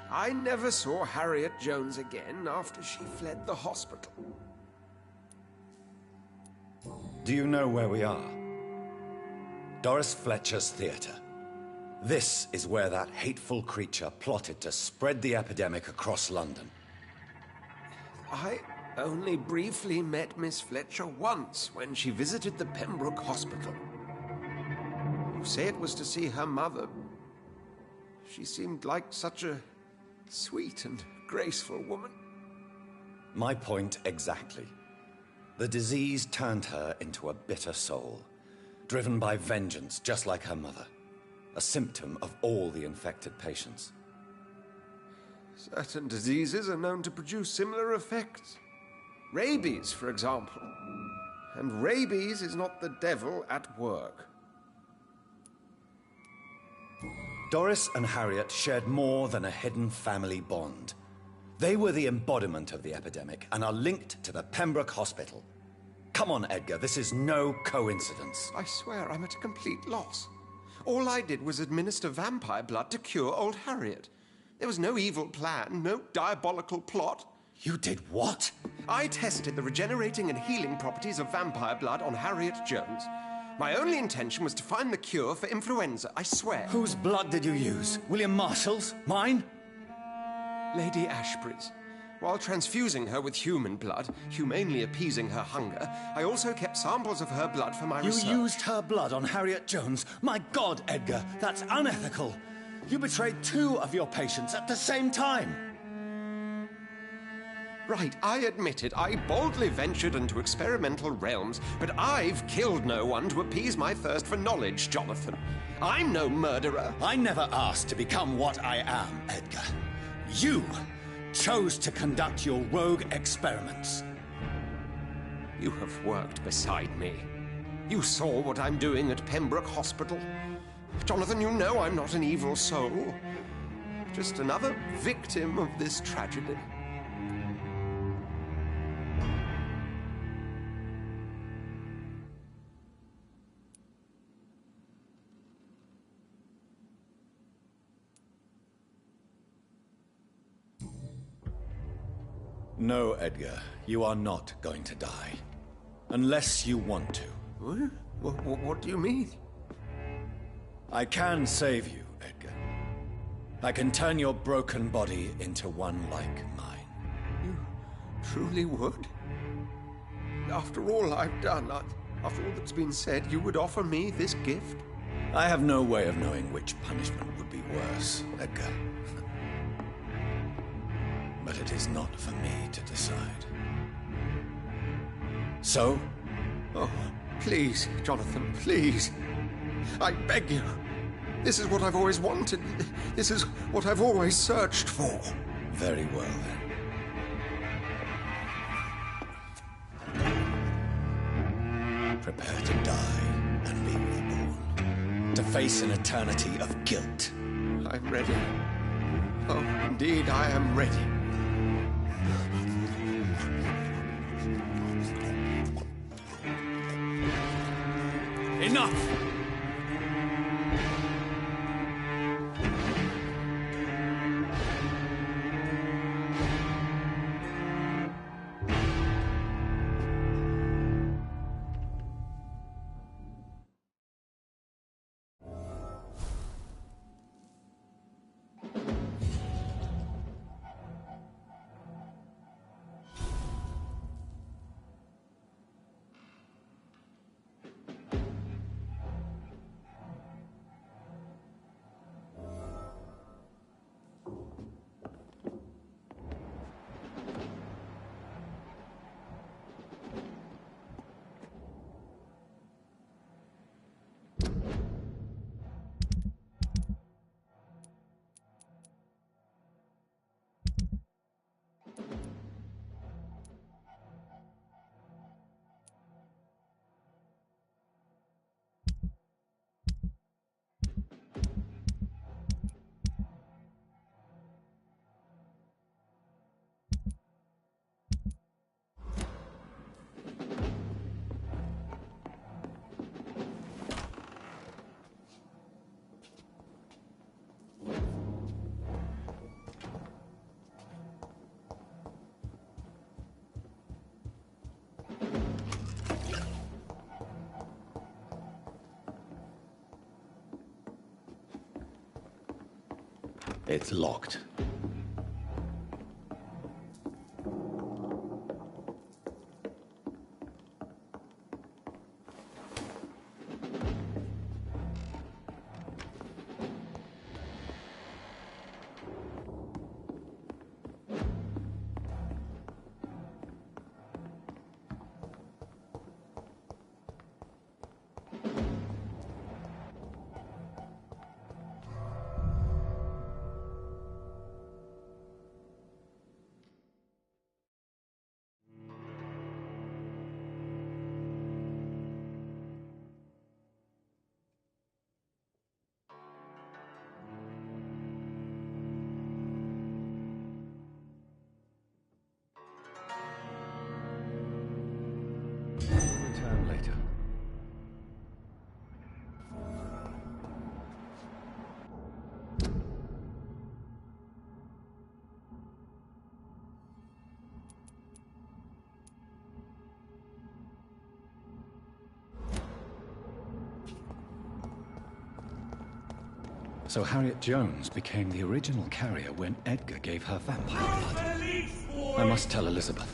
I never saw Harriet Jones again after she fled the hospital. Do you know where we are? Doris Fletcher's theater. This is where that hateful creature plotted to spread the epidemic across London. I only briefly met Miss Fletcher once when she visited the Pembroke Hospital. You say it was to see her mother. She seemed like such a sweet and graceful woman. My point exactly. The disease turned her into a bitter soul, driven by vengeance just like her mother. A symptom of all the infected patients. Certain diseases are known to produce similar effects. Rabies, for example. And rabies is not the devil at work. Doris and Harriet shared more than a hidden family bond. They were the embodiment of the epidemic and are linked to the Pembroke Hospital. Come on, Edgar, this is no coincidence. I swear I'm at a complete loss. All I did was administer vampire blood to cure old Harriet. There was no evil plan, no diabolical plot. You did what? I tested the regenerating and healing properties of vampire blood on Harriet Jones. My only intention was to find the cure for influenza, I swear. Whose blood did you use? William Marshall's? Mine? Lady Ashbury's. While transfusing her with human blood, humanely appeasing her hunger, I also kept samples of her blood for my research. You used her blood on Harriet Jones? My God, Edgar, that's unethical. You betrayed 2 of your patients at the same time. Right, I admit it. I boldly ventured into experimental realms, but I've killed no one to appease my thirst for knowledge, Jonathan. I'm no murderer. I never asked to become what I am, Edgar. You chose to conduct your rogue experiments. You have worked beside me. You saw what I'm doing at Pembroke Hospital. Jonathan, you know I'm not an evil soul. Just another victim of this tragedy. No, Edgar, you are not going to die. Unless you want to. What do you mean? I can save you, Edgar. I can turn your broken body into one like mine. You truly would? After all I've done, after all that's been said, you would offer me this gift? I have no way of knowing which punishment would be worse, Edgar. But it is not for me to decide. So? Oh, please, Jonathan, please. I beg you. This is what I've always wanted. This is what I've always searched for. Very well, then. Prepare to die and be reborn. To face an eternity of guilt. I'm ready. Oh, indeed, I am ready. Enough! It's locked. So Harriet Jones became the original carrier when Edgar gave her vampire blood. I must tell Elizabeth.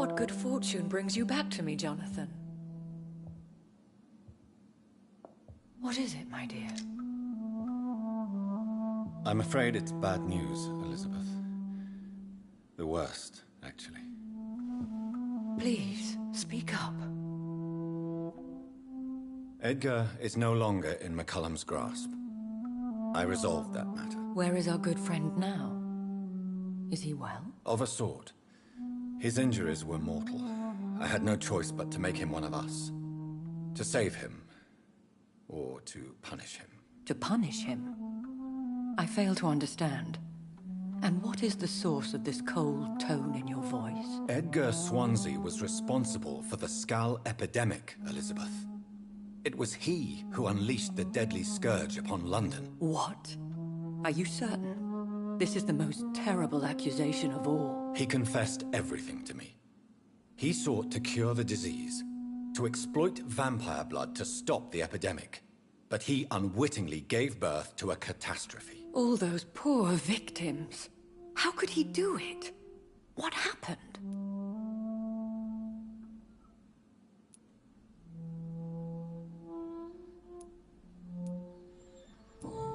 What good fortune brings you back to me, Jonathan? What is it, my dear? I'm afraid it's bad news, Elizabeth. The worst, actually. Please, speak up. Edgar is no longer in McCullum's grasp. I resolved that matter. Where is our good friend now? Is he well? Of a sort. His injuries were mortal. I had no choice but to make him one of us. To save him. Or to punish him. To punish him? I fail to understand. And what is the source of this cold tone in your voice? Edgar Swansea was responsible for the Skal epidemic, Elizabeth. It was he who unleashed the deadly scourge upon London. What? Are you certain? This is the most terrible accusation of all. He confessed everything to me. He sought to cure the disease, to exploit vampire blood to stop the epidemic. But he unwittingly gave birth to a catastrophe. All those poor victims. How could he do it? What happened?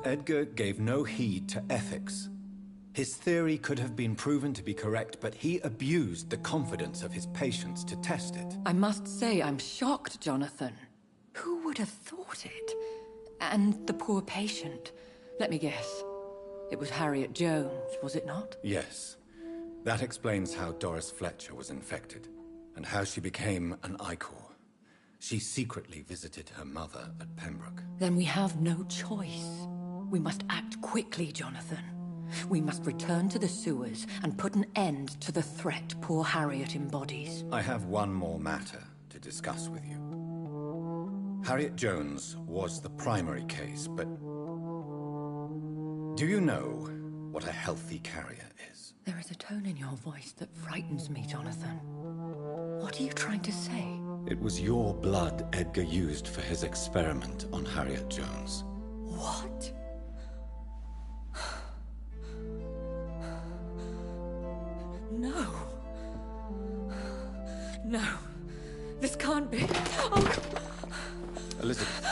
Edgar gave no heed to ethics. His theory could have been proven to be correct, but he abused the confidence of his patients to test it. I must say I'm shocked, Jonathan. Who would have thought it? And the poor patient. Let me guess. It was Harriet Jones, was it not? Yes. That explains how Doris Fletcher was infected, and how she became an Ichor. She secretly visited her mother at Pembroke. Then we have no choice. We must act quickly, Jonathan. We must return to the sewers and put an end to the threat poor Harriet embodies. I have one more matter to discuss with you. Harriet Jones was the primary case, but Do you know what a healthy carrier is? There is a tone in your voice that frightens me, Jonathan. What are you trying to say? It was your blood Edgar used for his experiment on Harriet Jones. What? No. No. This can't be. Oh. Elizabeth,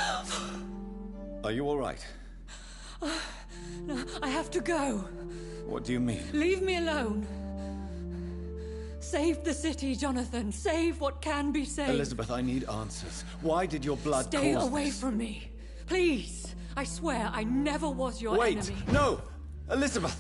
are you all right? No, I have to go. What do you mean? Leave me alone. Save the city, Jonathan. Save what can be saved. Elizabeth, I need answers. Why did your blood Stay cause away this? from me. Please. I swear I never was your enemy. Wait! No! Elizabeth!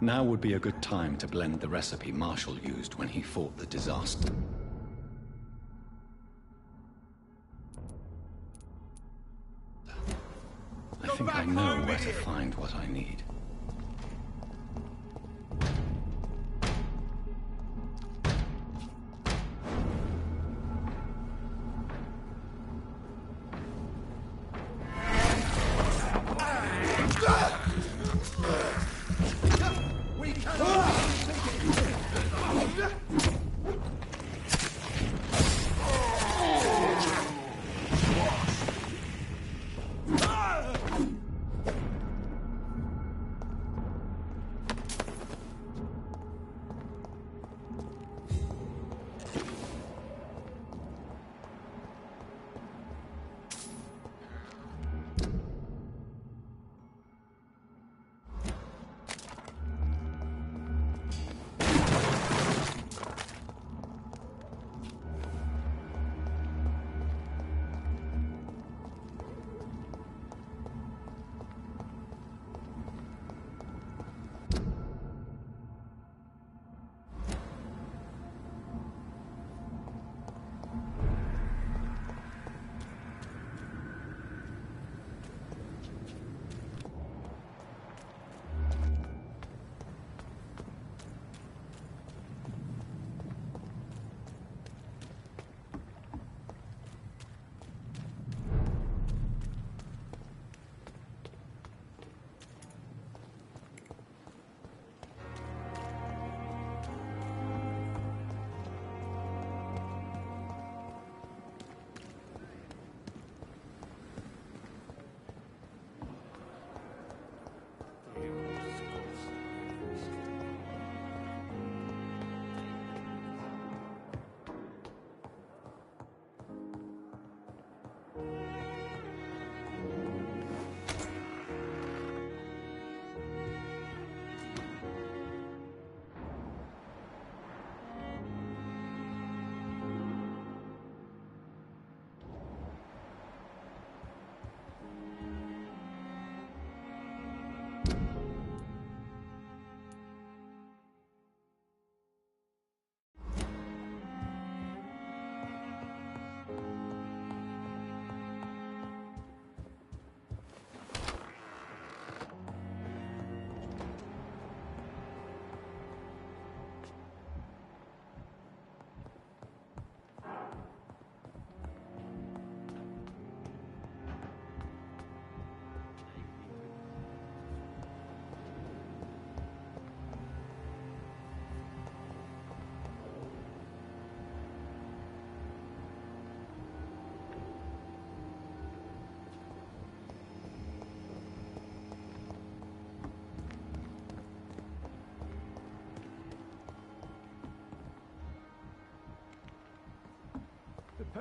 Now would be a good time to blend the recipe Marshall used when he fought the disaster. I think I know where to find what I need.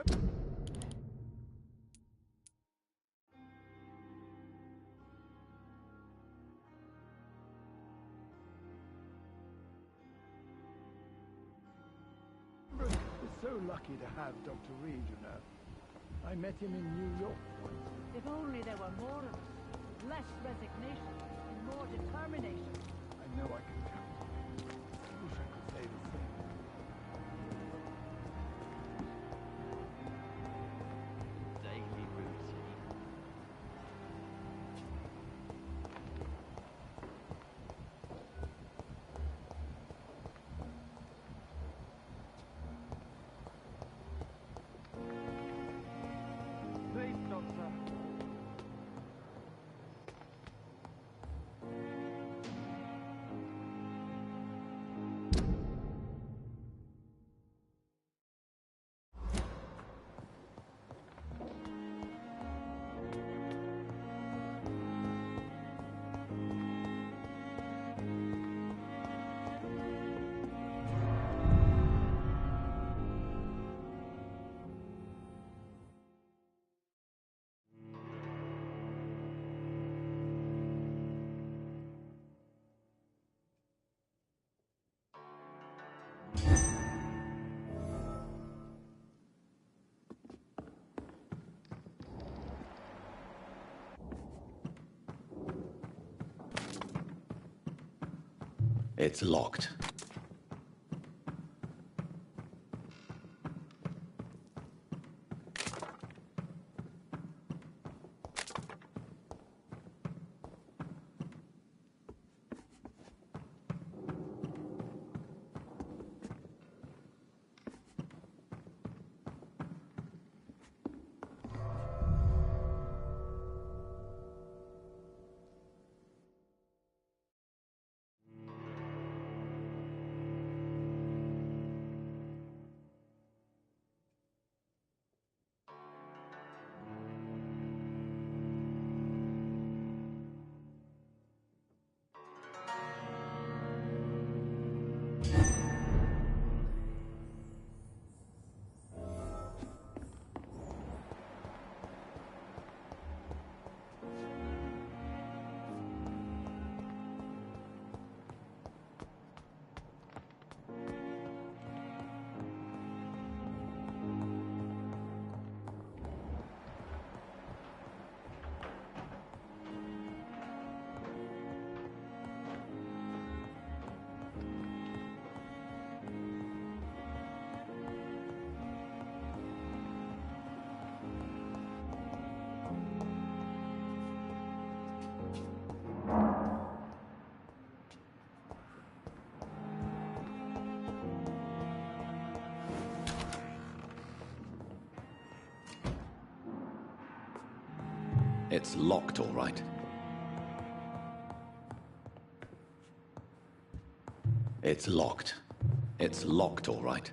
We're so lucky to have Dr. Reed, you know. I met him in New York once. If only there were more of us. Less resignation and more determination. I know I can count on him. I wish I could say the same. Daily routine. Please, Doctor. It's locked. It's locked, all right. It's locked. It's locked, all right.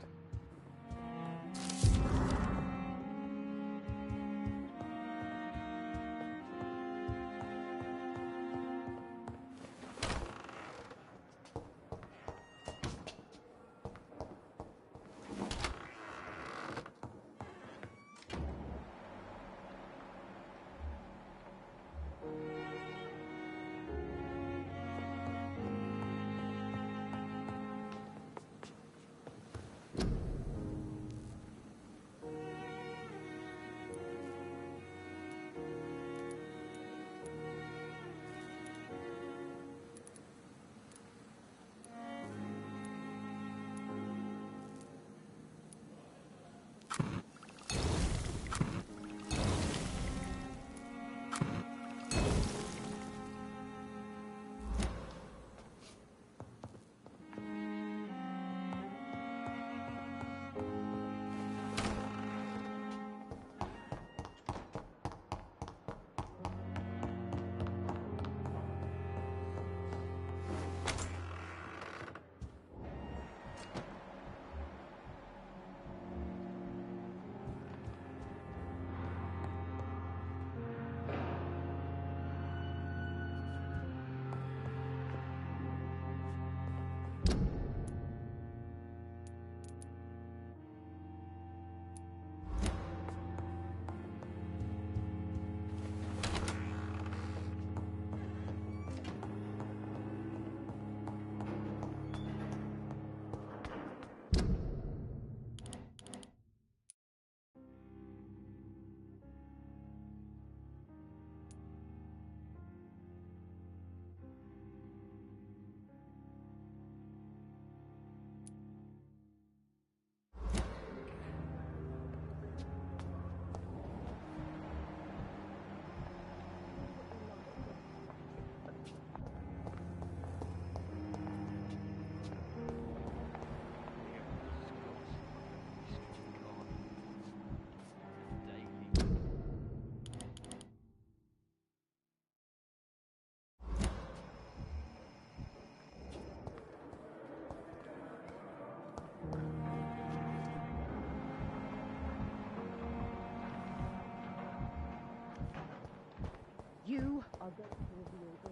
You are going to reveal all.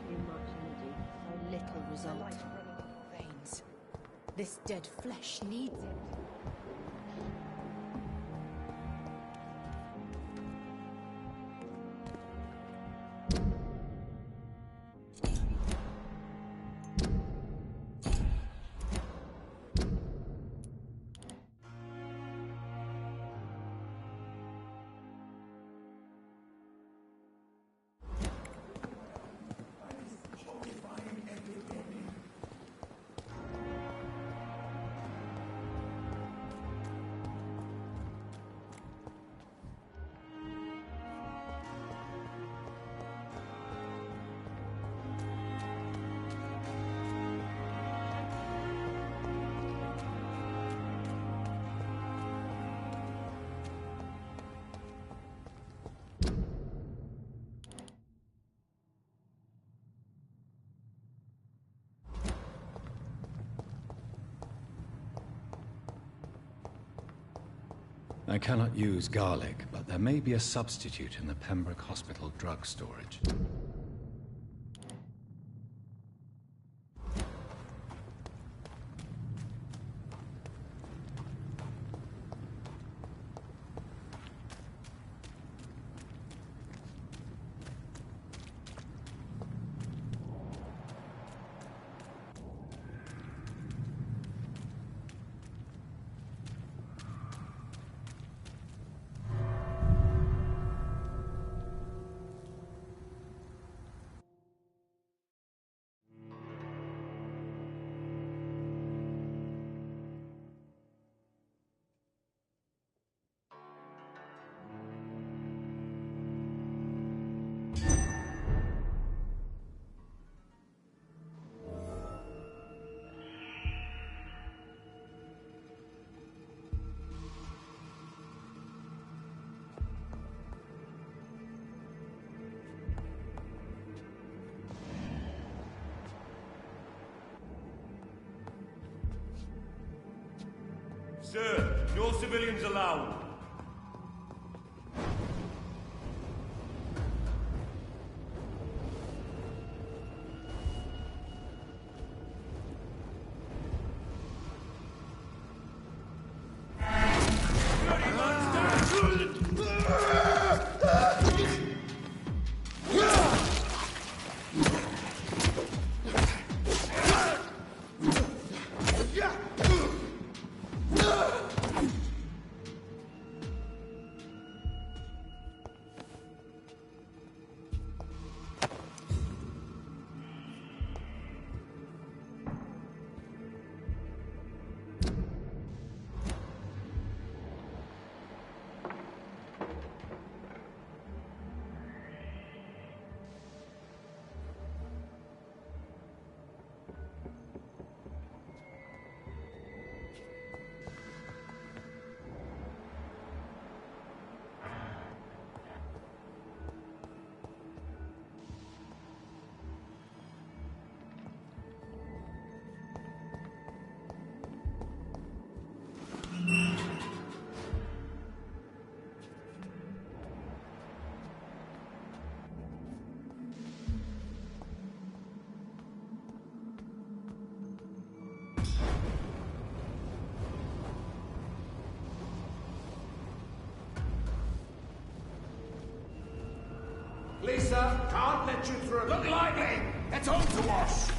Too much energy, so little result. Veins. This dead flesh needs it. I cannot use garlic, but there may be a substitute in the Pembroke Hospital drug storage. Sir, no civilians allowed. Lisa, can't let you through. Look lively! It's home to wash!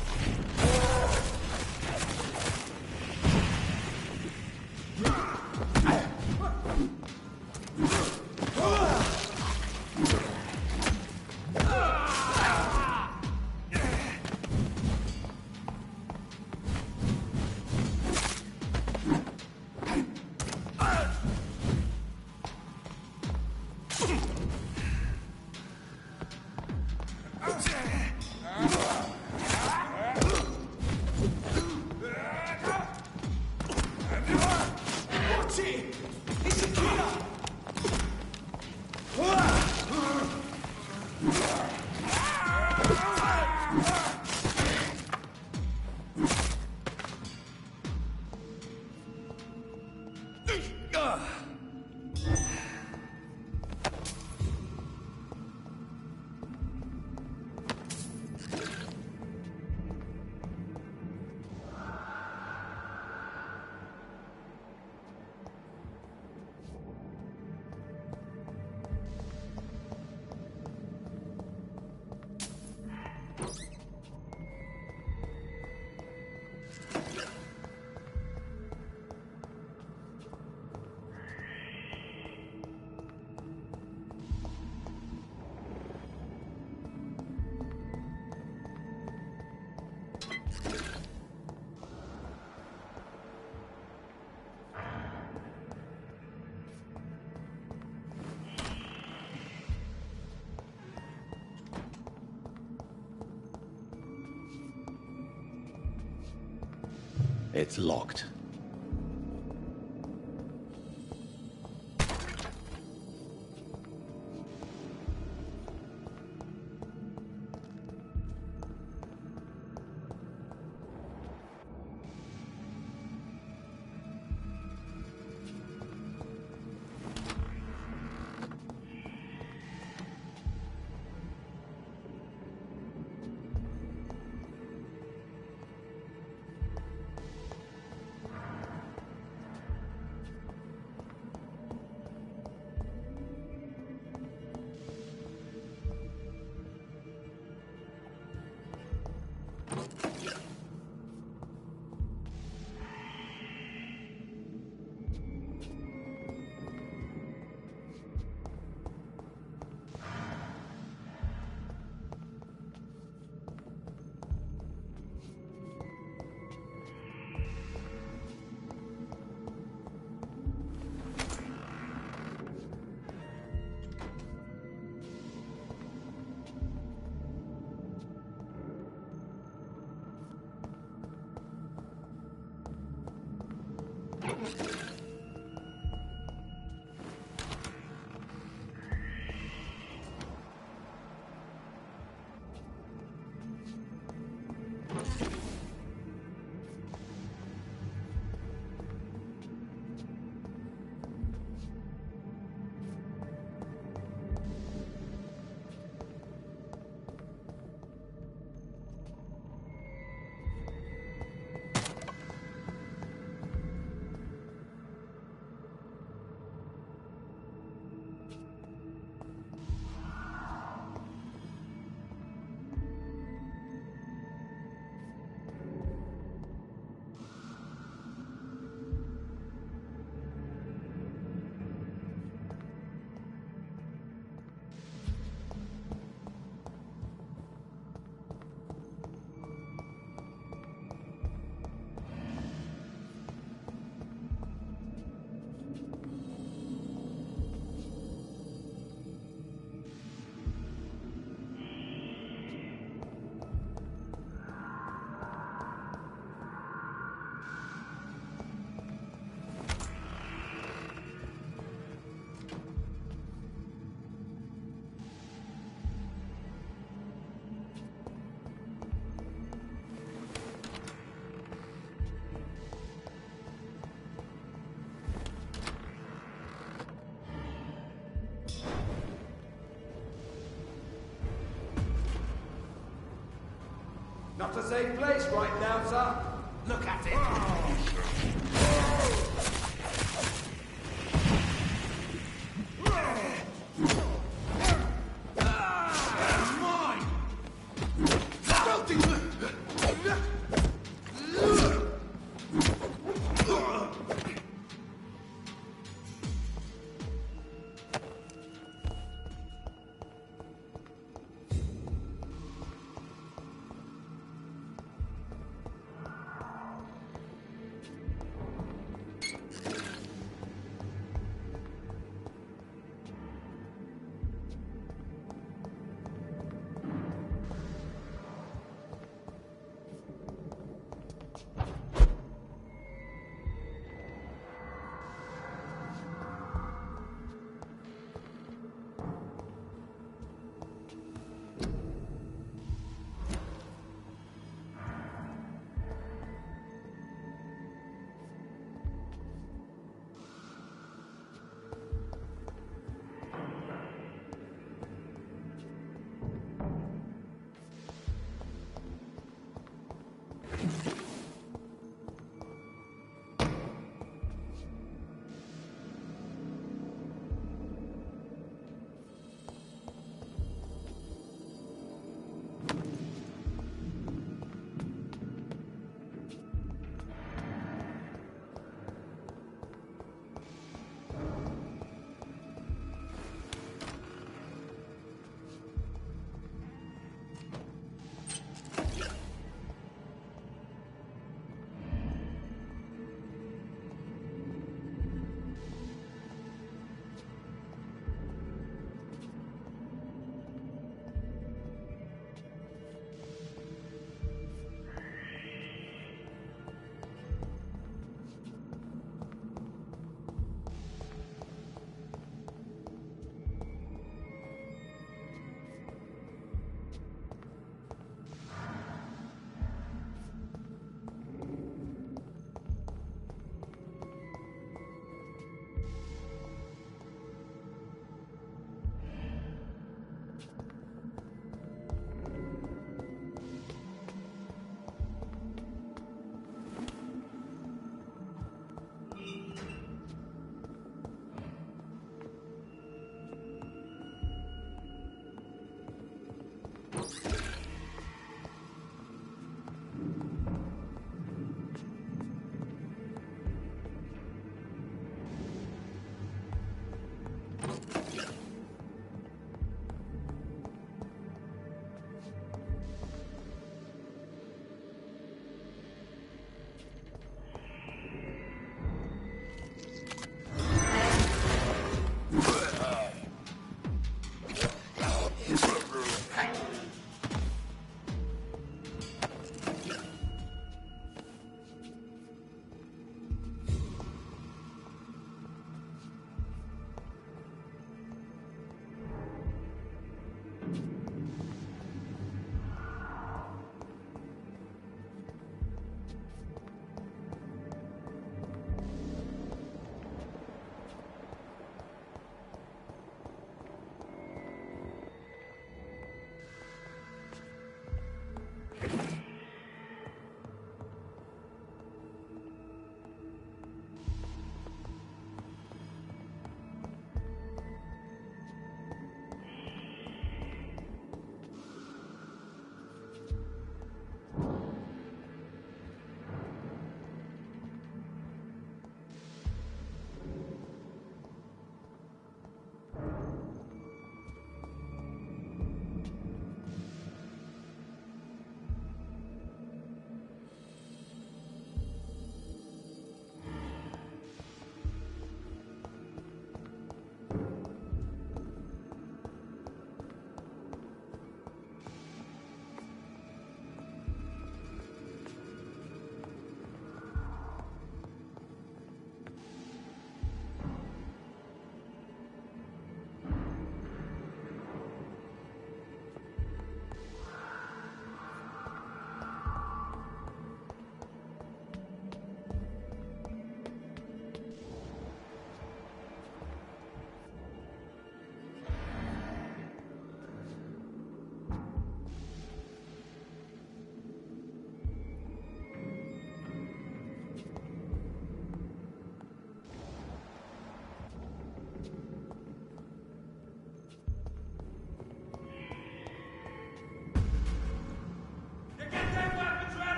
It's locked. Not a safe place right now, sir. Look at it.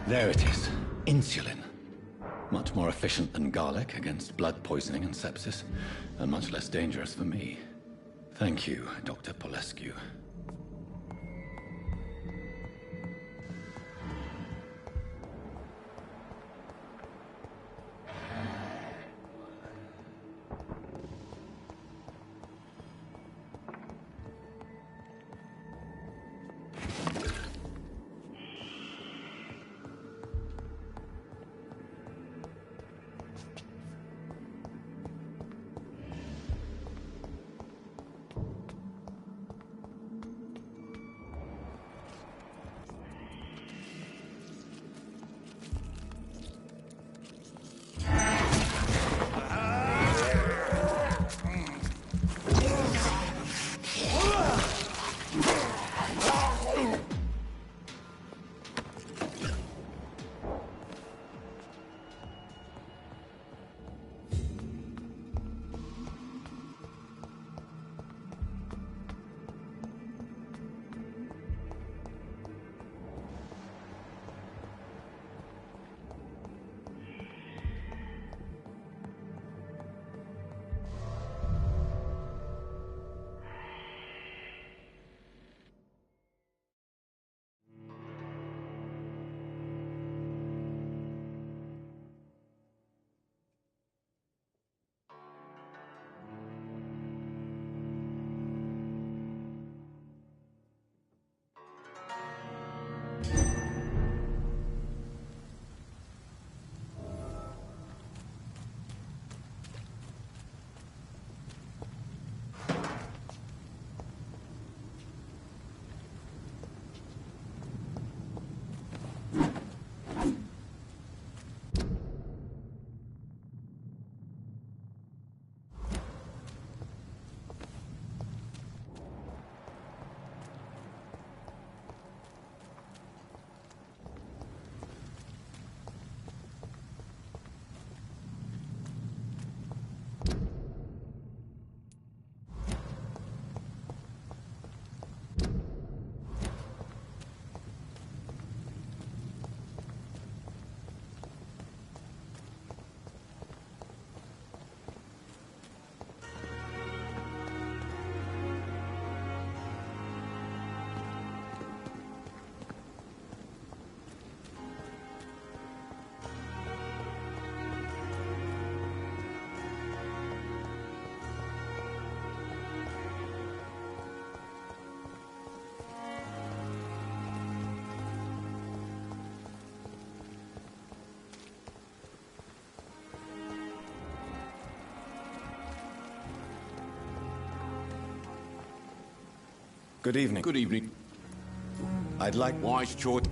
There it is. Insulin. Much more efficient than garlic against blood poisoning and sepsis, and much less dangerous for me. Thank you, Dr. Polescu. Good evening. Good evening. I'd like... Wise choice.